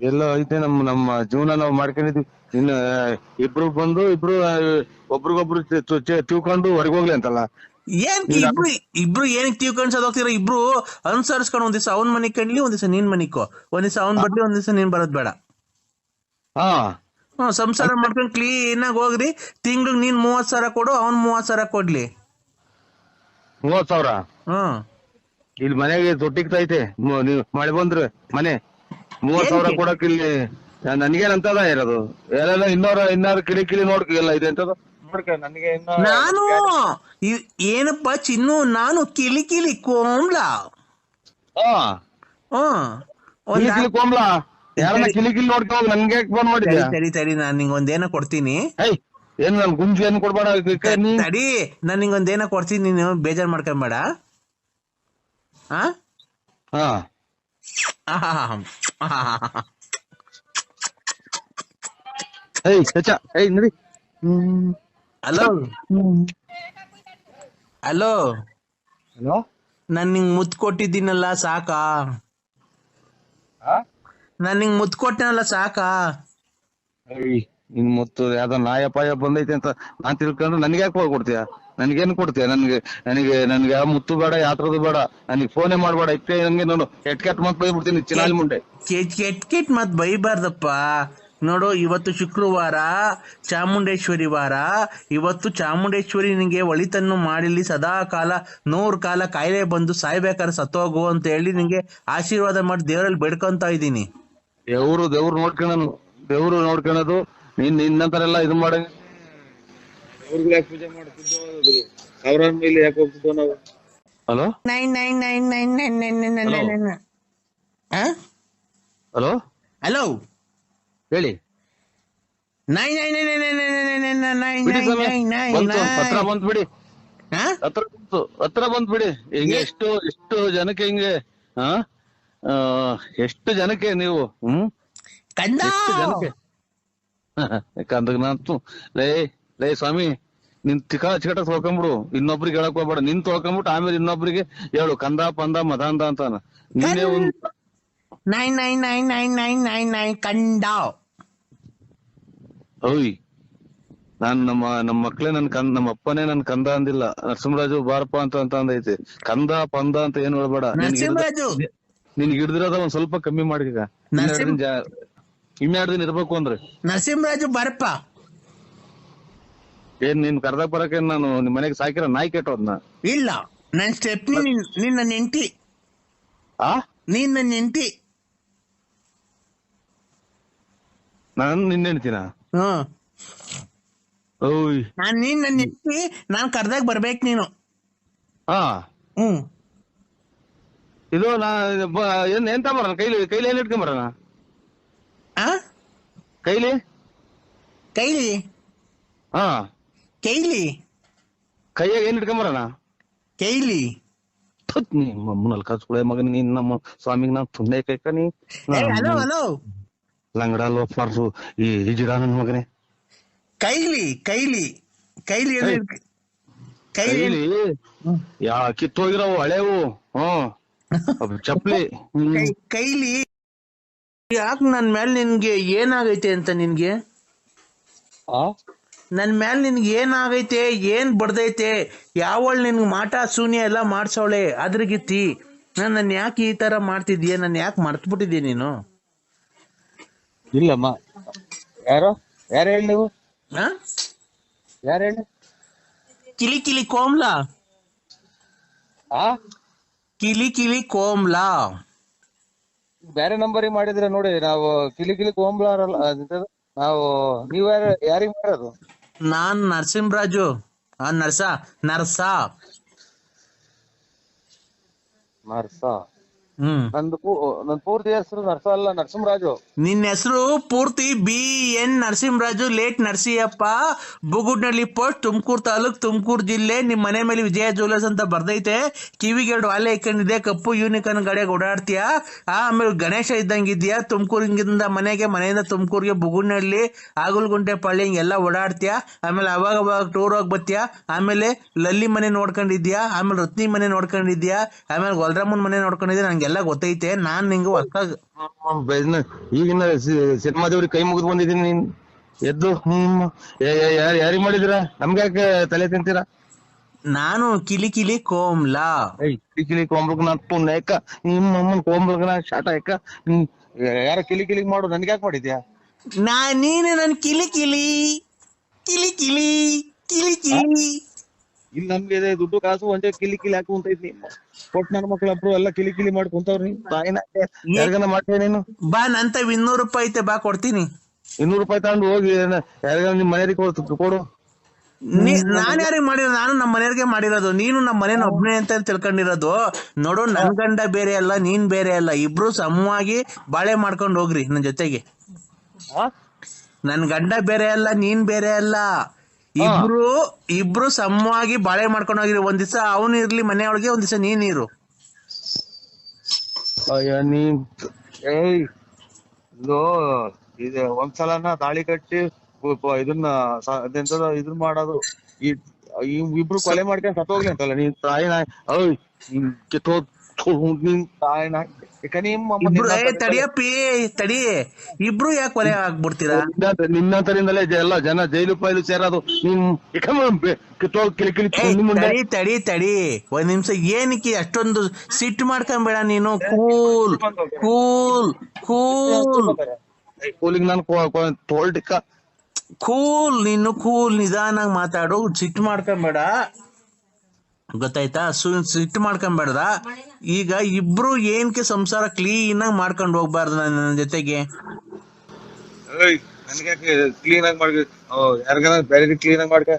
ಎಲ್ಲ ಐತೆ. ನಮ್ಮ ಜೀವನ ನಾವು ಮಾಡ್ಕೊಂಡಿದ್ವಿ. ಇಬ್ರು ಬಂದು ಒಬ್ರಿಗೊಬ್ರು ತಿಳ್ಕೊಂಡು ಹೊರಗೋಗ್ಲಿ ಅಂತಲ್ಲ. ಏನ್ ಈಗ ಇಬ್ರು ಇಬ್ರು ಏನಕ್ಕೆ ತಿಳ್ಕೊಂಡ್ ಹೋಗ್ತೀರ ಇಬ್ರು ಅನುಸರಿಸ್ಕೊಂಡು ಒಂದ್ ದಿವಸ ಅವ್ನ್ ಮನಿಗ್ ಕಣ್ಲಿ ಒಂದ್ ದಿವಸ ನೀನ್ ಮನಿಕೋ, ಒಂದ್ ದಿವಸ ಅವ್ನ್ ಬರ್ಲಿ ಒಂದ್ ದಿವಸ ನೀನ್ ಬರೋದ್ ಬೇಡ. ಹಾ ಸಂಸಾರ ಮಾಡ್ಕೊಂಡ್ ಕ್ಲೀನ್ ಆಗಿ ಹೋಗ್ರಿ. ತಿಂಗ್ಳಿಗೆ ನೀನ್ 30,000 ಕೊಡು, ಅವ್ನ್ 30,000 ಕೊಡ್ಲಿ. 30,000 ಹ್ಮ್ ಇಲ್ಲಿ ಮನೆಗೆ ತೊಟ್ಟಿಗ್ತೈತೆ. ನೀವು ಮಳೆ ಬಂದ್ರೆ ಮನೆ 30,000 ಏನಕ್ಕೆ ಕೊಡಕ್ ಇಲ್ಲಿ ನನ್ಗೇನ್ ಅಂತದ ಇರೋದು? ಎಲ್ಲ ಇನ್ನಾರು ಕಿಳಿ ನೋಡ್ಕ ಎಲ್ಲ ಇದೆ ಅಂತದ ನೋಡ್ಕ ನನಗೆ ನಾನು ಏನಪ್ಪಾ ಚಿನ್ನು, ನಾನು ಕಿಲಿ ಕೋಮ್ಲ. ಹಾ ಹ್ಮ್ ಒಂದ್ ಕಿಲಿ ಕೊಂಬ್ಲಾ ಯಾರನ್ನ ಕಿಲಿ ನೋಡ್ಕ ಹೋಗ್ ನನ್ಗೆ ಫೋನ್ ಮಾಡಿದ್ಯಾ? ತಡಿ ನಾನ್ ನಿಂಗೊಂದೇನೋ ಕೊಡ್ತೀನಿ. ಐ ಏನ್ ನನ್ ಗುಂಜಿ ಏನ್ ಕೊಡ್ಬೇಡ ನೀ. ತಡಿ, ನಾನ್ ನಿಂಗೊಂದೇನೋ ಕೊಡ್ತೀನಿ, ನೀನು ಬೇಜಾರ್ ಮಾಡ್ಕೊಂಬೇಡ. ಹಾ ಹಾ ಏಯ್ ಚಚ ಏಯ್ ನಡಿ. ಹಲೋ ಹಲೋ, ಹಲೋ ನಾನ್ ನಿಂಗ್ ಮುತ್ ಕೊಟ್ಟಿದ್ದೀನಲ್ಲ ಸಾಕಾ? ನಾನ್ ನಿಂಗ್ ಮುತ್ ಕೊಟ್ಟನಲ್ಲ ಸಾಕಾ? ಏಯ್ ಇನ್ ಮತ್ತು ಯಾವ್ದೋ ನಾಯ ಪಾಯ ಬಂದೈತೆ ಅಂತ ನಾನ್ ತಿಳ್ಕೊಂಡ್ರೆ ನನ್ಗೆ ಯಾಕೆ ಕೊಡ್ತೀಯ? ನನ್ಗೇನ್ ಕೊಡ್ತೀಯ? ನನ್ಗೆ ಯಾವ ಮುತ್ತು ಬೇಡ, ಯಾತ್ರದು ಬೇಡ, ನನಗೆ ಫೋನೇ ಮಾಡ್ಬೇಡ. ಇಪ್ಪೆ ನಂಗೆ ನೋಡು ಎಟ್ಕೆಟ್ ಮತ್ ಬೈಬಿಡ್ತೀನಿ ಚಿನಾಲ್ ಮುಂಡೆ. ಕೆಟ್ ಮತ್ ಬೈಬಾರ್ದಪ್ಪ. ನೋಡು, ಇವತ್ತು ಶುಕ್ರವಾರ, ಚಾಮುಂಡೇಶ್ವರಿ ವಾರ. ಇವತ್ತು ಚಾಮುಂಡೇಶ್ವರಿ ನಿಂಗೆ ಒಳಿತನ್ನು ಮಾಡಿಲಿ, ಸದಾ ಕಾಲ 100 ಕಾಲ ಕಾಯಿಲೆ ಬಂದು ಸಾಯ್ಬೇಕಾದ್ರೆ ಸತ್ತೋಗು ಅಂತ ಹೇಳಿ ನಿಂಗೆ ಆಶೀರ್ವಾದ ಮಾಡಿ ದೇವರಲ್ಲಿ ಬೇಡ್ಕೊಂತ ಇದ್ದೀನಿ. ದೇವ್ರು ನೋಡ್ಕೊಳೋದು ನಿನ್ನಂತರೆಲ್ಲ ಇದು ಮಾಡ ದೇವ್ರಿಗೆ ಯಾಕೆ ಪೂಜೆ ಮಾಡ್ತಿದ್ದೋ? ಸಾವಿರಾರು ಮೇಲೆ ಯಾಕೆ ಹೋಗ್ತಿದ್ದೋ ನಾವು? ಹಲೋ ಹಲೋ ಹಲೋ, ಹೇಳಿ. ಹತ್ರ ಬಂತ್ ಬಿಡಿ, ಹತ್ರ ಬಂತ್ ಬಿಡಿ. ಹಿಂಗೆ ಎಷ್ಟು ಜನಕ್ಕೆ ಹಿಂಗೆ ಎಷ್ಟು ಜನಕ್ಕೆ ನೀವು ಎಷ್ಟು ಜನಕ್ಕೆ ಕಂದಾಗ ನಾನು ಲೇ ಸ್ವಾಮಿ, ನಿನ್ ಚಿಕಟ ತೊಳ್ಕೊಂಬಿಡು, ಇನ್ನೊಬ್ರಿಗೆ ಹೇಳಕ್ ಹೋಗ್ಬೇಡ. ನಿನ್ ತೊಳ್ಕೊಂಬಿಟ್ಟು ಆಮೇಲೆ ಇನ್ನೊಬ್ರಿಗೆ ಹೇಳು ಕಂದ ಪಂದ ಮದಾಂದ ಅಂತಾನ. ನೀನೇ ಒಂದ್ ಓಯ್, ನಾನ್ ನಮ್ಮ ಮಕ್ಳೇ ನಮ್ಮ ಅಪ್ಪನೇ ನನ್ ಕಂದ ಅಂದಿಲ್ಲ. ನರಸಿಂಹರಾಜು ಬಾರಪ್ಪ ಅಂತ ಅಂದೈತೆ. ಕಂದ ಪಂದ ಅಂತ ಏನ್ ಹೇಳ್ಬೇಡ. ನಿನ್ಗೆ ಹಿಡ್ದಿರೋದ ಒಂದ್ ಸ್ವಲ್ಪ ಕಮ್ಮಿ ಮಾಡಿಗ. ಇನ್ನೆರಡು ದಿನ ಇರ್ಬೇಕು ಅಂದ್ರೆ ನರಸಿಂಹರಾಜು ಬಾರಪ್ಪ. ಏನ್ ನಿನ್ ಕರ್ದಾಗ ಬರಕ್ಕೆ ನಾನು ನಿಮ್ ಮನೆಗೆ ಸಾಕಿರ ನಾಯಿ ಕೆಟ್ಟೋದ್ನ? ಇಲ್ಲ, ನನ್ ಸ್ಟೆಪ್ನಿ ನಿನ್ನ ನೆಂಟಿ. ನೀನ್ ನನ್ನ ನೆಂಟಿ. ನಾನು ನಿನ್ನ ಹೆಣ್ತಿನ? ಓಯ್, ನಾನ್ ನೀನ್ ನನ್ನ ನೆಂಟಿ. ನಾನ್ ಕರ್ದಾಗ ಬರ್ಬೇಕು ನೀನು. ಇದು ಎಂತ ಬರೋಣ? ಕೈಲಿ ಏನ್ ಇಟ್ಕೊಂಬರೋಣ? ಕೈಲಿ ಕೈಯಾಗ ಏನ್ ಇಟ್ಕೊಂಬರೋಣ? ಕೈಲಿ ನಮ್ಮನಲ್ಲಿ ಕಸ್ಕೊಳೆ ಮಗನ್ ನೀನ್. ನಮ್ಮ ಸ್ವಾಮಿಗ್ ನಾನ್ ತುಂಡೆ ಕೈಕನಿ ಲಂಗಡ ಲೋಫರ್ಸು ಈ ಹಿಜಿಡ ನನ್ ಮಗನೇ. ಕೈಲಿ ಯಾ ಕಿತ್ತೋಗಿರವು ಹಳೇವು ಚಪ್ಲಿ ಕೈಲಿ. ಯಾಕ ನನ್ ಮೇಲೆ ನಿನ್ಗೆ ಏನಾಗೈತೆ ಅಂತ? ನಿನ್ಗೆ ನನ್ ಮೇಲೆ ನಿನ್ಗೆ ಏನಾಗೈತೆ? ಏನ್ ಬಡ್ದೈತೆ? ಯಾವಳು ನಿನ್ಗೆ ಮಾಟ ಶೂನ್ಯ ಎಲ್ಲ ಮಾಡ್ಸವಳೆ ಅದ್ರಗಿತ್ತಿ. ನನ್ ಯಾಕೆ ಈ ತರ ಮಾಡ್ತಿದ್ಯ? ನನ್ ಯಾಕೆ ಮರ್ತ್ಬಿಟ್ಟಿದ್ಯ ನೀನು? ಇಲ್ಲಮ್ಮ, ಯಾರು ಹೇಳಿ ನೀವು? ಯಾರು ಹೇಳಿ? ಕಿಲಿ ಕೋಮ್ಲಾ. ಕಿಲಿ ಕೋಮ್ಲಾ ಬೇರೆ ನಂಬರಿಗೆ ಮಾಡಿದ್ರೆ ನೋಡಿ. ನಾವು ಕಿಲಿ ಕೋಂಬ್ಲಾರಲ್ಲ ನಾವು. ನೀವ್ ಯಾರಿಗ್ ಮಾಡೋದು? ನಾನ್ ನರಸಿಂಹರಾಜು. ನರ್ಸ. ನನ್ ಪೂರ್ತಿ ಹೆಸರು ನರ್ಸ ಅಲ್ಲ, ನರಸಿಂಹರಾಜು. ನಿನ್ನ ಹೆಸರು ಪೂರ್ತಿ BN Narasimharaju, late Narasiyappa, Bugudnalli post, Tumakuru taluk, Tumakuru ಜಿಲ್ಲೆ. ನಿಮ್ ಮನೆ ಮೇಲೆ ವಿಜಯ ಜ್ಯುವೆಲರ್ಸ್ ಅಂತ ಬರ್ದೈತೆ. ಕಿವಿಗೆ 2 ವಾಲೆ ಇಕ್ಕೊಂಡಿದೆ, ಕಪ್ಪು ಯೂನಿಕಾರ್ನ್ ಗಾಡಿಯಾಗ ಓಡಾಡ್ತೀಯ. ಆಮೇಲೆ ಗಣೇಶ ಇದ್ದಂಗಿದ್ಯಾ. ತುಮಕೂರಿಂದ ಮನೆಯಿಂದ ತುಮಕೂರಿಗೆ, ಬುಗುಡ್ನಳ್ಳಿ, ಆಗಲ್ಗುಂಟೆ ಪಳ್ಳಿ ಹಿಂಗೆಲ್ಲ ಓಡಾಡ್ತೀಯ. ಆಮೇಲೆ ಅವಾಗ ಟೂರ್ ಹೋಗಿ ಬರ್ತೀಯ. ಆಮೇಲೆ ಲಲ್ಲಿ ಮನೆ ನೋಡ್ಕೊಂಡಿದ್ಯಾ. ಆಮೇಲೆ ರತ್ನಿ ಮನೆ ನೋಡ್ಕೊಂಡಿದ್ಯಾ. ಆಮೇಲೆ ಗೊಲ್ರಾಮನ್ ಮನೆ ನೋಡ್ಕೊಂಡಿದ್ಯಾ. ನಂಗೆಲ್ಲ ಗೊತ್ತೈತೆ. ನಾನ್ ನಿಂಗೆ ಹೊಸ ಈಗಿನ ಸಿನಿಮಾ ದೇವ್ರಿಗೆ ಕೈ ಮುಗಿದು ಬಂದಿದ್ದೀನಿ. ನೀನ್ ಎದ್ದು ಯಾರಿಗ್ ಮಾಡಿದಿರಾ? ನಮ್ಗೆ ಯಾಕೆ ತಲೆ ತಿಂತೀರಾ? ನಾನು ಕಿಲಿ ಕಿಲಿ ಕೋಮ್ಲಾ. ಕಿಲಿ ಕಿಲಿ ಕೊಂಬ್ಳಗ್ ನಾ ತುಣ್ಣೆಕ್ಕ ನಿಮ್ಮ ಅಮ್ಮನ್ ಕೊಂಬ್ಳಗ್ ನಾ ಶಾಟ ಅಕ್ಕ ಯಾರ ಕಿಲಿ ಕಿಲಿಗ್ ಮಾಡು ನನ್ಗೆ ಯಾಕೆ ಮಾಡಿದ್ಯಾ? ನೀನು ನನ್ ಕಿಲಿ ಕಿಲಿ ಕಿಲಿ ಕಿಲಿ ಕಿಲಿ ಕಿಲಿ. ಇಲ್ಲಿ ನಮ್ಗೆ ಇದೆ ದುಡ್ಡು ಕಾಸು ಒಂದೇ ಕಿಲಿ ಕಿಲಿ ಹಾಕು ಅಂತ ಇದ್ನಿ. ಕೊಟ್ ನನ್ನ ಮಕ್ಳೊಬ್ರು ಎಲ್ಲ ಕಿಲಿ ಕಿಲಿ ಮಾಡಿ ಕುಂತವ್ರಿ. ತಾಯಿನ ಯಾರಿಗಾನ ಮಾಡ್ತೀಯ ನೀನು? ಬಾ ನಂತ 200 ರೂಪಾಯಿ ಐತೆ, ಬಾ ಕೊಡ್ತೀನಿ. 200 ರೂಪಾಯಿ ತಗೊಂಡು ಹೋಗಿ ಯಾರಿಗಾನ ನಿಮ್ ಮನೆಯವ್ರಿಗೆ ಕೊಡು. ನಾನ್ ಯಾರಿಗೆ ಮಾಡಿರೋದು? ನಾನು ನಮ್ಮ ಮನೆಯವ್ರಿಗೆ ಮಾಡಿರೋದು. ನೀನು ನಮ್ಮ ಮನೇನ ಒಬ್ನೇ ಅಂತ ತಿಳ್ಕೊಂಡಿರೋದು. ನೋಡು, ನನ್ ಗಂಡ ಬೇರೆ ಅಲ್ಲ, ನೀನ್ ಬೇರೆ ಅಲ್ಲ. ಇಬ್ರು ಸಮವಾಗಿ ಬಾಳೆ ಮಾಡ್ಕೊಂಡು ಹೋಗ್ರಿ ನನ್ ಜೊತೆಗೆ. ನನ್ ಗಂಡ ಬೇರೆ ಅಲ್ಲ, ನೀನ್ ಬೇರೆ ಅಲ್ಲ. ಇಬ್ರು ಸಮವಾಗಿ ಬಾಳೆ ಮಾಡ್ಕೊಂಡು ಹೋಗಿರಿ. ಒಂದ್ ದಿವಸ ಅವನು ಇರ್ಲಿ ಮನೆಯೊಳಗೆ, ಒಂದ್ ದಿವಸ ನೀನ್ ಇರು. ನೀನ್ ಇದು ಒಂದ್ಸಲನ ತಾಳಿ ಕಟ್ಟಿ ಇದನ್ನ ಇದನ್ನ ಮಾಡೋದು, ಇಬ್ರು ಕೊಲೆ ಮಾಡ್ಕೊಂಡು ಸತ್ತೋಗ್ಲಿ ಅಂತಲ್ಲ ನೀನ್ ತಾಯಿನ. ನಿನ್ ತಾಯಿನ ತಡಿಯಪ್ಪಿ ತಡಿ. ಇಬ್ರು ಯಾಕೆ ಕೊಲೆ ಆಗ್ಬಿಡ್ತೀರಾ? ನಿನ್ನಂತರಿಂದಲೇ ಎಲ್ಲ ಜನ ಜೈಲು ಪೈಲು ಸೇರೋದು. ತಡಿ ತಡಿ ತಡಿ ಒಂದ್ ನಿಮಿಷ. ಏನಕ್ಕೆ ಅಷ್ಟೊಂದು ಸಿಟ್ಟು ಮಾಡ್ಕೊಂಬೇಡ ನೀನು. ಕೂಲ್ ಕೂಲ್ ಕೂಲ್ ಕೂಲಿಂಗ್ ನಾನು ತೋಲ್ಟಿಕ್ಕ ಕೂಲ್. ನೀನು ಕೂಲ್, ನಿಧಾನಾಗ್ ಮಾತಾಡು. ಸಿಟ್ಟು ಮಾಡ್ಕೊಂಬೇಡ, ಗೊತ್ತಾಯ್ತಾ? ಸಿಟ್ಟು ಮಾಡ್ಕೊಂಬೇಡ್ದ. ಈಗ ಇಬ್ರು ಏನಕ್ಕೆ ಸಂಸಾರ ಕ್ಲೀನ್ ಆಗಿ ಮಾಡ್ಕೊಂಡು ಹೋಗ್ಬಾರ್ದು ನನ್ನ ಜೊತೆಗೆ? ಕ್ಲೀನ್ ಆಗಿ ಮಾಡ್ಕ, ಯಾರಿಗಾನ ಬೇರೆ ಕ್ಲೀನ್ ಆಗಿ ಮಾಡ್ಕ.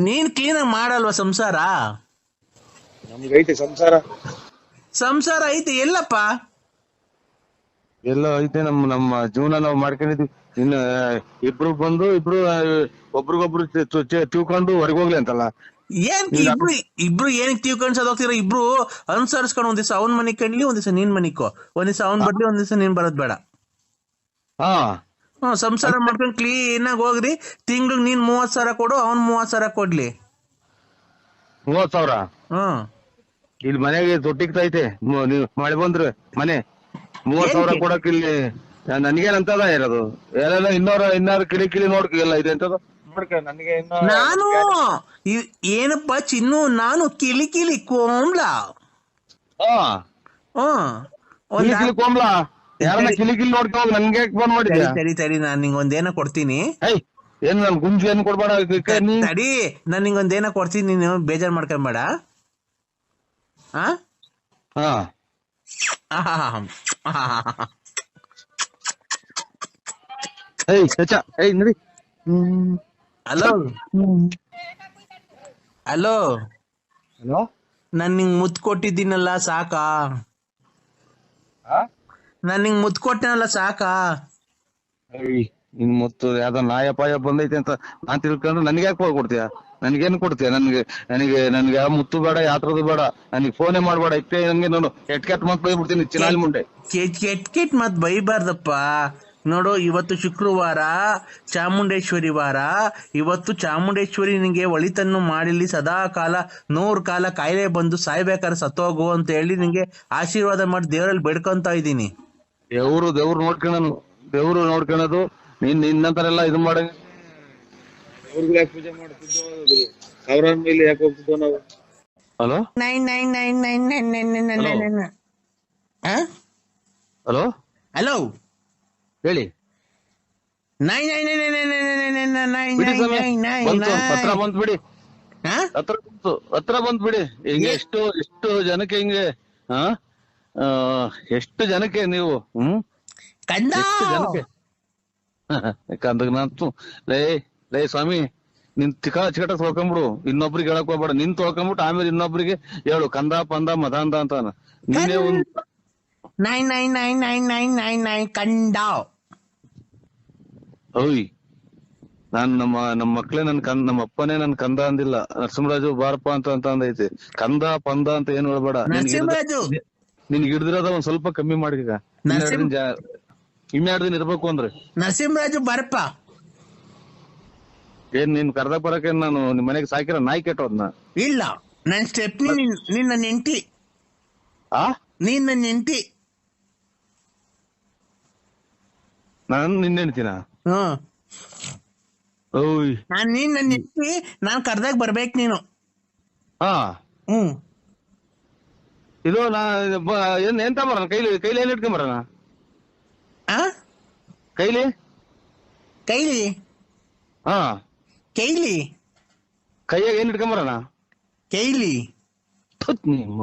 ನೀನ್ ಕ್ಲೀನ್ ಆಗಿ ಮಾಡಲ್ವಾ ಸಂಸಾರ? ನಮ್ಗೈತೆ ಸಂಸಾರ. ಸಂಸಾರ ಐತೆ ಎಲ್ಲಪ್ಪ? ಎಲ್ಲ ಐತೆ. ನಮ್ಮ ಜೀವನ ನಾವು ಮಾಡ್ಕೊಂಡಿದ್ವಿ. ಇನ್ನು ಇಬ್ರು ಬಂದು ಒಬ್ರಿಗೊಬ್ರು ತಿಳ್ಕೊಂಡು ಹೊರಗೋಗ್ಲಿ ಅಂತಲ್ಲ. ಇಬ್ರು ಏನಕ್ಕೆ ತಿಳ್ಕೊಂಡ್ ಸದೋಗ್ತಿರ? ಇಬ್ರು ಅನುಸರಿಸ್ಕೊಂಡು ಒಂದ್ ದಿವಸ ಅವ್ನ್ ಮನಿಗ್ ಕಣ್ಲಿ, ಒಂದ್ ದಿವಸ ನೀನ್ ಮನಿಕೋ. ಒಂದ್ ದಿವಸ ಅವ್ನ್ ಬರ್ಲಿ, ಒಂದ್ ದಿವಸ ನೀನ್ ಬರೋದ್ ಬೇಡ. ಸಂಸಾರ ಮಾಡ್ಕೊಂಡು ಕ್ಲೀನ್ ಆಗಿ ಹೋಗ್ರಿ. ತಿಂಗ್ಳಿಗೆ ನೀನ್ 30,000 ಕೊಡು, ಅವ್ನ್ 30,000 ಕೊಡ್ಲಿ. 30,000? ಇಲ್ಲಿ ಮನೆಗೆ ತೊಟ್ಟಿಗ್ತೈತೆ. ನೀವು ಮಳೆ ಬಂದ್ರೆ ಮನೆ 30,000 ಕೊಡಕ್ ಇಲ್ಲಿ ನನ್ಗೇನಂತದ ಇರೋದು? ಎಲ್ಲ ಇನ್ನಾರು ಕಿಳಿ ಕಿಳಿ ನೋಡ್ಕ ಎಲ್ಲ ಇದೆ ಅಂತದ. ನಾನು ಏನಪ್ಪಾ ಚಿನ್ನು, ನಾನು ಕಿಲಿ ಕಿಲಿ ಕೋಮ್ಲಾ. ಕೋಮ್ಲಾ ಯಾರನ್ನ ಕಿಲಿ ಕಿಲಿ ನೋಡ್ಕ ಹೋಗಿ ನನ್ಗೆ ಫೋನ್ ಮಾಡಿದ್ಯಾ? ತಡಿ ನಾನ್ ನಿಂಗೊಂದೇನ ಕೊಡ್ತೀನಿ. ಏನ್ ನನ್ ಗುಂಜು ಏನ್ ಕೊಡ್ಬೇಡ. ತಡಿ, ನಾನ್ ನಿಂಗೊಂದೇನ ಕೊಡ್ತೀನಿ, ನೀನು ಬೇಜಾರ್ ಮಾಡ್ಕೊಂಬೇಡ. ನಡಿ. ಹಲೋ ಹಲೋ ಹಲೋ, ನಾನ್ ನಿಂಗ್ ಮುತ್ ಕೊಟ್ಟಿದ್ದೀನಲ್ಲ, ಸಾಕಾ? ನಾನ್ ನಿಂಗ್ ಮುತ್ ಕೊಟ್ಟನಲ್ಲ, ಸಾಕಾ? ಇನ್ ಮತ್ತು ಯಾವ್ದೋ ನಾಯಪಾಯ ಬಂದೈತೆ ಅಂತ ನಾನ್ ತಿಳ್ಕೊಂಡ್ರೆ ನನ್ಗೆ ಯಾಕೆ ಕೊಡ್ತೀಯ? ನನ್ಗೇನ್ ಕೊಡ್ತೀಯ? ನನ್ಗೆ ಯಾವ ಮುತ್ತು ಬೇಡ, ಯಾತ್ರದು ಬೇಡ. ನನಗೆ ಫೋನೇ ಮಾಡ್ಬೇಡ. ಇಪ್ಪೆ ನಂಗೆ ನೋಡು ಕೆಟ್ ಮತ್ ಬೈಬಿಡ್ತೀನಿ ಚಿನಾಲ್ ಮುಂಡೆ. ಕೆಟ್ ಮತ್ ಬೈಬಾರ್ದಪ್ಪ. ನೋಡು, ಇವತ್ತು ಶುಕ್ರವಾರ, ಚಾಮುಂಡೇಶ್ವರಿ ವಾರ. ಇವತ್ತು ಚಾಮುಂಡೇಶ್ವರಿ ನಿಂಗೆ ಒಳಿತನ್ನು ಮಾಡಿಲಿ, ಸದಾ ಕಾಲ 100 ಕಾಲ ಕಾಯಿಲೆ ಬಂದು ಸಾಯ್ಬೇಕಾದ್ರೆ ಸತ್ತೋಗು ಅಂತ ಹೇಳಿ ನಿಂಗೆ ಆಶೀರ್ವಾದ ಮಾಡಿ ದೇವರಲ್ಲಿ ಬೇಡ್ಕೊಂತ ಇದ್ದೀನಿ. ದೇವ್ರು ನೋಡ್ಕೊಳ್ಳೋದು. ನಿನ್ನಂತರೆಲ್ಲ ಇದು ಮಾಡ ಪೂಜೆ ಮಾಡ್ತಿದ್ದೋ, ಸಾವಿರ ಮೇಲೆ ಯಾಕೆ ಹೋಗ್ತಿದ್ದೋ ನಾವು. ಹಲೋ ಹಲೋ ಹಲೋ ಹೇಳಿ. ಹತ್ರ ಬಂದ್ಬಿಡಿ, ಹತ್ರ ಬಂದ್ಬಿಡಿ. ಹಿಂಗೆ ಎಷ್ಟು ಜನಕ್ಕೆ ಹಿಂಗೆ ಎಷ್ಟು ಜನಕ್ಕೆ ನೀವು ಎಷ್ಟು ಜನಕ್ಕೆ ಕಂದಾಗ ನಾನು ಲೇ ಸ್ವಾಮಿ, ನಿನ್ ಚಿಕಟ ತೊಳ್ಕೊಂಬಿಡು. ಇನ್ನೊಬ್ರಿಗೆ ಹೇಳಕ್ ಹೋಗ್ಬೇಡ. ನಿನ್ ತೊಳ್ಕೊಂಬಿಟ್ಟು ಆಮೇಲೆ ಇನ್ನೊಬ್ರಿಗೆ ಹೇಳು ಕಂದ ಪಂದ ಮದಾಂದ ಅಂತ. ನೀನೇ ಒಂದ್ ಓಯ್, ನಾನ್ ನಮ್ಮ ಮಕ್ಳೇ ನಮ್ಮ ಅಪ್ಪನೇ ನನ್ ಕಂದ ಅಂದಿಲ್ಲ. ನರಸಿಂಹರಾಜು ಬಾರಪ್ಪ ಅಂತ ಅಂದೈತೆ. ಕಂದ ಪಂದ ಅಂತ ಏನ್ ಹೇಳ್ಬೇಡ. ನಿನ್ಗೆ ಹಿಡ್ದಿರೋದ ಒಂದ್ ಸ್ವಲ್ಪ ಕಮ್ಮಿ ಮಾಡಿಗ. ಇನ್ನೆರಡು ದಿನ ಇರ್ಬೇಕು ಅಂದ್ರೆ ನರಸಿಂಹರಾಜು ಬಾರಪ್ಪ. ಏನ್ ನೀನ್ ಕರ್ದಾಗ ಬರಕ್ಕೆ ನಾನು ನಿಮ್ ಮನೆಗೆ ಸಾಕಿರೋ ನಾಯಿ ಕೆಟ್ಟೋದ್ನ? ಇಲ್ಲ, ನನ್ ಸ್ಟೆಪ್ನಿ ನಿನ್ನ ನೆಂಟಿ. ನೀನ್ ನನ್ನ ನೆಂಟಿ. ನಾನು ನಿನ್ನ ಹೆಂಡ್ತಿನ? ಓಯ್, ನಾನ್ ನೀನ್ ನನ್ನ ನೆಂಟಿ. ನಾನ್ ಕರ್ದಾಗ ಬರ್ಬೇಕು ನೀನು. ಹಾ ಹ್ಮ್ ಇದು ಏನ್ ತಗೊಂಬರೋಣ ಕೈಲಿ ಏನ್ ಇಟ್ಕೊಂಬರೋಣ ಆ ಕೈಲಿ ಕೈಲಿ ಹಾ ಕೈಲಿ ಕೈಯಾಗ ಏನ್ ಇಟ್ಕೊಂಬರೋಣ ಕೈಲಿ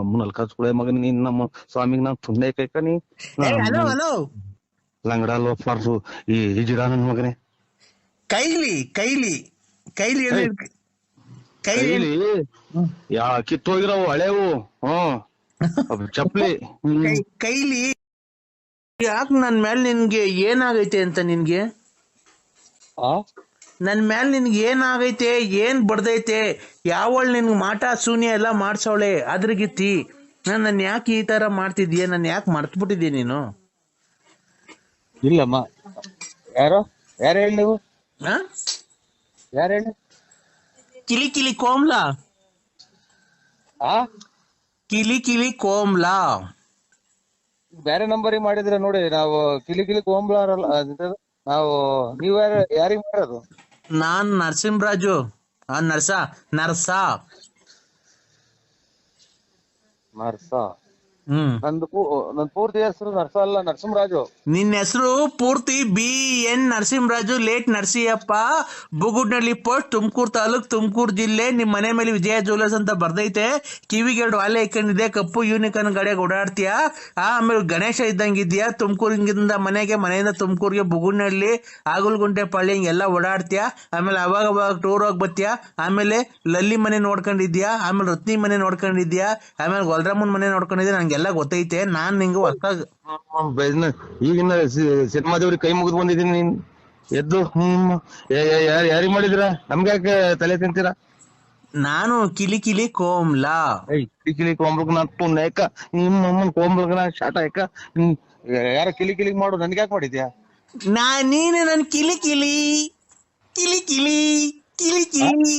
ಮುನ್ನಲ್ ಕಸ್ಕೊಳೆ ಮಗನ್ ನೀನ್ ನಮ್ಮ ಸ್ವಾಮಿಗ್ ನಾವ್ ತುಂಡೆ ಕೈಕನಿ ಹಲೋ ಹಲೋ ಲಂಗಡ ಲೋಫಾರ್ಸು ಈ ಹಿಜಿಡ ನನ್ ಮಗನೇ ಕೈಲಿ ಕೈಲಿ ಕೈಲಿ ಎಲ್ಲಿ ಕೈಲಿ ಕೈಲಿ ಕಿತ್ತೋಗಿರವು ಹಳೆವು ಚಪ್ಲಿ ಕೈಲಿ ಯಾಕೆ ನನ್ ಮೇಲೆ ನಿನ್ಗೆ ಏನಾಗೈತೆ ಅಂತ ನಿನ್ಗೆ ನನ್ ಮೇಲೆ ನಿನ್ಗೆ ಏನಾಗೈತೆ ಏನ್ ಬಡ್ದೈತೆ ಯಾವಳು ನಿನ್ಗೆ ಮಾಟ ಶೂನ್ಯ ಎಲ್ಲ ಮಾಡ್ಸವಳೆ ಅದ್ರಗಿತ್ತಿ ನನ್ನ ಯಾಕೆ ಈ ತರ ಮಾಡ್ತಿದ್ಯ ನನ್ ಯಾಕೆ ಮರ್ತ್ಬಿಟ್ಟಿದ್ಯ ನೀನು ಇಲ್ಲಮ್ಮ ಯಾರು ಹೇಳಿ ನೀವು ಆ ಯಾರು ಹೇಳಿ ಕಿಲಿ ಕಿಲಿ ಕೋಮ್ಲಾ ಕಿಲಿ ಕಿಲಿ ಕೋಮ್ಲಾ ಬೇರೆ ನಂಬರಿಗೆ ಮಾಡಿದ್ರೆ ನೋಡಿ ನಾವು ಕಿಲಿ ಕೋಂಬ್ಲಾರಲ್ಲ ನಾವು ನೀವ್ ಯಾರಿಗ್ ಮಾಡೋದು ನಾನ್ ನರಸಿಂಹರಾಜು ನರ್ಸ ನನ್ ಪೂರ್ತಿ ಹೆಸರು ನರ್ಸ ಅಲ್ಲ ನರಸಿಂಹರಾಜು. ನಿನ್ನ ಹೆಸರು ಪೂರ್ತಿ BN Narasimharaju late Narasiyappa, Bugudnalli post, Tumakuru taluk, Tumakuru ಜಿಲ್ಲೆ. ನಿಮ್ ಮನೆ ಮೇಲೆ ವಿಜಯ ಜ್ಯುವೆಲರ್ಸ್ ಅಂತ ಬರ್ದೈತೆ. ಕಿವಿಗೆ 2 ವಾಲೆ ಇಕ್ಕೊಂಡಿದೆ, ಕಪ್ಪು ಯೂನಿಕಾರ್ನ್ ಗಾಡಿಯಾಗ ಓಡಾಡ್ತೀಯ. ಆಮೇಲೆ ಗಣೇಶ ಇದ್ದಂಗಿದ್ಯಾ. ತುಮಕೂರಿಂದ ಮನೆಯಿಂದ ತುಮಕೂರಿಗೆ ಬುಗುಡ್ನಳ್ಳಿ, ಆಗುಲ್ಗುಂಟೆ ಪಳ್ಳಿ ಹಿಂಗೆಲ್ಲ ಓಡಾಡ್ತೀಯ. ಆಮೇಲೆ ಅವಾಗ ಟೂರ್ ಹೋಗಿ ಬರ್ತೀಯ. ಆಮೇಲೆ ಲಲ್ಲಿ ಮನೆ ನೋಡ್ಕೊಂಡಿದ್ಯಾ, ಆಮೇಲೆ ರತ್ನಿ ಮನೆ ನೋಡ್ಕೊಂಡಿದ್ಯಾ, ಆಮೇಲೆ ಗೊಲ್ರಾಮನ್ ಮನೆ ನೋಡ್ಕೊಂಡಿದ್ಯಾ. ನಂಗೆಲ್ಲ ಗೊತ್ತೈತೆ. ನಾನ್ ನಿಂಗೆ ಹೊಸ್ತಾಗ ಈಗಿನ ಸಿನಿಮಾದವ್ರಿಗೆ ಕೈ ಮುಗಿದು ಬಂದಿದ್ದೀನಿ. ನೀನ್ ಎದ್ದು ಯಾರಿಗ್ ಮಾಡಿದಿರ? ನಮ್ಗೆ ಯಾಕೆ ತಲೆ ತಿಂತೀರಾ? ನಾನು ಕಿಲಿ ಕಿಲಿ ಕೋಮ್ಲಾ ಕಿಲಿ ಕೋಂಬ್ಲಕ್ ನಾ ತುಣ್ಣಕ ನಿಮ್ಮಮ್ಮನ್ ಕೋಂಬ್ಲಕ್ ನಾ ಶಾಟ ಯಾಕ ಯಾರ ಕಿಲಿ ಮಾಡು ನನ್ಗೆ ಯಾಕೆ ಮಾಡಿದ್ಯಾ? ನೀನು ನನ್ ಕಿಲಿ ಕಿಲಿ ಕಿಲಿ ಕಿಲಿ ಕಿಲಿ ಕಿಲಿ.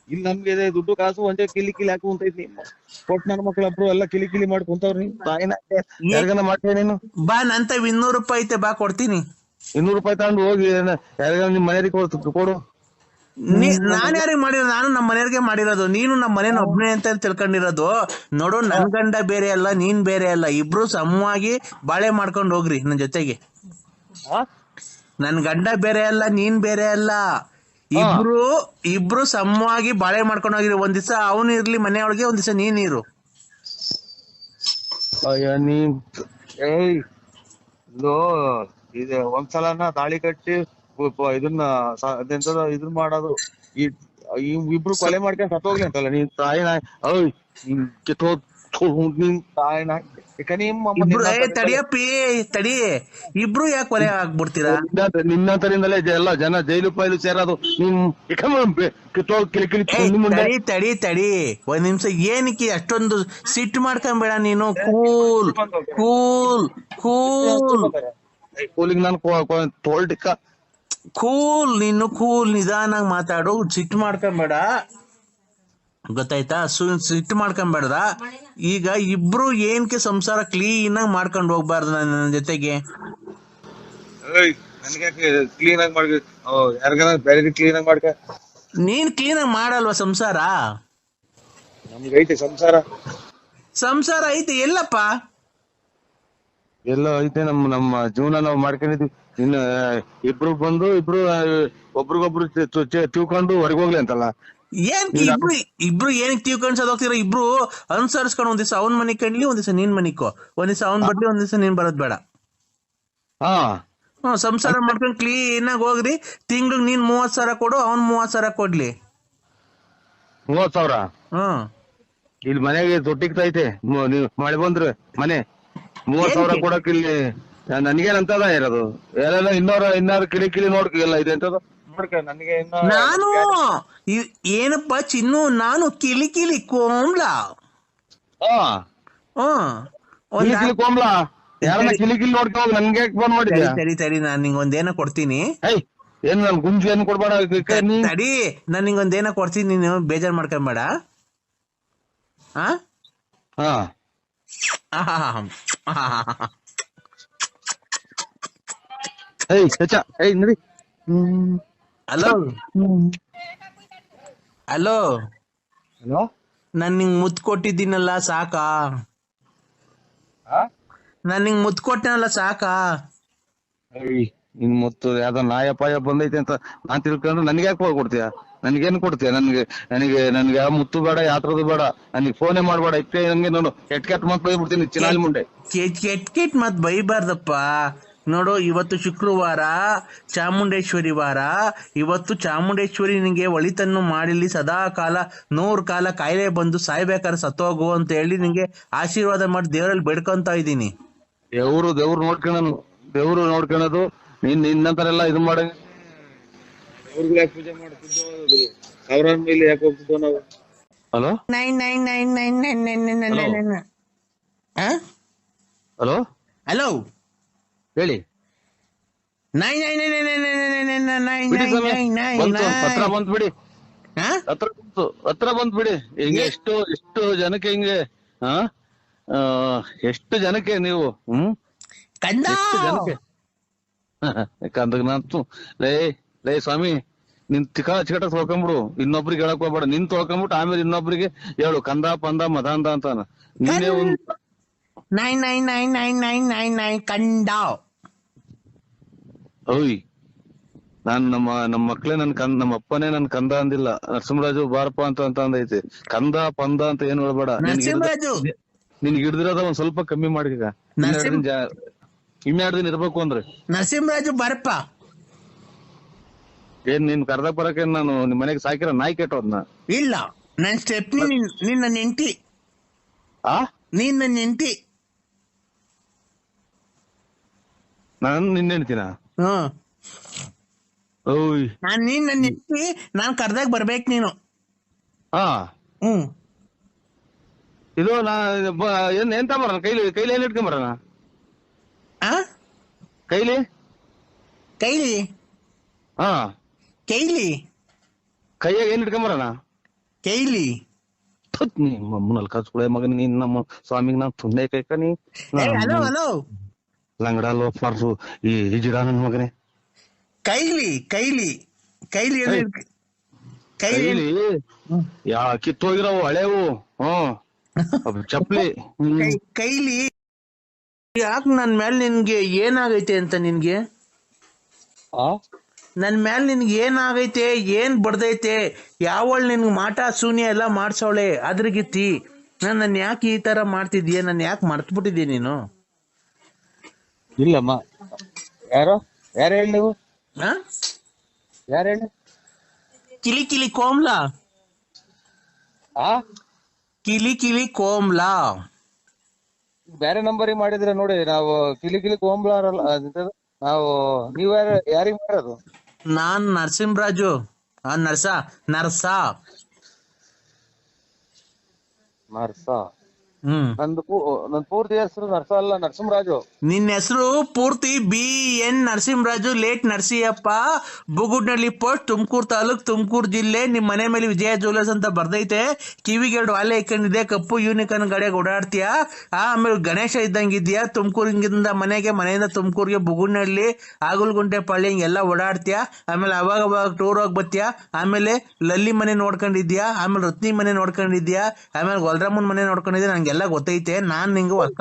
ಇಲ್ಲಿ ನಮ್ಗೆ ದುಡ್ಡು ಕಾಸು ಒಂದೇ ಕಿಲಿ ಹಾಕಿ ಕುಂತೈತಿ. ಕೊಟ್ ನನ್ನ ಮಕ್ಳಬ್ರು ಎಲ್ಲ ಕಿಲಿ ಮಾಡಿ ಕುಂತವ್ರಿ. ತಾಯಿನ ಯಾರಿಗನ ಮಾಡ್ತೇನೆ ನೀನು? ಬಾ, ನಂತ 200 ರೂಪಾಯಿ ಐತೆ, ಬಾ ಕೊಡ್ತೀನಿ. 200 ರೂಪಾಯಿ ತಗೊಂಡು ಹೋಗಿ ಯಾರಿಗಾನ ನಿಮ್ ಮನೆಯವ್ರಿಗೆ ಕೊಡು. ನಾನ್ ಯಾರಿಗೆ ಮಾಡಿರೋದು? ನಾನು ನಮ್ಮ ಮನೆಯವ್ರಿಗೆ ಮಾಡಿರೋದು. ನೀನು ನಮ್ಮ ಮನೇನ ಒಬ್ನೇ ಅಂತ ತಿಳ್ಕೊಂಡಿರೋದು. ನೋಡು, ನನ್ ಗಂಡ ಬೇರೆ ಅಲ್ಲ, ನೀನ್ ಬೇರೆ ಅಲ್ಲ. ಇಬ್ರು ಸಮವಾಗಿ ಬಾಳೆ ಮಾಡ್ಕೊಂಡು ಹೋಗ್ರಿ ನನ್ ಜೊತೆಗೆ. ನನ್ ಗಂಡ ಬೇರೆ ಅಲ್ಲ, ನೀನ್ ಬೇರೆ ಅಲ್ಲ. ಇಬ್ರು ಸಮವಾಗಿ ಬಾಳೆ ಮಾಡ್ಕೊಂಡು ಹೋಗಿರಿ. ಒಂದ್ ದಿವಸ ಅವನು ಇರ್ಲಿ ಮನೆಯೊಳಗೆ, ಒಂದ್ ದಿವಸ ನೀನ್ ಇರು. ಇದು ಒಂದ್ಸಲನ ತಾಳಿ ಕಟ್ಟಿ ಇದನ್ನ ಇದನ್ನ ಮಾಡೋದು. ಇಬ್ರು ಕೊಲೆ ಮಾಡ್ಕೊಂಡು ಸತ್ತೋಗ್ಲಿ ಅಂತಲ್ಲ ನೀನ್ ತಾಯಿನ. ನಿನ್ ತಾಯಿನ ತಡಿಯಪ್ಪಿ ತಡಿ. ಇಬ್ರು ಯಾಕೆ ಕೊಲೆ ಆಗ್ಬಿಡ್ತೀರಾ? ನಿನ್ನಂತರಿಂದಲೇ ಎಲ್ಲ ಜನ ಜೈಲು ಪೈಲು ಸೇರೋದು. ತಡಿ ಒಂದ್ ನಿಮಿಷ. ಏನಕ್ಕೆ ಅಷ್ಟೊಂದು ಸಿಟ್ಟು ಮಾಡ್ಕೊಂಬೇಡ ನೀನು. ಕೂಲ್ ಕೂಲ್ ಕೂಲ್ ಕೂಲಿಗೆ ನಾನು ತೋಲ್ಟಿಕ್ಕ ಕೂಲ್. ನೀನು ಕೂಲ್, ನಿಧಾನಾಗ್ ಮಾತಾಡು. ಸಿಟ್ಟು ಮಾಡ್ಕೊಂಬೇಡ, ಗೊತ್ತಾಯ್ತಾ? ಸಿಟ್ಟು ಮಾಡ್ಕೊಂಬೇಡ್ದ. ಈಗ ಇಬ್ರು ಏನಕ್ಕೆ ಸಂಸಾರ ಕ್ಲೀನ್ ಆಗಿ ಮಾಡ್ಕೊಂಡು ಹೋಗ್ಬಾರ್ದು ನನ್ನ ಜೊತೆಗೆ? ಕ್ಲೀನ್ ಆಗಿ ಮಾಡ್ಕ, ಯಾರಿಗಾನ ಬೇರೆ ಕ್ಲೀನ್ ಆಗಿ ಮಾಡ್ಕ. ನೀನ್ ಕ್ಲೀನ್ ಆಗಿ ಮಾಡಲ್ವಾ ಸಂಸಾರ? ನಮ್ಗೆ ಐತೆ ಸಂಸಾರ ಐತೆ. ಎಲ್ಲಪ್ಪ? ಎಲ್ಲ ಐತೆ. ನಮ್ಮ ಜೀವನ ನಾವು ಮಾಡ್ಕೊಂಡಿದ್ವಿ. ಇನ್ನು ಇಬ್ರು ಬಂದು ಒಬ್ರಿಗೊಬ್ರು ತಿಳ್ಕೊಂಡು ಹೊರಗೋಗ್ಲಿ ಅಂತಲ್ಲ. ಏನ್ ಇಬ್ರು ಏನಕ್ಕೆ ತಿಳ್ಕೊಂಡ್ ಸದೋಗ್ತೀರ? ಇಬ್ರು ಅನುಸರಿಸ್ಕೊಂಡು ಒಂದ್ ದಿವಸ ಅವ್ನ್ ಮನೆ ಕಣ್ಲಿ, ಒಂದ್ ದಿವಸ ನೀನ್ ಮನಿಕೋ. ಒಂದ್ ದಿವಸ ಅವ್ನ್ ಬರ್ಲಿ, ಒಂದ್ ದಿವಸ ನೀನ್ ಬರೋದ್ ಬೇಡ. ಸಂಸಾರ ಮಾಡ್ಕೊಂಡು ಕ್ಲೀನ್ ಆಗಿ ಹೋಗ್ರಿ. ತಿಂಗ್ಳಿಗೆ ನೀನ್ 30,000 ಕೊಡು, ಅವ್ನ್ 30,000 ಕೊಡ್ಲಿ. 30,000? ಇಲ್ಲಿ ಮನೆಗೆ ತೊಟ್ಟಿಗ್ತೈತೆ. ಮಳೆ ಬಂದ್ರೆ ಮನೆ 30,000 ಕೊಡಕ್ ಇಲ್ಲಿ ನನ್ಗೇನಂತದ ಇರೋದು? ಎಲ್ಲ ಇನ್ನಾರು ಕಿಳಿ ನೋಡ್ಕಿಲ್ಲ ಇದೆ ಅಂತದ ನೋಡ್ಕ. ನನಗೆ ನಾನು ಏನಪ್ಪಾ ಚಿನ್ನು, ನಾನು ಕಿಲಿ ಕಿಲಿ ಕೋಮ್ಲಾ. ಕಿಲಿ ಕೋಮ್ಲಾ ಯಾರನ್ನ ಕಿಲಿ ನೋಡ್ಕೊ ಹೋಗಿ. ನನ್ಗೆ ಫೋನ್ ಮಾಡಿದ್ಯಾ? ತಡಿ, ನಾನ್ ನಿಂಗೊಂದೇನ ಕೊಡ್ತೀನಿ. ಏನ್ ನನ್ ಗುಂಜು ಏನ್ ಕೊಡ್ಬೇಡ. ತಡಿ, ನಾನ್ ನಿಂಗೊಂದೇನ ಕೊಡ್ತೀನಿ, ನೀನು ಬೇಜಾರ್ ಮಾಡ್ಕೊಂಬೇಡ. ನಡಿ. ಹಲೋ ಹಲೋ ಹಲೋ ನಾನ್ ನಿಂಗ್ ಮುತ್ ಕೊಟ್ಟಿದ್ದೀನಲ್ಲ ಸಾಕಾ? ನಾನ್ ನಿಂಗ್ ಮುತ್ ಕೊಟ್ಟನಲ್ಲ ಸಾಕಾ? ಇನ್ ಮತ್ತು ಯಾವ್ದೋ ನಾಯ ಪಾಯ ಬಂದೈತೆ ಅಂತ ನಾನ್ ತಿಳ್ಕೊಂಡ್ರೆ ನನ್ಗೆ ಯಾಕೆ ಕೊಡ್ತೀಯ? ನನ್ಗೇನ್ ಕೊಡ್ತೀಯ? ನನ್ಗೆ ಯಾವ ಮುತ್ತು ಬೇಡ, ಯಾತ್ರದು ಬೇಡ, ನನಗೆ ಫೋನೇ ಮಾಡ್ಬೇಡ. ಇಷ್ಟೇ ಹಂಗೆ ನೋಡು, ಕೆಟ್ಟ ಮಾತು ಬೈಬಿಡ್ತೀನಿ ಚಿನಾಲಿ ಮುಂಡೆ. ಕೆಟ್ ಮತ್ ಬೈಬಾರ್ದಪ್ಪ. ನೋಡು, ಇವತ್ತು ಶುಕ್ರವಾರ, ಚಾಮುಂಡೇಶ್ವರಿ ವಾರ. ಇವತ್ತು ಚಾಮುಂಡೇಶ್ವರಿ ನಿಂಗೆ ಒಳಿತನ್ನು ಮಾಡಿಲಿ, ಸದಾ ಕಾಲ 100 ಕಾಲ ಕಾಯಿಲೆ ಬಂದು ಸಾಯ್ಬೇಕಾದ್ರೆ ಸತ್ತೋಗು ಅಂತ ಹೇಳಿ ನಿಂಗೆ ಆಶೀರ್ವಾದ ಮಾಡಿ ದೇವರಲ್ಲಿ ಬೇಡ್ಕೊಂತ ಇದ್ದೀನಿ. ದೇವ್ರು ನೋಡ್ಕೊಳೋದು ನಿನ್ನಂತರೆಲ್ಲ ಇದು ಮಾಡ ದೇವ್ರಿಗೆ ಯಾಕೆ ಪೂಜೆ ಮಾಡ್ತಿದ್ದೋ? ಸಾವಿರಾರು ಮೇಲೆ ಯಾಕೆ ಹೋಗ್ತಿದ್ದೋ ನಾವು? ಹಲೋ ಹಲೋ ಹಲೋ, ಹೇಳಿ. ಹತ್ರ ಬಂತ್ ಬಿಡಿ, ಹತ್ರ ಬಂತ್ ಬಿಡಿ. ಹಿಂಗೆ ಎಷ್ಟು ಜನಕ್ಕೆ ಹಿಂಗೆ ಎಷ್ಟು ಜನಕ್ಕೆ ನೀವು ಎಷ್ಟು ಜನಕ್ಕೆ ಕಂದಾಗ ನಾನು ಲೇ ಸ್ವಾಮಿ, ನಿನ್ ಚಿಕಟ ತೊಳ್ಕೊಂಬಿಡು, ಇನ್ನೊಬ್ರಿಗೆ ಹೇಳಕ್ ಹೋಗ್ಬೇಡ. ನಿನ್ ತೊಳ್ಕೊಂಬಿಟ್ಟು ಆಮೇಲೆ ಇನ್ನೊಬ್ರಿಗೆ ಹೇಳು ಕಂದ ಪಂದ ಮದಾಂದ ಅಂತಾನ. ನೀನೇ ಒಂದ್ ಓಯ್, ನಾನ್ ನಮ್ಮ ಮಕ್ಳೇ ನಮ್ಮ ಅಪ್ಪನೇ ನನ್ ಕಂದ ಅಂದಿಲ್ಲ. ನರಸಿಂಹರಾಜು ಬಾರಪ್ಪ ಅಂತ ಅಂದೈತಿ. ಕಂದ ಪಂದ ಅಂತ ಏನ್ ಹೇಳ್ಬೇಡ. ನಿನ್ಗೆ ಹಿಡ್ದಿರೋದ ಒಂದ್ ಸ್ವಲ್ಪ ಕಮ್ಮಿ ಮಾಡಿಗ. ಇನ್ನೆರಡು ದಿನ ಇರ್ಬೇಕು ಅಂದ್ರೆ ನರಸಿಂಹರಾಜು ಬಾರಪ್ಪ. ಏನ್ ನಿನ್ ಕರ್ದಾಗ ಬರಕ್ಕೆ ನಾನು ನಿಮ್ ಮನೆಗೆ ಸಾಕಿರೋ ನಾಯಿ ಕೆಟ್ಟೋದ್ನ? ಇಲ್ಲ, ನನ್ ಸ್ಟೆಪ್ನಿ ನಿನ್ನ ನೆಂಟಿ. ನೀನ್ ನನ್ನ ನೆಂಟಿ. ನಾನು ನಿನ್ನ ಹೆಂಡ್ತಿನ? ಓಯ್, ನೀನ್ ನನ್ನ ನೆಂಟಿ. ನಾನ್ ಕರ್ದಾಗ ಬರ್ಬೇಕು ನೀನು. ಇದು ಎಂತ ಬರೋಣ? ಕೈಲಿ ಏನ್ ಇಟ್ಕೊಂಬರೋಣ? ಕೈಲಿ ಕೈಯಾಗ ಏನ್ ಇಟ್ಕೊಂಬರೋಣ? ಕೈಲಿ ನಿಮ್ಮಲ್ಲಿ ಕಸ್ಕೊಳೆ ಮಗನ. ನೀನ್ ನಮ್ಮ ಸ್ವಾಮಿಗ್ ನಾನ್ ತುಂಡೆ ಕೈಕ ನೀ ಲಂಗಡ ಲೋಫಾರ್ಸು ಈ ಹಿಜಿಡ ನನ್ ಮಗನೇ. ಕೈಲಿ ಕಿತ್ತೋಗಿರವು ಹಳೇವು ಚಪ್ಲಿ ಕೈಲಿ. ಯಾಕೆ ನನ್ ಮೇಲೆ ನಿನ್ಗೆ ಏನಾಗೈತೆ ಅಂತ? ನಿನ್ಗೆ ನನ್ ಮೇಲೆ ನಿನ್ಗೆ ಏನಾಗೈತೆ? ಏನ್ ಬಡ್ದೈತೆ? ಯಾವಳು ನಿನ್ಗೆ ಮಾಟ ಶೂನ್ಯ ಎಲ್ಲ ಮಾಡ್ಸವಳೆ ಅದ್ರಗಿತ್ತಿ. ನನ್ನ ಯಾಕೆ ಈ ತರ ಮಾಡ್ತಿದ್ಯ? ನನ್ ಯಾಕೆ ಮರ್ತ್ಬಿಟ್ಟಿದ್ಯ ನೀನು? ಇಲ್ಲಮ್ಮ, ಯಾರು ಹೇಳಿ ನೀವು? ಯಾರು ಹೇಳಿ? ಕಿಲಿ ಕೋಮ್ಲಾ. ಕಿಲಿ ಕೋಮ್ಲಾ ಬೇರೆ ನಂಬರಿಗೆ ಮಾಡಿದ್ರೆ ನೋಡಿ. ನಾವು ಕಿಲಿ ಕೋಂಬ್ಲಾ ನಾವು. ನೀವ್ ಯಾರಿಗ್ ಮಾಡೋದು? ನಾನ್ ನರಸಿಂಹರಾಜು. ನರ್ಸ. ನನ್ ಪೂರ್ತಿ ಹೆಸರು ನರ್ಸ ಅಲ್ಲ, ನರಸಿಂಹರಾಜು. ನಿನ್ನ ಹೆಸರು ಪೂರ್ತಿ BN Narasimharaju late Narasiyappa, Bugudnalli post, Tumakuru taluk, Tumakuru ಜಿಲ್ಲೆ. ನಿಮ್ ಮನೆ ಮೇಲೆ ವಿಜಯ ಜ್ಯುವೆಲರ್ಸ್ ಅಂತ ಬರ್ದೈತೆ. ಕಿವಿಗೆ 2 ವಾಲೆ ಇಕ್ಕೊಂಡಿದೆ, ಕಪ್ಪು ಯೂನಿಕಾರ್ನ್ ಗಾಡಿಯಾಗ ಓಡಾಡ್ತೀಯ. ಆಮೇಲೆ ಗಣೇಶ ಇದ್ದಂಗಿದ್ಯಾ. ತುಮಕೂರಿಂದ ಮನೆಯಿಂದ ತುಮಕೂರಿಗೆ ಬುಗುಡ್ನಳ್ಳಿ, ಆಗುಲ್ಗುಂಟೆ ಪಾಳ್ಯ ಹಿಂಗೆಲ್ಲ ಓಡಾಡ್ತೀಯ. ಆಮೇಲೆ ಅವಾಗ ಟೂರ್ ಹೋಗಿ ಬರ್ತೀಯ. ಆಮೇಲೆ ಲಲ್ಲಿ ಮನೆ ನೋಡ್ಕೊಂಡಿದ್ಯಾ. ಆಮೇಲೆ ರತ್ನಿ ಮನೆ ನೋಡ್ಕೊಂಡಿದ್ಯಾ. ಆಮೇಲೆ ಗೊಲ್ರಾಮನ್ ಮನೆ ನೋಡ್ಕೊಂಡಿದ್ಯಾ. ನಂಗೆಲ್ಲ ಗೊತ್ತೈತೆ. ನಾನ್ ನಿಂಗೆ ಹೊಸ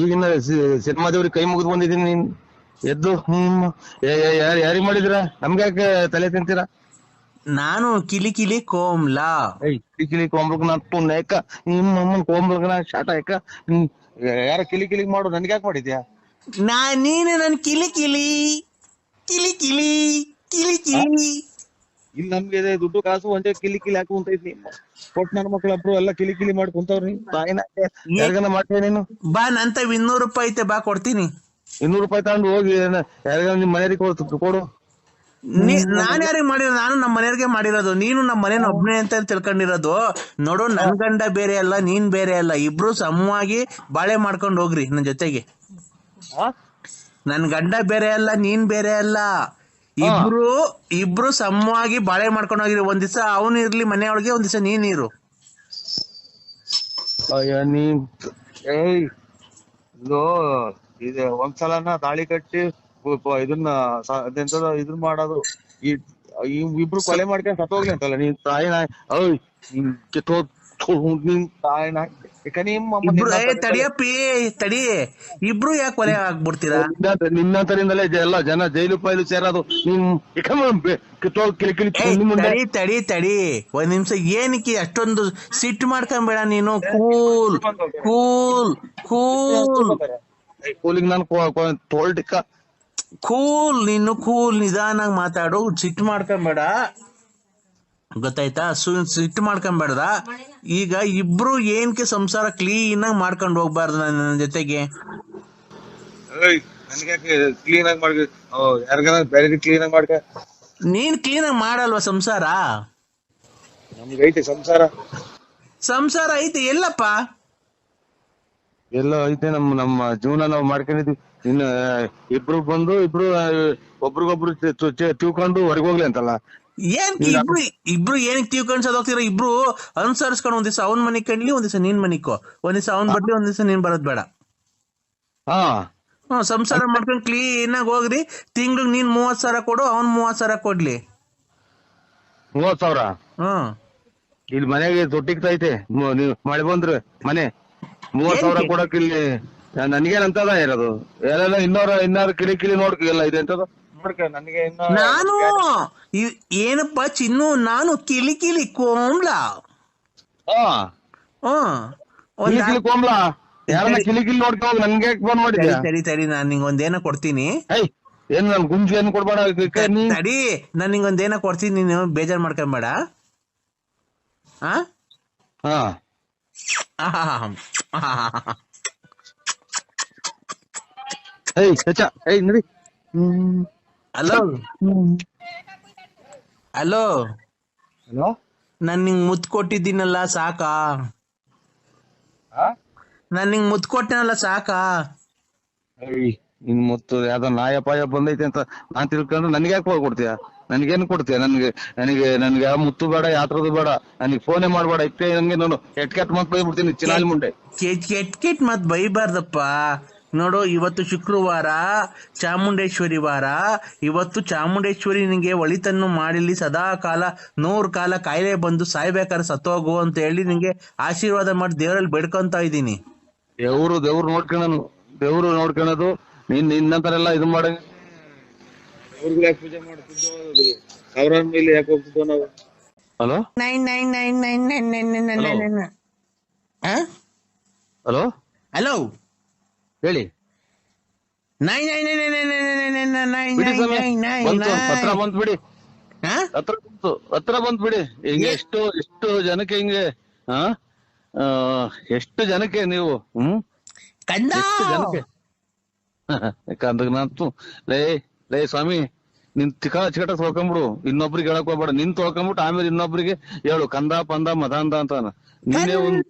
ಈಗಿನ ಸಿನಿಮಾ ದೇವ್ರಿಗೆ ಕೈ ಮುಗಿದು ಬಂದಿದ್ದೀನಿ. ನೀನ್ ಎದ್ದು ಯಾರಿಗ್ ಮಾಡಿದಿರ? ನಮ್ಗೆ ಯಾಕೆ ತಲೆ ತಿಂತೀರಾ? ನಾನು ಕಿಲಿ ಕೋಮ್ಲಾ. ಕಿಲಿ ಕೋಂಬ್ಲಕ್ ನಾ ತುಣ್ಣಕ ನಿಮ್ಮಮ್ಮನ್ ಕೋಂಬ್ಲಕ್ ನಾ ಶಾಟ ಯಾಕ? ಯಾರ ಕಿಲಿ ಮಾಡು, ನನ್ಗೆ ಯಾಕೆ ಮಾಡಿದ್ಯಾ? ನೀನು ನನ್ ಕಿಲಿ ಇಲ್ಲಿ ನಮ್ಗೆ ದುಡ್ಡು ಕಾಸು ಒಂದೇ ಕಿಲಿ ಹಾಕಿ ಕುಂತೈತಿ. ಕೊಟ್ ನನ್ನ ಮಕ್ಳಬ್ರು ಎಲ್ಲ ಕಿಲಿ ಮಾಡಿ ಕುಂತವ್ರಿ. ತಾಯಿನ ಯಾರಿಗನ ಮಾಡ್ತೇನೆ ನೀನು? ಬಾ, ನಂತ 200 ರೂಪಾಯಿ ಐತೆ, ಬಾ ಕೊಡ್ತೀನಿ. 200 ರೂಪಾಯಿ ತಗೊಂಡು ಹೋಗಿ ಯಾರಿಗ ನಿಮ್ ಮನೆಯವ್ರಿಗೆ ಕೊಡು. ನಾನ್ ಯಾರಿಗೆ ಮಾಡಿರೋದು? ನಾನು ನಮ್ಮ ಮನೆಯವ್ರಿಗೆ ಮಾಡಿರೋದು. ನೀನು ನಮ್ಮ ಮನೇನ ಒಬ್ನೇ ಅಂತ ತಿಳ್ಕೊಂಡಿರೋದು. ನೋಡು, ನನ್ ಗಂಡ ಬೇರೆ ಅಲ್ಲ, ನೀನ್ ಬೇರೆ ಅಲ್ಲ. ಇಬ್ರು ಸಮವಾಗಿ ಬಾಳೆ ಮಾಡ್ಕೊಂಡು ಹೋಗ್ರಿ ನನ್ ಜೊತೆಗೆ. ನನ್ ಗಂಡ ಬೇರೆ ಅಲ್ಲ, ನೀನ್ ಬೇರೆ ಅಲ್ಲ. ಇಬ್ರು ಸಮವಾಗಿ ಬಾಳೆ ಮಾಡ್ಕೊಂಡು ಹೋಗಿರಿ. ಒಂದ್ ದಿವಸ ಅವನು ಇರ್ಲಿ ಮನೆಯೊಳಗೆ, ಒಂದ್ ದಿವಸ ನೀನ್ ಇರು. ಒಂದ್ಸಲನ ತಾಳಿ ಕಟ್ಟಿ ಇದನ್ನ ಮಾಡೋದು. ಇಬ್ರು ಕೊಲೆ ಮಾಡ್ಕೊಂಡು ಸತ್ತೋಗ್ಲಿ ಅಂತಲ್ಲ ನೀನ್ ತಾಯಿನ ಓಯ್ ನಿನ್ ಕಿತ್ತೋ ನಿನ್ ತಾಯಿನ ಯಾಕ ನಿಮ್ಮ ಅಮ್ಮ ಇಬ್ರು ತಡಿಯಪ್ಪಿ ತಡಿ, ಇಬ್ರು ಯಾಕೆ ಕೊಲೆ ಆಗ್ಬಿಡ್ತೀರಾ? ನಿನ್ನಂತರಿಂದಲೇ ಎಲ್ಲ ಜನ ಜೈಲು ಪೈಲು ಸೇರೋದು. ನೀನ್ ಕಿತ್ತೋ ಕಿಲಿ ಕಿಲಿ ಮುಂದೆ ತಡಿ ತಡಿ ತಡಿ ಒಂದ್ ನಿಮಿಷ, ಏನಕ್ಕೆ ಅಷ್ಟೊಂದು ಸಿಟ್ಟು ಮಾಡ್ಕೊಂಬೇಡ ನೀನು. ಕೂಲ್ ಕೂಲ್ ಕೂಲ್ ಕೂಲಿಂಗ್ ನಾನು ತೋಲ್ಟಿಕ್ಕ ಕೂಲ್, ನೀನು ಕೂಲ್, ನಿಧಾನಾಗ್ ಮಾತಾಡು, ಸಿಟ್ಟು ಮಾಡ್ಕೊಂಬೇಡ, ಗೊತ್ತಾಯ್ತಾ? ಸಿಟ್ಟು ಮಾಡ್ಕೊಂಬೇಡ್ದ. ಈಗ ಇಬ್ರು ಏನಕ್ಕೆ ಸಂಸಾರ ಕ್ಲೀನ್ ಆಗಿ ಮಾಡ್ಕೊಂಡು ಹೋಗ್ಬಾರ್ದು ನನ್ನ ಜೊತೆಗೆ? ಕ್ಲೀನ್ ಆಗಿ ಮಾಡ್ಕ, ಯಾರಿಗಾರ ಬೇರೆ ಕ್ಲೀನ್ ಆಗಿ ಮಾಡ್ಕ. ನೀನ್ ಕ್ಲೀನ್ ಆಗಿ ಮಾಡಲ್ವಾ ಸಂಸಾರ? ನಮ್ಗೆ ಐತೆ ಸಂಸಾರ. ಸಂಸಾರ ಐತೆ ಎಲ್ಲಪ್ಪ? ಎಲ್ಲ ಐತೆ, ನಮ್ಮ ಜೀವನ ನಾವು ಮಾಡ್ಕೊಂಡಿದ್ವಿ. ಇನ್ನು ಇಬ್ರು ಬಂದು ಇಬ್ರು ಒಬ್ರಿಗೊಬ್ರು ತಿಳ್ಕೊಂಡು ಹೊರಗೋಗ್ಲಿ ಅಂತಲ್ಲ. ಏನ್ ಇಬ್ರು ಏನಕ್ಕೆ ತಿಳ್ಕೊಂಡ್ ಹೋಗ್ತೀರ? ಇಬ್ರು ಅನುಸರಿಸ್ಕೊಂಡು ಒಂದ್ ದಿವಸ ಅವ್ನ್ ಮನಿಗ್ ಕಣ್ಲಿ, ಒಂದ್ ದಿವಸ ನೀನ್ ಮನಿಕೋ, ಒಂದ್ ದಿವಸ ಅವ್ನ್ ಬರ್ಲಿ, ಒಂದ್ ದಿವಸ ನೀನ್ ಬರೋದ್ ಬೇಡ. ಸಂಸಾರ ಮಾಡ್ಕೊಂಡು ಕ್ಲೀನ್ ಆಗಿ ಹೋಗ್ರಿ. ತಿಂಗ್ಳಿಗೆ ನೀನ್ 30,000 ಕೊಡು, ಅವ್ನ್ 30,000 ಕೊಡ್ಲಿ. 30,000 ಇಲ್ಲಿ ಮನೆಗೆ ತೊಟ್ಟಿಗ್ತೈತೆ. ಮಳೆ ಬಂದ್ರೆ ಮನೆ 30,000 ಕೊಡಕ್ ಇಲ್ಲಿ ನನ್ಗೇನಂತದ ಇರೋದು? ಎಲ್ಲ ಇನ್ನಾರು ಕಿಳಿ ಕಿಳಿ ನೋಡ್ಕ ಎಲ್ಲ ಇದೆ ಅಂತದ ನೋಡ್ಕ. ನನಗೆ ನಾನು ಏನಪ್ಪಾ ಚಿನ್ನು, ನಾನು ಕಿಲಿ ಕಿಲಿ ಕೋಮ್ಲಾ. ಕಿಲಿ ಕೋಮ್ಲಾ ಯಾರನ್ನ ಕಿಲಿ ಕಿಲಿ ನೋಡ್ಕ ಹೋಗಿ ನನ್ಗೆ ಫೋನ್ ಮಾಡಿದ್ಯಾ? ತಡಿ ನಾನ್ ನಿಂಗೊಂದೇನ ಕೊಡ್ತೀನಿ. ಏನ್ ನನ್ ಗುಂಜು ಏನ್ ಕೊಡ್ಬೇಡ. ತಡಿ, ನಾನ್ ನಿಂಗೊಂದೇನ ಕೊಡ್ತೀನಿ, ನೀನು ಬೇಜಾರ್ ಮಾಡ್ಕೊಂಬೇಡ. ನಡಿ. ಹಲೋ ಹಲೋ ಹಲೋ, ನಾನ್ ನಿಂಗ್ ಮುತ್ ಕೊಟ್ಟಿದ್ದೀನಲ್ಲ, ಸಾಕಾ? ನಾನ್ ನಿಂಗ್ ಮುತ್ ಕೊಟ್ಟನಲ್ಲ, ಸಾಕಾ? ಇನ್ ಮತ್ತು ಯಾವ್ದೋ ನಾಯಪಾಯ ಬಂದೈತೆ ಅಂತ ನಾನ್ ತಿಳ್ಕೊಂಡ್ರೆ ನನ್ಗೆ ಯಾಕೆ ಕೊಡ್ತೀಯ? ನನ್ಗೇನು ಕೊಡ್ತೀಯ? ನನ್ಗೆ ಯಾವ ಮುತ್ತು ಬೇಡ, ಯಾತ್ರದು ಬೇಡ, ನನಗೆ ಫೋನೇ ಮಾಡ್ಬೇಡ. ಇಷ್ಟೇ ನಂಗೆ ನಾನು ಕೆಟ್ ಮತ್ ಬೈಬಿಡ್ತೀನಿ ಚಿನಾಲಿ ಮುಂಡೆ. ಕೆಟ್ ಮತ್ ಬೈಬಾರ್ದಪ್ಪ. ನೋಡು, ಇವತ್ತು ಶುಕ್ರವಾರ, ಚಾಮುಂಡೇಶ್ವರಿ ವಾರ. ಇವತ್ತು ಚಾಮುಂಡೇಶ್ವರಿ ನಿಂಗೆ ಒಳಿತನ್ನು ಮಾಡಿಲಿ, ಸದಾ ಕಾಲ 100 ಕಾಲ ಕಾಯಿಲೆ ಬಂದು ಸಾಯ್ಬೇಕಾದ್ರೆ ಸತ್ತೋಗು ಅಂತ ಹೇಳಿ ನಿಂಗೆ ಆಶೀರ್ವಾದ ಮಾಡಿ ದೇವರಲ್ಲಿ ಬೇಡ್ಕೊಂತ ಇದ್ದೀನಿ. ದೇವ್ರು ನೋಡ್ಕೊಳೋದು ನಿನ್ನಂತರೆಲ್ಲ ಇದು ಮಾಡ ಪೂಜೆ ಮಾಡ್ತಿದ್ದೋ ಸಾವಿರಾರು ಮೇಲೆ ಯಾಕೆ ಹೋಗ್ತಿದ್ದೋ ನಾವು. ಹಲೋ ಹಲೋ ಹಲೋ ಹೇಳಿ. ಹತ್ರ ಬಂತ್ ಬಿಡಿ, ಹತ್ರ ಬಂತ್ ಬಿಡಿ. ಹಿಂಗೆ ಎಷ್ಟು ಜನಕ್ಕೆ ಹಿಂಗೆ ಎಷ್ಟು ಜನಕ್ಕೆ ನೀವು ಎಷ್ಟು ಜನಕ್ಕೆ ಯಾಕಂದ್ರೆ ನಾನು ಲೇ ಸ್ವಾಮಿ, ನಿನ್ ಚಿಕಟ ತೊಳ್ಕೊಂಬಿಡು, ಇನ್ನೊಬ್ರಿಗೆ ಹೇಳಕ್ ಹೋಗ್ಬೇಡ. ನಿನ್ ತೊಳ್ಕೊಂಬಿಟ್ಟು ಆಮೇಲೆ ಇನ್ನೊಬ್ರಿಗೆ ಹೇಳು ಕಂದ ಪಂದ ಮದಾಂದ ಅಂತ. ನೀನೇ ಒಂದು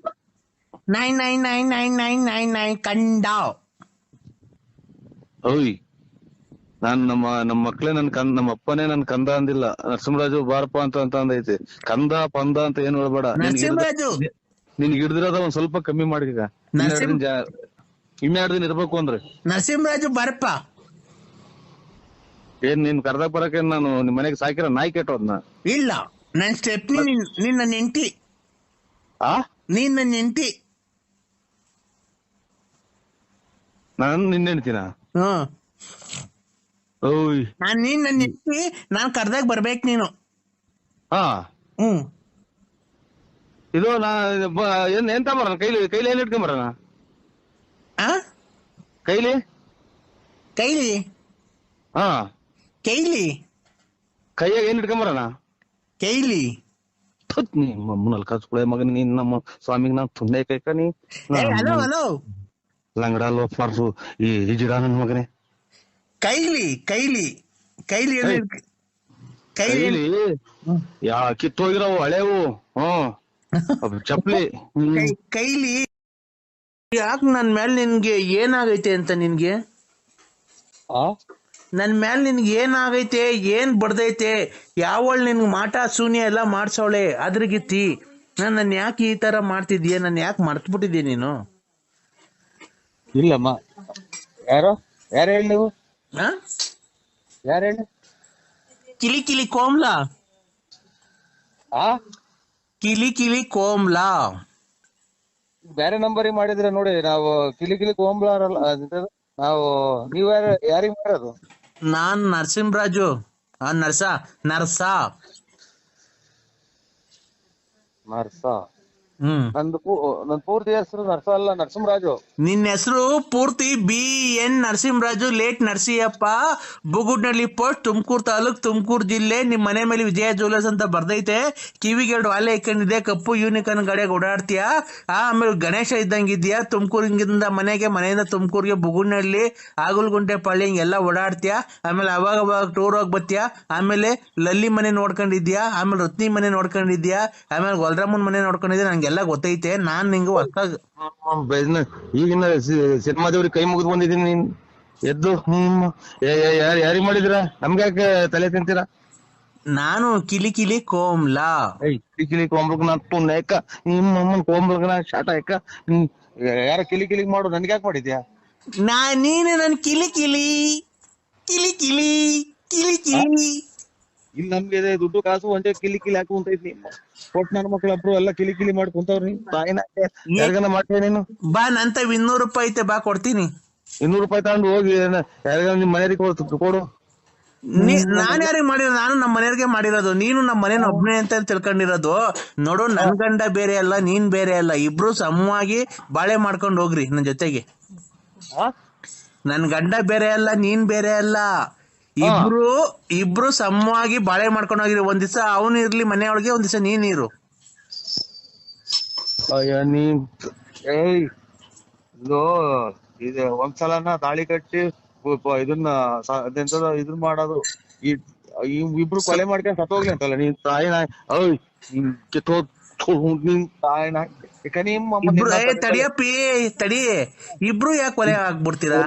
ಓಯ್, ನಾನ್ ನಮ್ಮ ಮಕ್ಳೇ ನಮ್ಮ ಅಪ್ಪನೇ ನನ್ ಕಂದ ಅಂದಿಲ್ಲ. ನರಸಿಂಹರಾಜು ಬಾರಪ್ಪ ಅಂತ ಅಂದೈತೆ. ಕಂದ ಪಂದ ಅಂತ ಏನ್ ಹೇಳ್ಬೇಡ. ನಿನ್ಗೆ ಹಿಡ್ದಿರೋದ ಒಂದ್ ಸ್ವಲ್ಪ ಕಮ್ಮಿ ಮಾಡಿ. ಈಗ ಇನ್ನೆರಡು ದಿನ ಇರ್ಬೇಕು ಅಂದ್ರೆ ನರಸಿಂಹರಾಜು ಬಾರಪ್ಪ. ಏನ್ ನೀನ್ ಕರ್ದಾಗ ಬರಕ್ಕೆ ನಾನು ನಿಮ್ ಮನೆಗೆ ಸಾಕಿರೋ ನಾಯಿ ಕೆಟ್ಟೋದ್ನ? ಇಲ್ಲ, ನನ್ ಸ್ಟೆಪ್ನಿ ನಿನ್ನ ನೆಂಟಿ. ನೀನ್ ನನ್ನ ನೆಂಟಿ. ನಾನು ನಿನ್ನ ಹೆಂಡ್ತಿನ? ಓಯ್, ನೀನ್ ನನ್ನ ನೆಂಟಿ, ನಾನ್ ಕರ್ದಾಗ ಬರ್ಬೇಕು ನೀನು. ಇದು ಎಂತ ಬರೋಣ? ಕೈಲಿ ಏನ್ ಇಟ್ಕೊಂಬರೋಣ? ಕೈಲಿ ಕೈಯಾಗ ಏನ್ ಇಟ್ಕೊಂಬರೋಣ? ಕೈಲಿ ನಿಮ್ಮಲ್ಲಿ ಕಸ್ಕೊಳೆ ಮಗನ. ನೀನ್ ನಮ್ಮ ಸ್ವಾಮಿಗೆ ನಾನ್ ತುಂಡೆ ಕೈಕ ನೀ ಲಂಗಡ ಲೋಫಾರ್ಸು ಈ ಜಿಡ ನನ್ ಮಗನೇ. ಕೈಲಿ ಕಿತ್ತೋಗಿರವು ಹಳೇವು ಚಪ್ಲಿ ಕೈಲಿ. ಯಾಕೆ ನನ್ ಮೇಲೆ ನಿನ್ಗೆ ಏನಾಗೈತೆ ಅಂತ? ನಿನ್ಗೆ ನನ್ ಮೇಲೆ ನಿನ್ಗೆ ಏನಾಗೈತೆ? ಏನ್ ಬಡ್ದೈತೆ? ಯಾವಳು ನಿನ್ಗೆ ಮಾಟ ಶೂನ್ಯ ಎಲ್ಲ ಮಾಡ್ಸವಳೆ ಅದ್ರಗಿತ್ತಿ. ನನ್ನ ಯಾಕೆ ಈ ತರ ಮಾಡ್ತಿದ್ಯಾ? ನನ್ ಯಾಕೆ ಮರ್ತ್ಬಿಟ್ಟಿದ್ಯಾ ನೀನು? ಇಲ್ಲಮ್ಮ, ಯಾರು ಹೇಳಿ ನೀವು? ಯಾರು ಹೇಳಿ? ಕಿಲಿ ಕಿಲಿ ಕೋಮ್ಲಾ ಆ ಕಿಲಿ ಕಿಲಿ ಕೋಮ್ಲಾ. ಬೇರೆ ನಂಬರಿಗೆ ಮಾಡಿದ್ರೆ ನೋಡಿ, ನಾವು ಕಿಲಿ ಕಿಲಿ ಕೋಂಬ್ಲಾರಲ್ಲ ನಾವು. ನೀವ್ ಯಾರಿಗ್ ಮಾಡೋದು? ನಾನ್ ನರಸಿಂಹರಾಜು. ನರ್ಸ ನರ್ಸ. ನರ್ಸ. ಹ್ಮ್. ನನ್ ಪೂರ್ತಿ ಹೆಸರು ನರ್ಸ ಅಲ್ಲ, ನರಸಿಂಹರಾಜು. ನಿನ್ನ ಹೆಸರು ಪೂರ್ತಿ BN Narasimharaju late Narasiyappa, Bugudnalli post, Tumakuru taluk, Tumakuru ಜಿಲ್ಲೆ. ನಿಮ್ ಮನೆ ಮೇಲೆ ವಿಜಯ ಜ್ಯುವೆಲರ್ಸ್ ಅಂತ ಬರ್ದೈತೆ. ಕಿವಿಗೆ 2 ವಾಲೆ ಇಕ್ಕೊಂಡಿದೆ, ಕಪ್ಪು ಯೂನಿಕಾರ್ನ್ ಗಾಡಿಯಾಗ ಓಡಾಡ್ತೀಯ. ಆಮೇಲೆ ಗಣೇಶ ಇದ್ದಂಗಿದ್ಯಾ. ತುಮಕೂರಿಂದ ಮನೆಯಿಂದ ತುಮಕೂರಿಗೆ ಬುಗುಡ್ನಳ್ಳಿ, ಆಗುಲ್ಗುಂಟೆ ಪಾಳ್ಯ ಹಿಂಗೆಲ್ಲ ಓಡಾಡ್ತೀಯ. ಆಮೇಲೆ ಅವಾಗ ಟೂರ್ ಹೋಗಿ ಬರ್ತೀಯ. ಆಮೇಲೆ ಲಲ್ಲಿ ಮನೆ ನೋಡ್ಕೊಂಡಿದ್ಯಾ, ಆಮೇಲೆ ರತ್ನಿ ಮನೆ ನೋಡ್ಕೊಂಡಿದ್ಯಾ, ಆಮೇಲೆ ಗೊಲ್ರಾಮನ್ ಮನೆ ನೋಡ್ಕೊಂಡಿದ್ಯಾ. ನಂಗೆಲ್ಲ ಗೊತ್ತೈತೆ. ನಾನ್ ನಿಂಗೆ ಹೊಸ್ತಾಗ ಈಗಿನ ಸಿನಿಮಾ ದೇವ್ರಿಗೆ ಕೈ ಮುಗಿದು ಬಂದಿದ್ದೀನಿ. ನೀನ್ ಎದ್ದು ಯಾರಿಗ್ ಮಾಡಿದಿರ? ನಮ್ಗೆ ಯಾಕೆ ತಲೆ ತಿಂತೀರಾ? ನಾನು ಕಿಲಿ ಕಿಲಿ ಕೋಮ್ಲಾ. ಕಿಲಿ ಕಿಲಿ ಕೋಂಬ್ಲಕ್ ನಾ ತುಣ್ಣಕ ನಿಮ್ಮಮ್ಮನ್ ಕೋಂಬ್ಲಕ್ ನಾ ಶಾಟ ಯಾಕ ಯಾರ ಕಿಲಿ ಕಿಲಿ ಮಾಡು, ನನ್ಗೆ ಯಾಕೆ ಮಾಡಿದ್ಯಾ? ನೀನು ನನ್ ಕಿಲಿ ಕಿಲಿ ಕಿಲಿ ಕಿಲಿ ಕಿಲಿ ಕಿಲಿ. ಇಲ್ಲಿ ನಮ್ಗೆ ಇದೆ ದುಡ್ಡು ಕಾಸು ಒಂದೇ ಕಿಲಿ ಕಿಲಿ ಹಾಕು ಅಂತ ಐತಿ. ಕೊಟ್ ನನ್ನ ಮಕ್ಳಬ್ರು ಎಲ್ಲ ಕಿಲಿ ಕಿಲಿ ಮಾಡಿ ಕುಂತವ್ರಿ. ತಾಯಿನ ಯಾರಿಗನ ಮಾಡ್ತೇನೆ ನೀನು? ಬಾ, ನಂತ 200 ರೂಪಾಯಿ ಐತೆ, ಬಾ ಕೊಡ್ತೀನಿ. 200 ರೂಪಾಯಿ ತಗೊಂಡು ಹೋಗಿ ಯಾರಿಗಾನ ನಿಮ್ ಮನೆಯವ್ರಿಗೆ ಕೊಡು. ನಾನ್ ಯಾರಿಗೆ ಮಾಡಿರೋದು? ನಾನು ನಮ್ಮ ಮನೆಯವ್ರಿಗೆ ಮಾಡಿರೋದು. ನೀನು ನಮ್ಮ ಮನೇನ ಒಬ್ನೇ ಅಂತ ತಿಳ್ಕೊಂಡಿರೋದು. ನೋಡು, ನನ್ ಗಂಡ ಬೇರೆ ಅಲ್ಲ, ನೀನ್ ಬೇರೆ ಅಲ್ಲ. ಇಬ್ರು ಸಮವಾಗಿ ಬಾಳೆ ಮಾಡ್ಕೊಂಡು ಹೋಗ್ರಿ ನನ್ ಜೊತೆಗೆ. ನನ್ ಗಂಡ ಬೇರೆ ಅಲ್ಲ, ನೀನ್ ಬೇರೆ ಅಲ್ಲ. ಇಬ್ರು ಸಮವಾಗಿ ಬಾಳೆ ಮಾಡ್ಕೊಂಡು ಹೋಗಿರಿ. ಒಂದ್ ದಿವಸ ಅವನು ಇರ್ಲಿ ಮನೆಯೊಳಗೆ, ಒಂದ್ ದಿವಸ ನೀನ್ ಇರು. ಇದು ಒಂದ್ಸಲನ ತಾಳಿ ಕಟ್ಟಿ ಇದನ್ನ ಇದನ್ನ ಮಾಡೋದು. ಇಬ್ರು ಕೊಲೆ ಮಾಡ್ಕೊಂಡು ಸತ್ತೋಗ್ಲಿ ಅಂತಲ್ಲ ನೀನ್ ತಾಯಿನ. ನಿನ್ ತಾಯಿನ ತಡಿಯಪ್ಪಿ ತಡಿ. ಇಬ್ರು ಯಾಕೆ ಕೊಲೆ ಆಗ್ಬಿಡ್ತೀರಾ?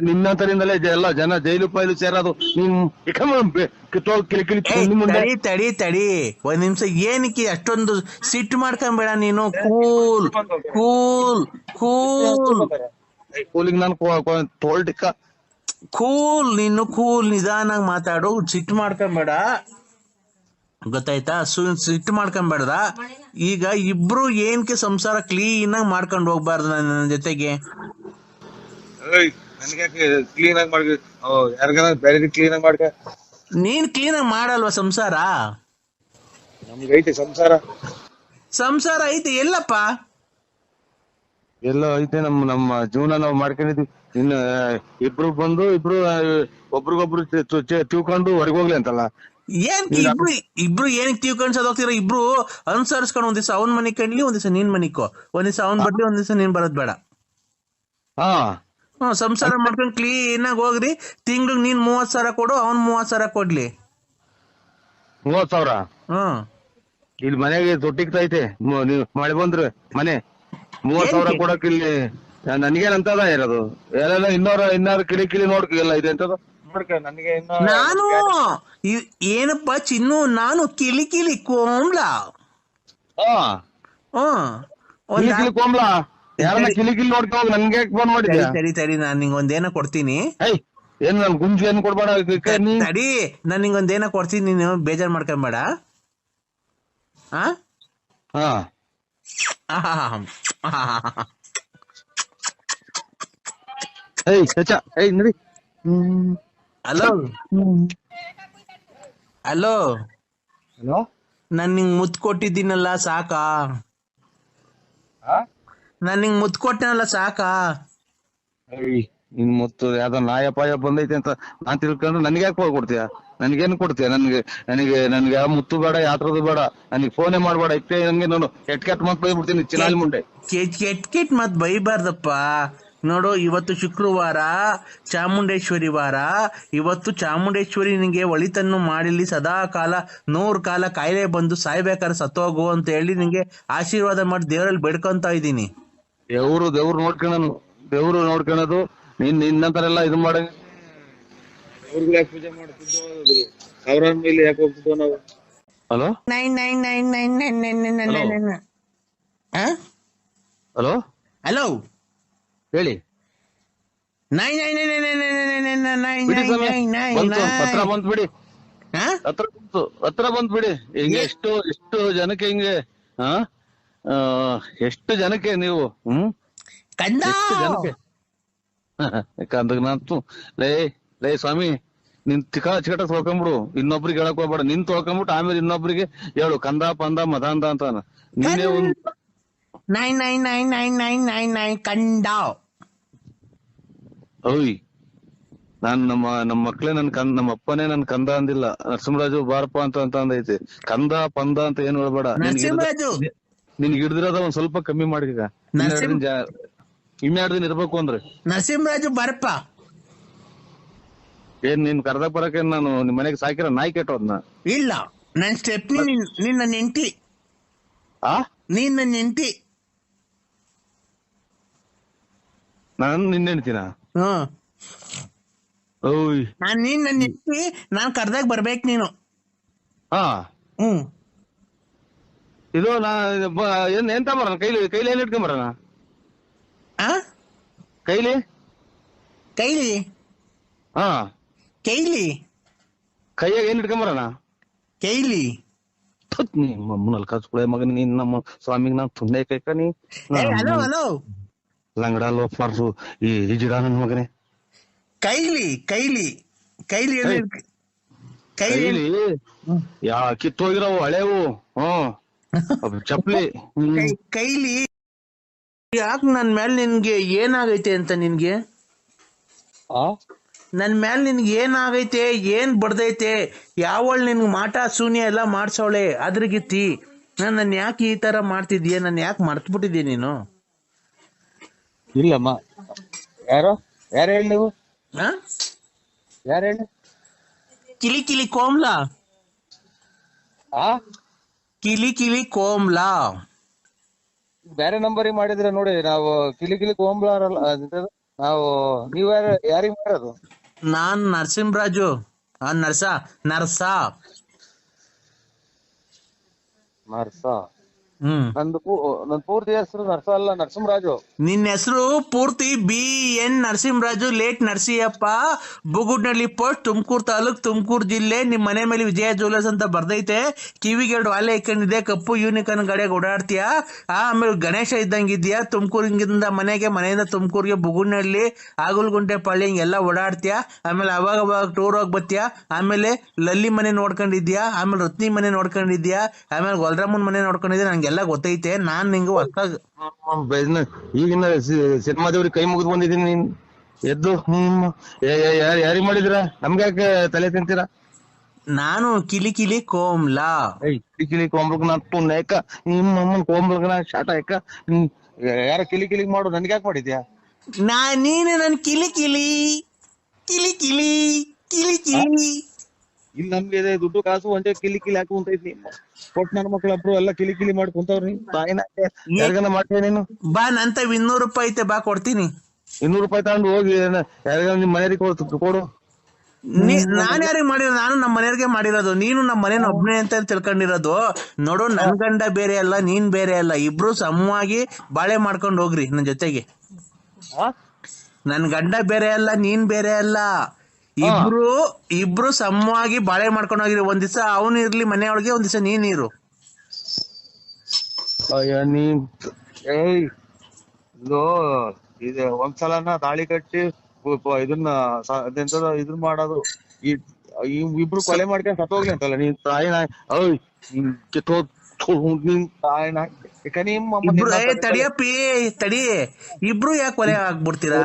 ನಿನ್ನಂತರಿಂದಲೇ ಎಲ್ಲ ಜನ ಜೈಲು ಪೈಲು ಸೇರೋದು. ತಡಿ ತಡಿ ಒಂದ್ ನಿಮಿಷ. ಏನಕ್ಕೆ ಅಷ್ಟೊಂದು ಸಿಟ್ಟು ಮಾಡ್ಕೊಂಬೇಡ ನೀನು. ಕೂಲ್ ಕೂಲ್ ಕೂಲ್ ಕೂಲಿಗೆ ನಾನು ತೋಲ್ಟಿಕ್ಕ ಕೂಲ್. ನೀನು ಕೂಲ್, ನಿಧಾನಾಗಿ ಮಾತಾಡು. ಸಿಟ್ಟು ಮಾಡ್ಕೊಂಬೇಡ, ಗೊತ್ತಾಯ್ತಾ? ಸಿಟ್ಟು ಮಾಡ್ಕೊಂಬೇಡ್ದ. ಈಗ ಇಬ್ರು ಏನಕ್ಕೆ ಸಂಸಾರ ಕ್ಲೀನ್ ಆಗಿ ಮಾಡ್ಕೊಂಡು ಹೋಗ್ಬಾರ್ದು ನನ್ನ ಜೊತೆಗೆ? ಕ್ಲೀನ್ ಆಗಿ ಮಾಡ್ಕ, ಯಾರಿಗಾನ ಬೇರೆ ಕ್ಲೀನ್ ಆಗಿ ಮಾಡ್ಕ. ನೀನ್ ಕ್ಲೀನ್ ಆಗಿ ಮಾಡಲ್ವಾ ಸಂಸಾರ? ನಮ್ಗೆ ಐತೆ ಸಂಸಾರ. ಸಂಸಾರ ಐತೆ ಎಲ್ಲಪ್ಪ? ಎಲ್ಲ ಐತೆ. ನಮ್ಮ ಜೀವನ ನಾವು ಮಾಡ್ಕೊಂಡಿದ್ವಿ. ಇನ್ನು ಇಬ್ರು ಬಂದು ಒಬ್ರಿಗೊಬ್ರು ತಿಳ್ಕೊಂಡು ಹೊರಗೋಗ್ಲಿ ಅಂತಲ್ಲ. ಇಬ್ರು ಏನಕ್ಕೆ ತಿಳ್ಕೊಂಡ್ ಸದೋಗ್ತೀರ? ಇಬ್ರು ಅನುಸರಿಸ್ಕೊಂಡು ಒಂದ್ ದಿವಸ ಅವ್ನ್ ಮನೆ ಕಣ್ಲಿ, ಒಂದ್ ದಿವಸ ನೀನ್ ಮನಿಕೋ. ಒಂದ್ ದಿವಸ ಅವ್ನ್ ಬರ್ಲಿ, ಒಂದ್ ದಿವಸ ನೀನ್ ಬರೋದ್ ಬೇಡ. ಸಂಸಾರ ಮಾಡ್ಕೊಂಡು ಕ್ಲೀನ್ ಆಗಿ ಹೋಗ್ರಿ. ತಿಂಗ್ಳಿಗೆ ನೀನ್ 30,000 ಕೊಡು, ಅವ್ನ್ 30,000 ಕೊಡ್ಲಿ. 30,000? ಇಲ್ಲಿ ಮನೆಗೆ ತೊಟ್ಟಿಗ್ತೈತೆ. ಮಳೆ ಬಂದ್ರೆ ಮನೆ 30,000 ಕೊಡಕ್ ಇಲ್ಲಿ ನನ್ಗೇನಂತದ ಇರೋದು? ಎಲ್ಲ ಇನ್ನಾರು ಕಿಳಿ ನೋಡ್ಕಿಲ್ಲ ಇದೆ ಅಂತದ ನನಗೆ. ನಾನು ಏನಪ್ಪಾ ಚಿನ್ನು, ನಾನು ಕಿಲಿ ಕಿಲಿ ಕೋಮ್ಲಾ. ಕೋಮ್ಲಾ ಯಾರನ್ನ ಕಿಲಿ ನೋಡ್ಕೊ ಹೋಗಿ ನನ್ಗೆ ಫೋನ್ ಮಾಡಿದ್ಯಾ? ತಡಿ ನಾನ್ ನಿಂಗೊಂದೇನ ಕೊಡ್ತೀನಿ. ಏನ್ ನನ್ ಗುಂಜು ಏನ್ ಕೊಡ್ಬೇಡ. ತಡಿ, ನಾನ್ ನಿಂಗೊಂದೇನ ಕೊಡ್ತೀನಿ, ನೀನು ಬೇಜಾರ್ ಮಾಡ್ಕೊಂಬೇಡ. ನಡಿ. ಹಲೋ ಹಲೋ ಹಲೋ, ನಾನ್ ನಿಂಗ್ ಮುತ್ ಕೊಟ್ಟಿದ್ದೀನಲ್ಲ, ಸಾಕಾ? ನಾನ್ ನಿಂಗ್ ಮುತ್ ಕೊಟ್ಟನಲ್ಲ, ಸಾಕಾ? ನಿನ್ ಮುತ್ತು ಯಾವ್ದೋ ನಾಯಪಾಯ ಬಂದೈತೆ ಅಂತ ನಾನ್ ತಿಳ್ಕೊಂಡ್ರೆ ನನ್ಗೆ ಯಾಕೆ ಕೊಡ್ತೀಯ? ನನ್ಗೇನು ಕೊಡ್ತೀಯ? ನನ್ಗೆ ಯಾವ ಮುತ್ತು ಬೇಡ, ಯಾತ್ರದು ಬೇಡ. ನನಗೆ ಫೋನೇ ಮಾಡ್ಬೇಡ. ಇಷ್ಟೇ ನಂಗೆ ನೋಡು, ಕೆಟ್ಟ ಮಾತು ಬೈಬಿಡ್ತೀನಿ ಚಿನಾಲ್ ಮುಂಡೆ. ಕೆಟ್ ಮತ್ ಬೈಬಾರ್ದಪ್ಪ. ನೋಡು, ಇವತ್ತು ಶುಕ್ರವಾರ, ಚಾಮುಂಡೇಶ್ವರಿ ವಾರ. ಇವತ್ತು ಚಾಮುಂಡೇಶ್ವರಿ ನಿಂಗೆ ಒಳಿತನ್ನು ಮಾಡಿಲಿ, ಸದಾ ಕಾಲ 100 ಕಾಲ ಕಾಯಿಲೆ ಬಂದು ಸಾಯ್ಬೇಕಾದ್ರೆ ಸತ್ತೋಗು ಅಂತ ಹೇಳಿ ನಿಂಗೆ ಆಶೀರ್ವಾದ ಮಾಡಿ ದೇವರಲ್ಲಿ ಬೇಡ್ಕೊಂತ ಇದ್ದೀನಿ. ದೇವ್ರು ನೋಡ್ಕೊಳೋದು ನಿನ್ನಂತರೆಲ್ಲ ಇದು ಮಾಡ. ಪೂಜೆ ಮಾಡ್ತಿದ್ದೋ ಸಾವಿರಾರು ಮೇಲೆ ಯಾಕೆ ಹೋಗ್ತಿದ್ದೋ ನಾವು. ಹಲೋ ಹಲೋ ಹಲೋ ಹೇಳಿ. ಪತ್ರ ಬಂತು ಬಿಡಿ. ಹತ್ರ ಬಂತ್ ಬಿಡಿ. ಹಿಂಗೆ ಎಷ್ಟು ಜನಕ್ಕೆ ಹಿಂಗೆ ಹಾ ಎಷ್ಟು ಜನಕ್ಕೆ ನೀವು ಕಂದ ಎಷ್ಟು ಜನಕ್ಕೆ ಕಂದಗ್ ನಾನ್ ಲೇ ಸ್ವಾಮಿ ನಿನ್ ಚಿಕಟ ತೊಳ್ಕೊಂಬಿಡು, ಇನ್ನೊಬ್ರಿಗೆ ಹೇಳಕ್ ಹೋಗ್ಬೇಡ. ನಿನ್ ತೊಳ್ಕೊಂಬಿಟ್ಟು ಆಮೇಲೆ ಇನ್ನೊಬ್ರಿಗೆ ಹೇಳು ಕಂದ ಪಂದ ಮದಾಂದ ಅಂತ. ನೀನೇ ಒಂದ್ 9999999 ಕಂದ. ಓಯ್ ನಾನ್ ನಮ್ಮ ಮಕ್ಳೇ ನಮ್ಮ ಅಪ್ಪನೇ ನನ್ ಕಂದ ಅಂದಿಲ್ಲ. ನರಸಿಂಹರಾಜು ಬಾರಪ್ಪ ಅಂತ ಅಂದೈತಿ. ಕಂದ ಪಂದ ಅಂತ ಏನ್ ಹೇಳ್ಬೇಡ. ನರಸಿಂಹರಾಜು ನಿನ್ಗೆ ಹಿಡ್ದಿರೋದ ಒಂದ್ ಸ್ವಲ್ಪ ಕಮ್ಮಿ ಮಾಡಿ. ಇನ್ನೆರಡು ದಿನ ಇರ್ಬೇಕು ಅಂದ್ರೆ ನರಸಿಂಹರಾಜು ಬಾರಪ್ಪ. ಏನ್ ನೀನ್ ಕರ್ದಕ್ ಬರಕ್ಕೆ ನಾನು ನಿಮ್ ಮನೆಗೆ ಸಾಕಿರೋ ನಾಯಿ ಕೆಟ್ಟೋದ್ನ? ಇಲ್ಲ, ನನ್ ಸ್ಟೆಪ್ನಿ ನಿನ್ನ ನೆಂಟಿ. ನೀನ್ ನನ್ನ ನೆಂಟಿ. ನಾನು ನಿನ್ನ ಹೆಂಡ್ತಿನ? ಓಯ್ ನೀನ್ ನನ್ನ ನೆಂಟಿ. ನಾನ್ ಕರ್ದಾಗ ಬರ್ಬೇಕು ನೀನು. ಇದು ಎಂತ ಬರೋಣ ಕೈಲಿ ಏನ್ ಇಟ್ಕೊಂಡ್ ಬರೋಣ? ಕೈಲಿ ಕೈಲಿ ಕೈಲಿ ಕೈಯಾಗ ಏನ್ ಇಟ್ಕೊಂಡ್ ಬರೋಣ? ಕೈಲಿ ನಮ್ಮನಲ್ಲಿ ಕಳ್ಸ್ಕೊಳೆ ಮಗನ. ನೀನ್ ನಮ್ಮ ಸ್ವಾಮಿಗ್ ನಾನ್ ತುಂಡೆ ಕೈಕ ನೀ ಹಲೋ ಹಲೋ ಲಂಗಡ ಲೋಫಾರ್ಸು ಈ ಜಿಡ ನನ್ ಮಗನೇ. ಕೈಲಿ ಕೈಲಿ ಕೈಲಿ ಕೈಲಿ ಕಿತ್ತೋಗಿರವು ಹಳೇವು ಚಪ್ಲಿ ಕೈಲಿ. ಯಾಕೆ ನನ್ ಮೇಲೆ ನಿನ್ಗೆ ಏನಾಗೈತೆ ಅಂತ? ನಿನ್ಗೆ ನನ್ ಮೇಲೆ ನಿನ್ಗೆ ಏನಾಗೈತೆ? ಏನ್ ಬಡ್ದೈತೆ? ಯಾವಳು ನಿನ್ಗೆ ಮಾಟ ಶೂನ್ಯ ಎಲ್ಲ ಮಾಡ್ಸವಳೆ ಅದ್ರಗಿತ್ತಿ. ನನ್ನ ಯಾಕೆ ಈ ತರ ಮಾಡ್ತಿದ್ಯಾ? ನನ್ ಯಾಕೆ ಮರ್ತ್ಬಿಟ್ಟಿದ್ಯಾ ನೀನು? ಇಲ್ಲಮ್ಮ. ಯಾರು ಹೇಳಿ ನೀವು? ಯಾರು ಹೇಳಿ? ಕಿಲಿ ಕಿಲಿ ಕೋಮ್ಲಾ. ಕಿಲಿ ಕೋಮ್ಲಾ ಬೇರೆ ನಂಬರಿಗೆ ಮಾಡಿದ್ರೆ ನೋಡಿ. ನಾವು ಕಿಲಿ ಕೋಂಬ್ಲಾ ನಾವು ನೀವ್ ಯಾರಿಗ್ ಮಾಡೋದು? ನಾನ್ ನರಸಿಂಹರಾಜು. ನರ್ಸ. ನನ್ ಪೂರ್ತಿ ಹೆಸರು ನರ್ಸ ಅಲ್ಲ, ನರಸಿಂಹರಾಜು. ನಿನ್ನ ಹೆಸರು ಪೂರ್ತಿ BN Narasimharaju late Narasiyappa, Bugudnalli post, Tumakuru taluk, Tumakuru ಜಿಲ್ಲೆ. ನಿಮ್ ಮನೆ ಮೇಲೆ ವಿಜಯ ಜ್ಯುವೆಲರ್ಸ್ ಅಂತ ಬರ್ದೈತೆ. ಕಿವಿಗೆ 2 ವಾಲೆ ಇಕ್ಕೊಂಡಿದೆ. ಕಪ್ಪು ಯೂನಿಕಾರ್ನ್ ಗಾಡಿಯಾಗ ಓಡಾಡ್ತೀಯಾ. ಆಮೇಲೆ ಗಣೇಶ ಇದ್ದಂಗಿದ್ಯಾ. ತುಮಕೂರಿಂದ ಮನೆಯಿಂದ ತುಮಕೂರಿಗೆ ಬುಗುಡ್ನಳ್ಳಿ, ಆಗುಲ್ಗುಂಟೆ ಪಳ್ಳಿ ಹಿಂಗೆಲ್ಲ ಓಡಾಡ್ತೀಯಾ. ಆಮೇಲೆ ಅವಾಗ ಟೂರ್ ಹೋಗಿ ಬರ್ತೀಯಾ. ಆಮೇಲೆ ಲಲ್ಲಿ ಮನೆ ನೋಡ್ಕೊಂಡಿದ್ಯಾ. ಆಮೇಲೆ ರತ್ನಿ ಮನೆ ನೋಡ್ಕೊಂಡಿದ್ಯಾ. ಆಮೇಲೆ ಗೊಲ್ರಾಮನ್ ಮನೆ ನೋಡ್ಕೊಂಡಿದ್ಯಾ. ನಂಗೆಲ್ಲ ಗೊತ್ತೈತೆ. ನಾನ್ ನಿಂಗೆ ಹೊಸ್ತಾಗ ಈಗಿನ ಸಿನಿಮಾ ದೇವ್ರಿಗೆ ಕೈ ಮುಗಿದು ಬಂದಿದ್ದೀನಿ. ನೀನ್ ಎದ್ದು ಯಾರಿಗ್ ಮಾಡಿದಿರ? ನಮ್ಗೆ ಯಾಕೆ ತಲೆ ತಿಂತೀರಾ? ನಾನು ಕಿಲಿ ಕೋಮ್ಲಾ. ಕಿಲಿ ಕೋಂಬ್ಲಕ್ ನಾ ತುನೇಕ ನಿಮ್ಮಮ್ಮನ್ ಕೋಂಬ್ಲಕ್ ನಾ ಶಾಟ ಯಾಕ ಯಾರ ಕಿಲಿ ಮಾಡು. ನನ್ಗೆ ಯಾಕೆ ಮಾಡಿದ್ಯಾ? ನೀನು ನನ್ ಕಿಲಿ ಇಲ್ಲಿ ನಮ್ಗೆ ಇದೆ ದುಡ್ಡು ಕಾಸು ಒಂದೇ ಕಿಲಿ ಹಾಕು ಅಂತ ಇದ್ನಿ. ಕೊಟ್ ನನ್ನ ಮಕ್ಳಬ್ರು ಎಲ್ಲ ಕಿಲಿ ಮಾಡಿ ಕುಂತವ್ರಿ. ತಾಯಿನ ಯಾರಿಗನ ಮಾಡ್ತೇನೆ ನೀನು? ಬಾ, ನಂತ 200 ರೂಪಾಯಿ ಐತೆ, ಬಾ ಕೊಡ್ತೀನಿ. 200 ರೂಪಾಯಿ ತಗೊಂಡು ಹೋಗಿ ಯಾರಿಗ ನಿಮ್ ಮನೆಯವ್ರಿಗೆ ಕೊಡು. ನಾನ್ ಯಾರಿಗೆ ಮಾಡಿರೋದು? ನಾನು ನಮ್ಮ ಮನೆಯವ್ರಿಗೆ ಮಾಡಿರೋದು. ನೀನು ನಮ್ಮ ಮನೇನ ಒಬ್ನೇ ಅಂತ ತಿಳ್ಕೊಂಡಿರೋದು. ನೋಡು, ನನ್ ಗಂಡ ಬೇರೆ ಅಲ್ಲ, ನೀನ್ ಬೇರೆ ಅಲ್ಲ. ಇಬ್ರು ಸಮವಾಗಿ ಬಾಳೆ ಮಾಡ್ಕೊಂಡು ಹೋಗ್ರಿ ನನ್ ಜೊತೆಗೆ. ನನ್ ಗಂಡ ಬೇರೆ ಅಲ್ಲ, ನೀನ್ ಬೇರೆ ಅಲ್ಲ. ಇಬ್ರು ಸಮವಾಗಿ ಬಾಳೆ ಮಾಡ್ಕೊಂಡು ಹೋಗಿರಿ. ಒಂದ್ ದಿವಸ ಅವನು ಇರ್ಲಿ ಮನೆಯೊಳಗೆ, ಒಂದ್ ದಿವಸ ನೀನ್ ಇರು. ಇದು ಒಂದ್ಸಲನ ತಾಳಿ ಕಟ್ಟಿ ಇದನ್ನ ಇದನ್ನ ಮಾಡೋದು. ಇಬ್ರು ಕೊಲೆ ಮಾಡ್ಕೊಂಡು ಸತ್ತೋಗ್ಲಿ ಅಂತಲ್ಲ ನೀನ್ ತಾಯಿನ. ತಡಿ, ಇಬ್ರು ಯಾಕೆ ಕೊಲೆ ಆಗ್ಬಿಡ್ತೀರಾ?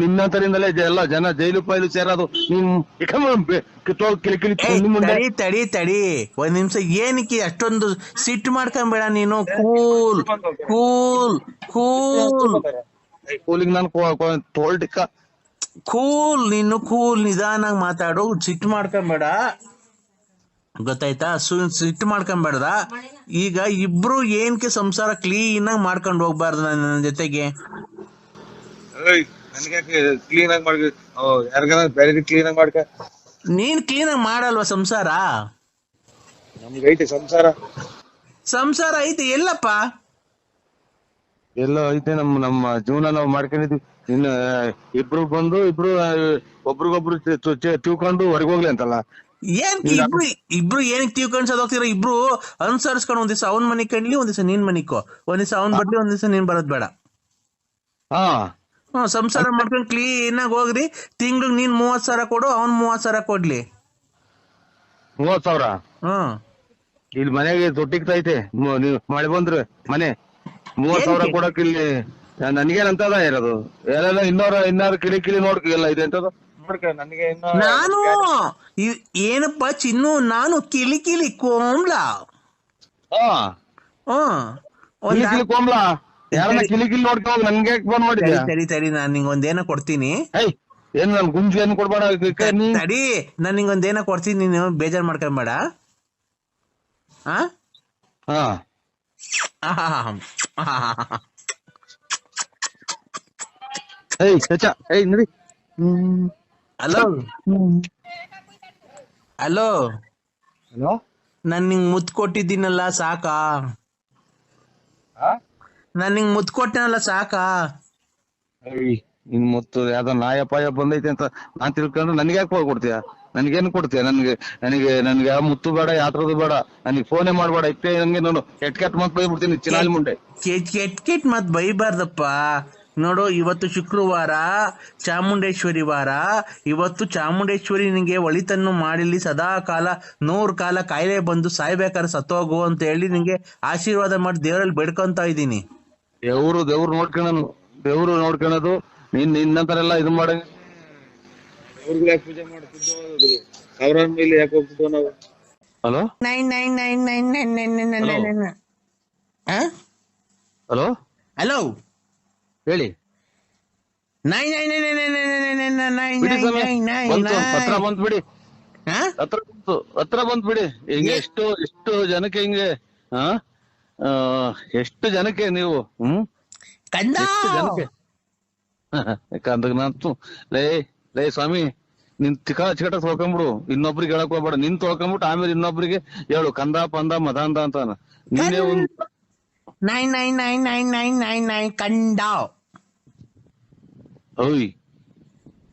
ನಿನ್ನಂತರಿಂದಲೇ ಎಲ್ಲ ಜನ ಜೈಲು ಪೈಲು ಸೇರೋದು. ತಡಿ ಒಂದ್ ನಿಮಿಷ. ಏನಕ್ಕೆ ಅಷ್ಟೊಂದು ಸಿಟ್ಟು ಮಾಡ್ಕೊಂಬೇಡ ನೀನು. ಕೂಲ್ ಕೂಲ್ ಕೂಲ್ ಕೂಲಿಂಗ್ ನಾನು ತೋಲ್ಟಿಕ್ಕ ಕೂಲ್. ನೀನು ಕೂಲ್, ನಿಧಾನಾಗಿ ಮಾತಾಡು. ಸಿಟ್ಟು ಮಾಡ್ಕೊಂಬೇಡ, ಗೊತ್ತಾಯ್ತಾ? ಸಿಟ್ಟು ಮಾಡ್ಕೊಂಬೇಡ್ದ. ಈಗ ಇಬ್ರು ಏನಕ್ಕೆ ಸಂಸಾರ ಕ್ಲೀನ್ ಆಗಿ ಮಾಡ್ಕೊಂಡು ಹೋಗ್ಬಾರ್ದು ನನ್ನ ಜೊತೆಗೆ? ಕ್ಲೀನ್ ಆಗಿ ಮಾಡ್ಕ, ಯಾರಿಗಾರ ಬೇರೆ ಕ್ಲೀನ್ ಆಗಿ ಮಾಡ್ಕ. ನೀನ್ ಕ್ಲೀನ್ ಆಗಿ ಮಾಡಲ್ವಾ ಸಂಸಾರ? ನಮ್ಗೆ ಐತೆ ಸಂಸಾರ ಐತೆ. ಎಲ್ಲಪ್ಪ? ಎಲ್ಲ ಐತೆ. ನಮ್ಮ ಜೀವನ ನಾವು ಮಾಡ್ಕೊಂಡಿದ್ವಿ. ಇನ್ನು ಇಬ್ರು ಬಂದು ಒಬ್ರಿಗೊಬ್ರು ತಿಳ್ಕೊಂಡು ಹೊರಗೆ ಹೋಗ್ಲಿ ಅಂತಲ್ಲ. ಏನ್ ಈಗ ಇಬ್ರು ಇಬ್ರು ಏನಕ್ಕೆ ತಿಳ್ಕೊಂಡ್ಸೋದ್ ಹೋಗ್ತೀರಾ? ಇಬ್ರು ಅನುಸರಿಸ್ಕೊಂಡು ಒಂದ್ ದಿವಸ ಅವ್ನ್ ಮನಿ ಕಣ್ಲಿ, ಒಂದ್ ದಿವಸ ನೀನ್ ಮನಿಕೋ, ಒಂದ್ ದಿವಸ ಅವ್ನ್ ಬರ್ಲಿ, ಒಂದ್ ದಿವಸ ನೀನ್ ಬರೋದ್ ಬೇಡ. ಹಾ ಸಂಸಾರ ಮಾಡ್ಕೊಂಡು ಕ್ಲೀನ್ ಆಗಿ ಹೋಗ್ರಿ. ತಿಂಗ್ಳಿಗೆ ನೀನ್ 30,000 ಕೊಡು, ಅವ್ನ್ 30,000 ಕೊಡ್ಲಿ. 30,000 ಹ್ಮ್ ಇಲ್ಲಿ ಮನೆಗೆ ತೊಟ್ಟಿಗ್ತೈತೆ. ನೀವು ಮಳೆ ಬಂದ್ರೆ ಮನೆ 30,000 ಏನಕ್ಕೆ? ಕೊಡಕ್ ಇಲ್ಲಿ ನನ್ಗೇನಂತದ ಇರೋದು? ಎಲ್ಲ ಇನ್ನಾರು ಕಿಳಿ ನೋಡ್ಕ ಎಲ್ಲ ಇದೆ ಅಂತದ ನೋಡ್ಕ ನನಗೆ ಇನ್ನ ನಾನು ಏನಪ್ಪಾ ಚಿನ್ನು, ನಾನು ಕಿಲಿ ಕೋಮ್ಲ. ಹಾ ಹ್ಮ್ ಒಂದ್ ಕಿಲಿ ಕೋಮ್ಲಾ ಯಾರನ್ನ ಕಿಲಿ ನೋಡ್ಕ ಹೋಗಿ ನನ್ಗೆ ಯಾಕೆ ಫೋನ್ ಮಾಡಿದ್ಯಾ? ತಡಿ, ನಾನ್ ನಿಂಗ್ ಒಂದೇನ ಕೊಡ್ತೀನಿ. ಏಯ್ ಏನ್ ನನ್ ಗುಂಜಿ ಏನ್ ಕೊಡ್ಬೇಡ ನೀ. ತಡಿ, ನಾನ್ ನಿಂಗ್ ಒಂದೇನ ಕೊಡ್ತೀನಿ, ನೀನು ಬೇಜಾರ್ ಮಾಡ್ಕೊಂಬೇಡ. ಆ ಹಾ ಏಯ್ ಚಚಾ ಏಯ್ ನಡಿ. ಹಲೋ ಹಲೋ, ಹಲೋ ನಾನ್ ನಿಂಗ್ ಮುತ್ ಕೊಟ್ಟಿದ್ದೀನಲ್ಲ, ಸಾಕಾ? ನಾನ್ ನಿಂಗ್ ಮುತ್ ಕೊಟ್ಟನಲ್ಲ, ಸಾಕಾ? ಏಯ್ ಇನ್ ಮತ್ತು ಯಾವ್ದೋ ನಾಯ ಪಾಯ ಬಂದೈತೆ ಅಂತ ನಾನ್ ತಿಳ್ಕೊಂಡ್ರೆ ನನ್ಗೆ ಯಾಕೆ ಕೊಡ್ತೀಯ? ನನ್ಗೇನು ಕೊಡ್ತೀಯ? ನನ್ಗೆ ಯಾವ ಮುತ್ತು ಬೇಡ, ಯಾತ್ರದು ಬೇಡ, ನನಗೆ ಫೋನೇ ಮಾಡ್ಬೇಡ. ಇಪ್ಪೆ ನಂಗೆ ನೋಡು ಕೆಟ್ ಮತ್ ಬೈಬಿಡ್ತೀನಿ ಚಿನಾಲಿ ಮುಂಡೆ. ಕೆಟ್ ಮತ್ ಬೈಬಾರ್ದಪ್ಪ. ನೋಡು, ಇವತ್ತು ಶುಕ್ರವಾರ, ಚಾಮುಂಡೇಶ್ವರಿ ವಾರ. ಇವತ್ತು ಚಾಮುಂಡೇಶ್ವರಿ ನಿಂಗೆ ಒಳಿತನ್ನು ಮಾಡಿಲಿ, ಸದಾ ಕಾಲ 100 ಕಾಲ ಕಾಯಿಲೆ ಬಂದು ಸಾಯ್ಬೇಕಾದ್ರೆ ಸತ್ತೋಗು ಅಂತ ಹೇಳಿ ನಿಂಗೆ ಆಶೀರ್ವಾದ ಮಾಡಿ ದೇವರಲ್ಲಿ ಬೇಡ್ಕೊಂತ ಇದ್ದೀನಿ. ದೇವ್ರು ನೋಡ್ಕೊಳೋದು ನಿನ್ನಂತರೆಲ್ಲ ಇದು ಮಾಡ ದೇವ್ರಿಗೆ ಯಾಕೆ ಪೂಜೆ ಮಾಡ್ತಿದ್ದೋ? ಸಾವಿರಾರು ಮೇಲೆ ಯಾಕೆ ಹೋಗ್ತಿದ್ದೋ ನಾವು? ಹಲೋ ಹಲೋ ಹಲೋ, ಹೇಳಿ. ಹತ್ರ ಬಂತ್ ಬಿಡಿ, ಹತ್ರ ಬಂತ್ ಬಿಡಿ. ಹಿಂಗೆ ಎಷ್ಟು ಜನಕ್ಕೆ ಹಿಂಗೆ ಎಷ್ಟು ಜನಕ್ಕೆ ನೀವು ಎಷ್ಟು ಜನಕ್ಕೆ ಕಂದಾಗ ಲೇ ಸ್ವಾಮಿ, ನಿನ್ ಚಿಕಟ ತೊಳ್ಕೊಂಬಿಡು, ಇನ್ನೊಬ್ರಿಗೆ ಹೇಳಕ್ ಹೋಗ್ಬೇಡ. ನಿನ್ ತೊಳ್ಕೊಂಬಿಟ್ಟು ಆಮೇಲೆ ಇನ್ನೊಬ್ರಿಗೆ ಹೇಳು ಕಂದ ಪಂದ ಮದಾಂದ ಅಂತ. ನೀನೇ ಒಂದ್ ಓಯ್,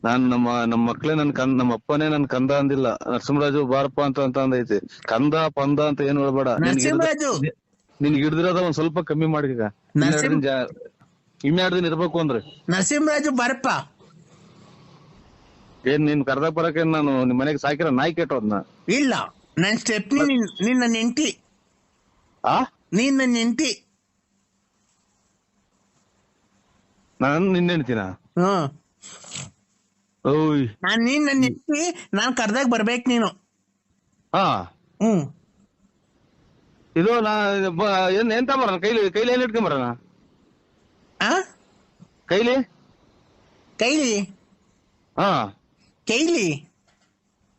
ನಾನ್ ನಮ್ಮ ಮಕ್ಳೇ ನಮ್ಮ ಅಪ್ಪನೇ ನನ್ ಕಂದ ಅಂದಿಲ್ಲ. ನರಸಿಂಹರಾಜು ಬಾರಪ್ಪ ಅಂತ ಅಂದೈತಿ. ಕಂದ ಪಂದ ಅಂತ ಏನ್ ಹೇಳ್ಬೇಡ. ನಿನ್ಗೆ ಹಿಡ್ದಿರೋದ ಒಂದ್ ಸ್ವಲ್ಪ ಕಮ್ಮಿ ಮಾಡಿ. ಈಗ ಇನ್ನೆರಡು ದಿನ ಇರ್ಬೇಕು ಅಂದ್ರೆ ನರಸಿಂಹರಾಜು ಬಾರಪ್ಪ. ಏನ್ ನಿನ್ ಕರ್ದಾಗ ಬರಕ್ಕೆ ನಾನು ನಿಮ್ ಮನೆಗೆ ಸಾಕಿರೋ ನಾಯಿ ಕೆಟ್ಟೋದ್ನ? ಇಲ್ಲ, ನನ್ ಸ್ಟೆಪ್ನಿ ನಿನ್ನ ನೆಂಟಿ. ನೀನ್ ನನ್ನ ನೆಂಟಿ. ನಾನು ನಿನ್ನ ಹೆಂಡ್ತಿನ? ಓಯ್, ನೀನ್ ನನ್ನ ನೆಂಟಿ. ನಾನ್ ಕರ್ದಾಗ ಬರ್ಬೇಕು ನೀನು. ಇದು ಎಂತ ಬರೋಣ? ಕೈಲಿ ಏನ್ ಇಟ್ಕೊಂಬರೋಣ? ಕೈಲಿ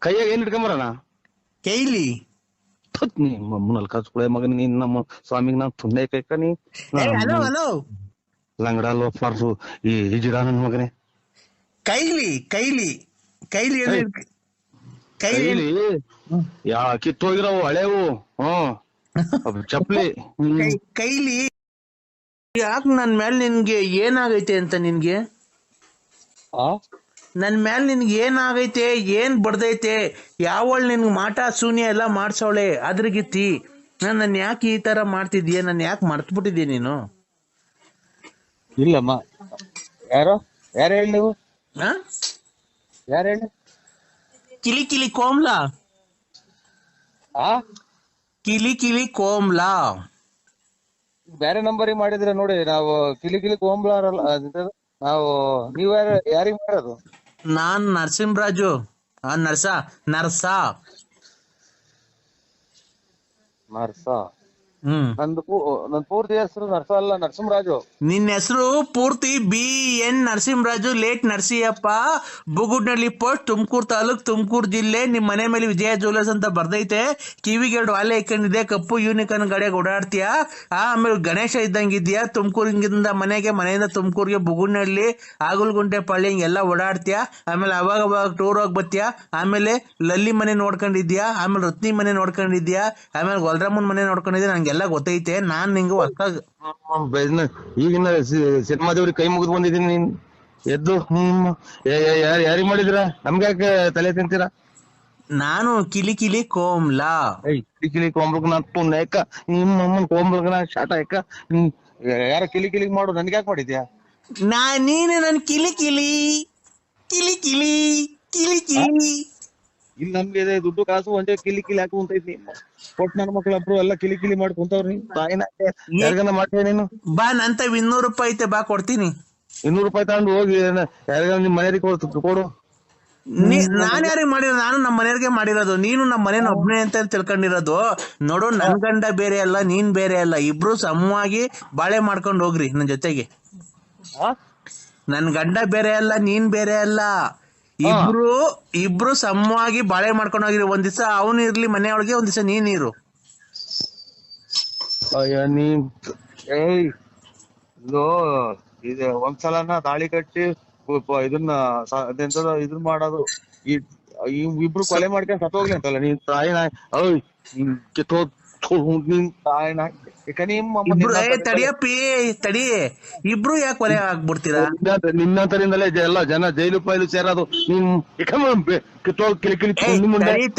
ಕೈಯಾಗ ಏನ್ ಇಟ್ಕೊಂಬರೋಣ? ನಿಮ್ಮಲ್ಲಿ ಕಚ್ಕೊಳೆ ಮಗನ, ನೀನ್ ನಮ್ಮ ಸ್ವಾಮಿಗೆ ನಾನ್ ತುಂಡೆ ಕೈಕ ನೀ ಲಂಗಡ ಲೋಫಾರ್ಸು ಈ ಹಿಜಿಡ ನನ್ ಮಗನೇ. ಕೈಲಿ ಕಿತ್ತೋಗಿರವು ಹಳೇವು ಚಪ್ಲಿ ಕೈಲಿ. ಯಾಕೆ ನನ್ ಮೇಲೆ ನಿನ್ಗೆ ಏನಾಗೈತೆ ಅಂತ? ನಿನ್ಗೆ ನನ್ ಮೇಲೆ ನಿನ್ಗೆ ಏನಾಗೈತೆ? ಏನ್ ಬಡ್ದೈತೆ? ಯಾವಳು ನಿನ್ಗೆ ಮಾಟ ಶೂನ್ಯ ಎಲ್ಲ ಮಾಡ್ಸವಳೆ ಅದ್ರಗಿತ್ತಿ. ನನ್ನ ಯಾಕೆ ಈ ತರ ಮಾಡ್ತಿದ್ಯಾ? ನನ್ ಯಾಕೆ ಮರ್ತ್ಬಿಟ್ಟಿದ್ಯಾ ನೀನು? ಇಲ್ಲಮ್ಮ, ಯಾರು ಹೇಳಿ ನೀವು? ಯಾರು ಹೇಳಿ? ಕಿಲಿ ಕೋಮ್ಲಾ. ಕಿಲಿ ಕೋಮ್ಲಾ ಬೇರೆ ನಂಬರಿಗೆ ಮಾಡಿದ್ರೆ ನೋಡಿ. ನಾವು ಕಿಲಿ ಕೋಂಬ್ಲಾ ನಾವು. ನೀವ್ ಯಾರಿಗ್ ಮಾಡೋದು? ನಾನ್ ನರಸಿಂಹರಾಜು. ನರ್ಸ. ನನ್ ಪೂರ್ತಿ ಹೆಸರು ನರ್ಸ ಅಲ್ಲ, ನರಸಿಂಹರಾಜು. ನಿನ್ನ ಹೆಸರು ಪೂರ್ತಿ BN Narasimharaju, late Narasiyappa, Bugudnalli post, Tumakuru taluk, Tumakuru ಜಿಲ್ಲೆ. ನಿಮ್ ಮನೆ ಮೇಲೆ ವಿಜಯ ಜ್ಯುವೆಲರ್ಸ್ ಅಂತ ಬರ್ದೈತೆ. ಕಿವಿಗೆ 2 ವಾಲೆ ಇಕ್ಕೊಂಡಿದೆ, ಕಪ್ಪು ಯೂನಿಕಾರ್ನ್ ಗಾಡಿಯಾಗ ಓಡಾಡ್ತೀಯ. ಆಮೇಲೆ ಗಣೇಶ ಇದ್ದಂಗಿದ್ಯಾ. ತುಮಕೂರಿಂದ ಮನೆಯಿಂದ ತುಮಕೂರಿಗೆ ಬುಗುಡ್ನಳ್ಳಿ, ಆಗುಲ್ಗುಂಟೆ ಪಳ್ಳಿ ಹಿಂಗೆಲ್ಲ ಓಡಾಡ್ತೀಯ. ಆಮೇಲೆ ಅವಾಗ ಟೂರ್ ಹೋಗಿ ಬರ್ತೀಯ. ಆಮೇಲೆ ಲಲ್ಲಿ ಮನೆ ನೋಡ್ಕೊಂಡಿದ್ಯಾ, ಆಮೇಲೆ ರತ್ನಿ ಮನೆ ನೋಡ್ಕೊಂಡಿದ್ಯಾ, ಆಮೇಲೆ ಗೊಲ್ರಮ್ಮನ್ ಮನೆ ನೋಡ್ಕೊಂಡಿದ್ಯಾ. ನಂಗೆಲ್ಲ ಗೊತ್ತೈತೆ. ನಾನ್ ನಿಂಗೆ ಹೊಸ್ತಾಗ ಈಗಿನ ಸಿನಿಮಾ ದೇವ್ರಿಗೆ ಕೈ ಮುಗಿದು ಬಂದಿದ್ದೀನಿ. ನೀನ್ ಎದ್ದು ಯಾರಿಗ್ ಮಾಡಿದಿರ? ನಮ್ಗೆ ಯಾಕೆ ತಲೆ ತಿಂತೀರಾ? ನಾನು ಕಿಲಿ ಕಿಲಿ ಕೋಮ್ಲಾ. ಏಯ್ ಕಿಲಿ ಕಿಲಿ ಕೋಂಬ್ಳಕ್ ನಾ ತುಣ್ಣ ಯಾಕ ನಿಮ್ಮ ಅಮ್ಮನ್ ಕೋಂಬ್ಳಕ್ ನಾ ಶಾಟ ಯಾಕ ಯಾರ ಕಿಲಿ ಕಿಲಿ ಮಾಡು ನನ್ಗೆ ಯಾಕೆ ಮಾಡಿದ್ಯಾ? ನೀನು ನನ್ ಕಿಲಿ ಕಿಲಿ ಕಿಲಿ ಕಿಲಿ ಕಿಲಿ ಕಿಲಿ. ಇಲ್ಲಿ ನಮ್ಗೆ ಇದೆ ದುಡ್ಡು ಕಾಸು ಒಂದೇ ಕಿಲಿ ಕಿಲಿ ಹಾಕು ಅಂತ ಇದ್ನಿ. ಕೊಟ್ ನನ್ನ ಮಕ್ಳಬ್ರು ಎಲ್ಲ ಕಿಲಿ ಕಿಲಿ ಮಾಡಿ ಕುಂತವ್ರಿ. ತಾಯಿನ ಯಾರಿಗನ ಮಾಡ್ತೀಯ ನೀನು? ಬಾ ನಂತ 200 ರೂಪಾಯಿ ಐತೆ, ಬಾ ಕೊಡ್ತೀನಿ. 200 ರೂಪಾಯಿ ತಗೊಂಡು ಹೋಗಿ ಯಾರಿಗಾನ ನಿಮ್ ಮನೆಯವ್ರಿಗೆ ಕೊಡು. ನಾನ್ ಯಾರಿಗೆ ಮಾಡಿರೋದು? ನಾನು ನಮ್ಮ ಮನೆಯವ್ರಿಗೆ ಮಾಡಿರೋದು. ನೀನು ನಮ್ಮ ಮನೇನ ಒಬ್ನೇ ಅಂತ ತಿಳ್ಕೊಂಡಿರೋದು. ನೋಡು, ನನ್ ಗಂಡ ಬೇರೆ ಅಲ್ಲ, ನೀನ್ ಬೇರೆ ಅಲ್ಲ. ಇಬ್ರು ಸಮವಾಗಿ ಬಾಳೆ ಮಾಡ್ಕೊಂಡು ಹೋಗ್ರಿ ನನ್ ಜೊತೆಗೆ. ನನ್ ಗಂಡ ಬೇರೆ ಅಲ್ಲ, ನೀನ್ ಬೇರೆ ಅಲ್ಲ. ಇಬ್ರು ಸಮವಾಗಿ ಬಾಳೆ ಮಾಡ್ಕೊಂಡು ಹೋಗಿರಿ. ಒಂದ್ ದಿವಸ ಅವನು ಇರ್ಲಿ ಮನೆಯೊಳಗೆ, ಒಂದ್ ದಿವಸ ನೀನ್ ಇರು. ಅಯ್ಯ ನೀ ಏಯ್ ಇದು ಒಂದ್ಸಲನ ತಾಳಿ ಕಟ್ಟಿ ಇದನ್ನ ಅದೆಂತದ ಇದನ್ ಮಾಡೋದು. ಇಬ್ರು ಕೊಲೆ ಮಾಡ್ಕೊಂಡ್ ಸತ್ತೋಗ್ಲಿ ಅಂತಲ್ಲ ನೀನ್ ತಾಯಿನ. ಓಯ್ ನಿನ್ ತಾಯಿನ ತಡಿಯಪ್ಪಿ ತಡಿ. ಇಬ್ರು ಯಾಕೆ ಕೊಲೆ ಆಗ್ಬಿಡ್ತೀರಾ? ನಿನ್ನಂತರಿಂದಲೇ ಎಲ್ಲ ಜನ ಜೈಲು ಪೈಲು ಸೇರೋದು.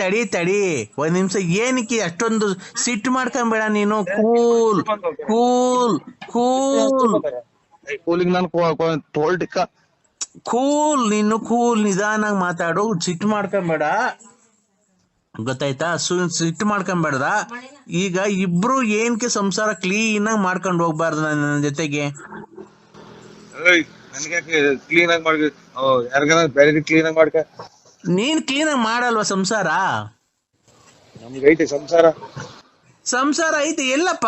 ತಡಿ ತಡಿ ಒಂದ್ ನಿಮಿಷ. ಏನಕ್ಕೆ ಅಷ್ಟೊಂದು ಸಿಟ್ಟು ಮಾಡ್ಕೊಂಬೇಡ ನೀನು. ಕೂಲ್ ಕೂಲ್ ಕೂಲ್ ಕೂಲಿಂಗ್ ನಾನು ತೋಲ್ಟಿಕ್ಕ ಕೂಲ್. ನೀನು ಕೂಲ್, ನಿಧಾನಾಗ್ ಮಾತಾಡು. ಸಿಟ್ಟು ಮಾಡ್ಕೊಂಬೇಡ, ಗೊತ್ತಾಯ್ತಾ? ಸಿಟ್ಟು ಮಾಡ್ಕೊಂಬೇಡ್ದ. ಈಗ ಇಬ್ರು ಏನಕ್ಕೆ ಸಂಸಾರ ಕ್ಲೀನ್ ಆಗಿ ಮಾಡ್ಕೊಂಡು ಹೋಗ್ಬಾರ್ದು ನನ್ನ ಜೊತೆಗೆ? ಕ್ಲೀನ್ ಆಗಿ ಮಾಡ್ಕ, ಯಾರಿಗಾನ ಬೇರೆ ಕ್ಲೀನ್ ಆಗಿ ಮಾಡ್ಕ. ನೀನ್ ಕ್ಲೀನ್ ಆಗಿ ಮಾಡಲ್ವಾ ಸಂಸಾರ? ನಮ್ಗೆ ಐತೆ ಸಂಸಾರ. ಸಂಸಾರ ಐತೆ ಎಲ್ಲಪ್ಪ?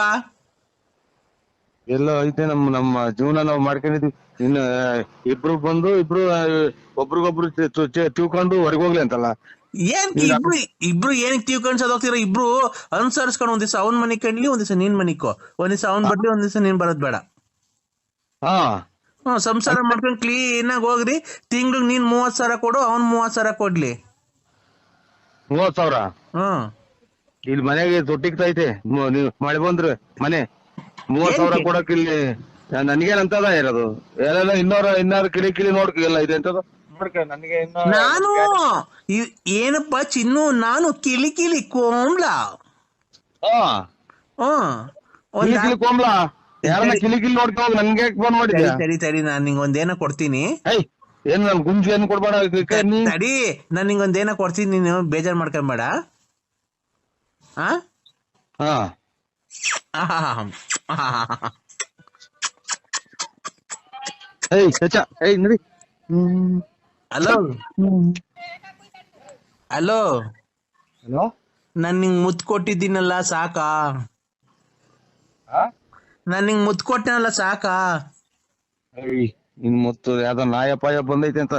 ಎಲ್ಲ ಐತೆ. ನಮ್ಮ ಜೀವನ ನಾವು ಮಾಡ್ಕೊಂಡಿದ್ವಿ. ಇನ್ನು ಇಬ್ರು ಬಂದು ಒಬ್ರಿಗೊಬ್ರು ತಿಳ್ಕೊಂಡು ಹೊರಗೆ ಹೋಗ್ಲಿ ಅಂತಲ್ಲ. ಏನ್ ಇಬ್ರು ಏನಕ್ಕೆ ತಿಳ್ಕೊಂಡ್ ಹೋಗ್ತೀರಾ? ಇಬ್ರು ಅನುಸರಿಸ್ಕೊಂಡು ಒಂದ್ ದಿವಸ ಅವ್ನ್ ಮನೆ ಕಂಡ್ಲಿ, ಒಂದ್ ದಿವಸ ನೀನ್ ಮನಿಕೋ. ಒಂದ್ ದಿವಸ ಅವ್ನ್ ಬರ್ಲಿ, ಒಂದ್ ದಿವಸ ನೀನ್ ಬರೋದ್ ಬೇಡ. ಸಂಸಾರ ಮಾಡ್ಕೊಂಡು ಕ್ಲೀನ್ ಆಗಿ ಹೋಗ್ರಿ. ತಿಂಗ್ಳಿಗೆ ನೀನ್ 30,000 ಕೊಡು, ಅವ್ನ್ 30,000 ಕೊಡ್ಲಿ. 30,000? ಇಲ್ಲಿ ಮನೆಗೆ ತೊಟ್ಟಿಗ್ತೈತೆ. ಮಳೆ ಬಂದ್ರೆ ಮನೆ 30,000 ಕೊಡಕ್ ಇಲ್ಲಿ ನನ್ಗೇನಂತದ ಇರೋದು? ಎಲ್ಲ ಇನ್ನಾರು ಕಿಲಿ ಕಿಲಿ ನೋಡ್ಕ ಎಲ್ಲ ಇದೆ ಅಂತದ ನೋಡ್ಕ. ನನಗೆ ನಾನು ಏನಪ್ಪ ಚಿನ್ನು, ನಾನು ಕಿಲಿ ಕಿಲಿ ಕೋಮ್ಲಾ. ಕಿಲಿ ಕೋಮ್ಲಾ ಯಾರನ್ನ ಕಿಲಿ ಕಿಲಿ ನೋಡ್ಕ ಹೋಗಿ ನನ್ಗೆ ಫೋನ್ ಮಾಡಿದ್ಯಾ? ಸರಿ ನಾನ್ ನಿಂಗ್ ಒಂದೇನ ಕೊಡ್ತೀನಿ. ಏನ್ ನನ್ ಗುಂಜು ಏನ್ ಕೊಡ್ಬೇಡ. ತಡಿ, ನಾನ್ ನಿಂಗ್ ಒಂದೇನ ಕೊಡ್ತೀನಿ, ನೀನು ಬೇಜಾರ್ ಮಾಡ್ಕೊಂಬೇಡ. ನಡಿ. ಹಲೋ ಹಲೋ ಹಲೋ, ನಾನ್ ನಿಂಗ್ ಮುತ್ ಕೊಟ್ಟಿದ್ದೀನಲ್ಲ, ಸಾಕಾ? ನಾನ್ ನಿಂಗ್ ಮುತ್ ಕೊಟ್ಟನಲ್ಲ, ಸಾಕಾ? ಇನ್ ಮತ್ತು ಯಾವ್ದೋ ನಾಯ ಪಾಯ ಬಂದೈತೆ ಅಂತ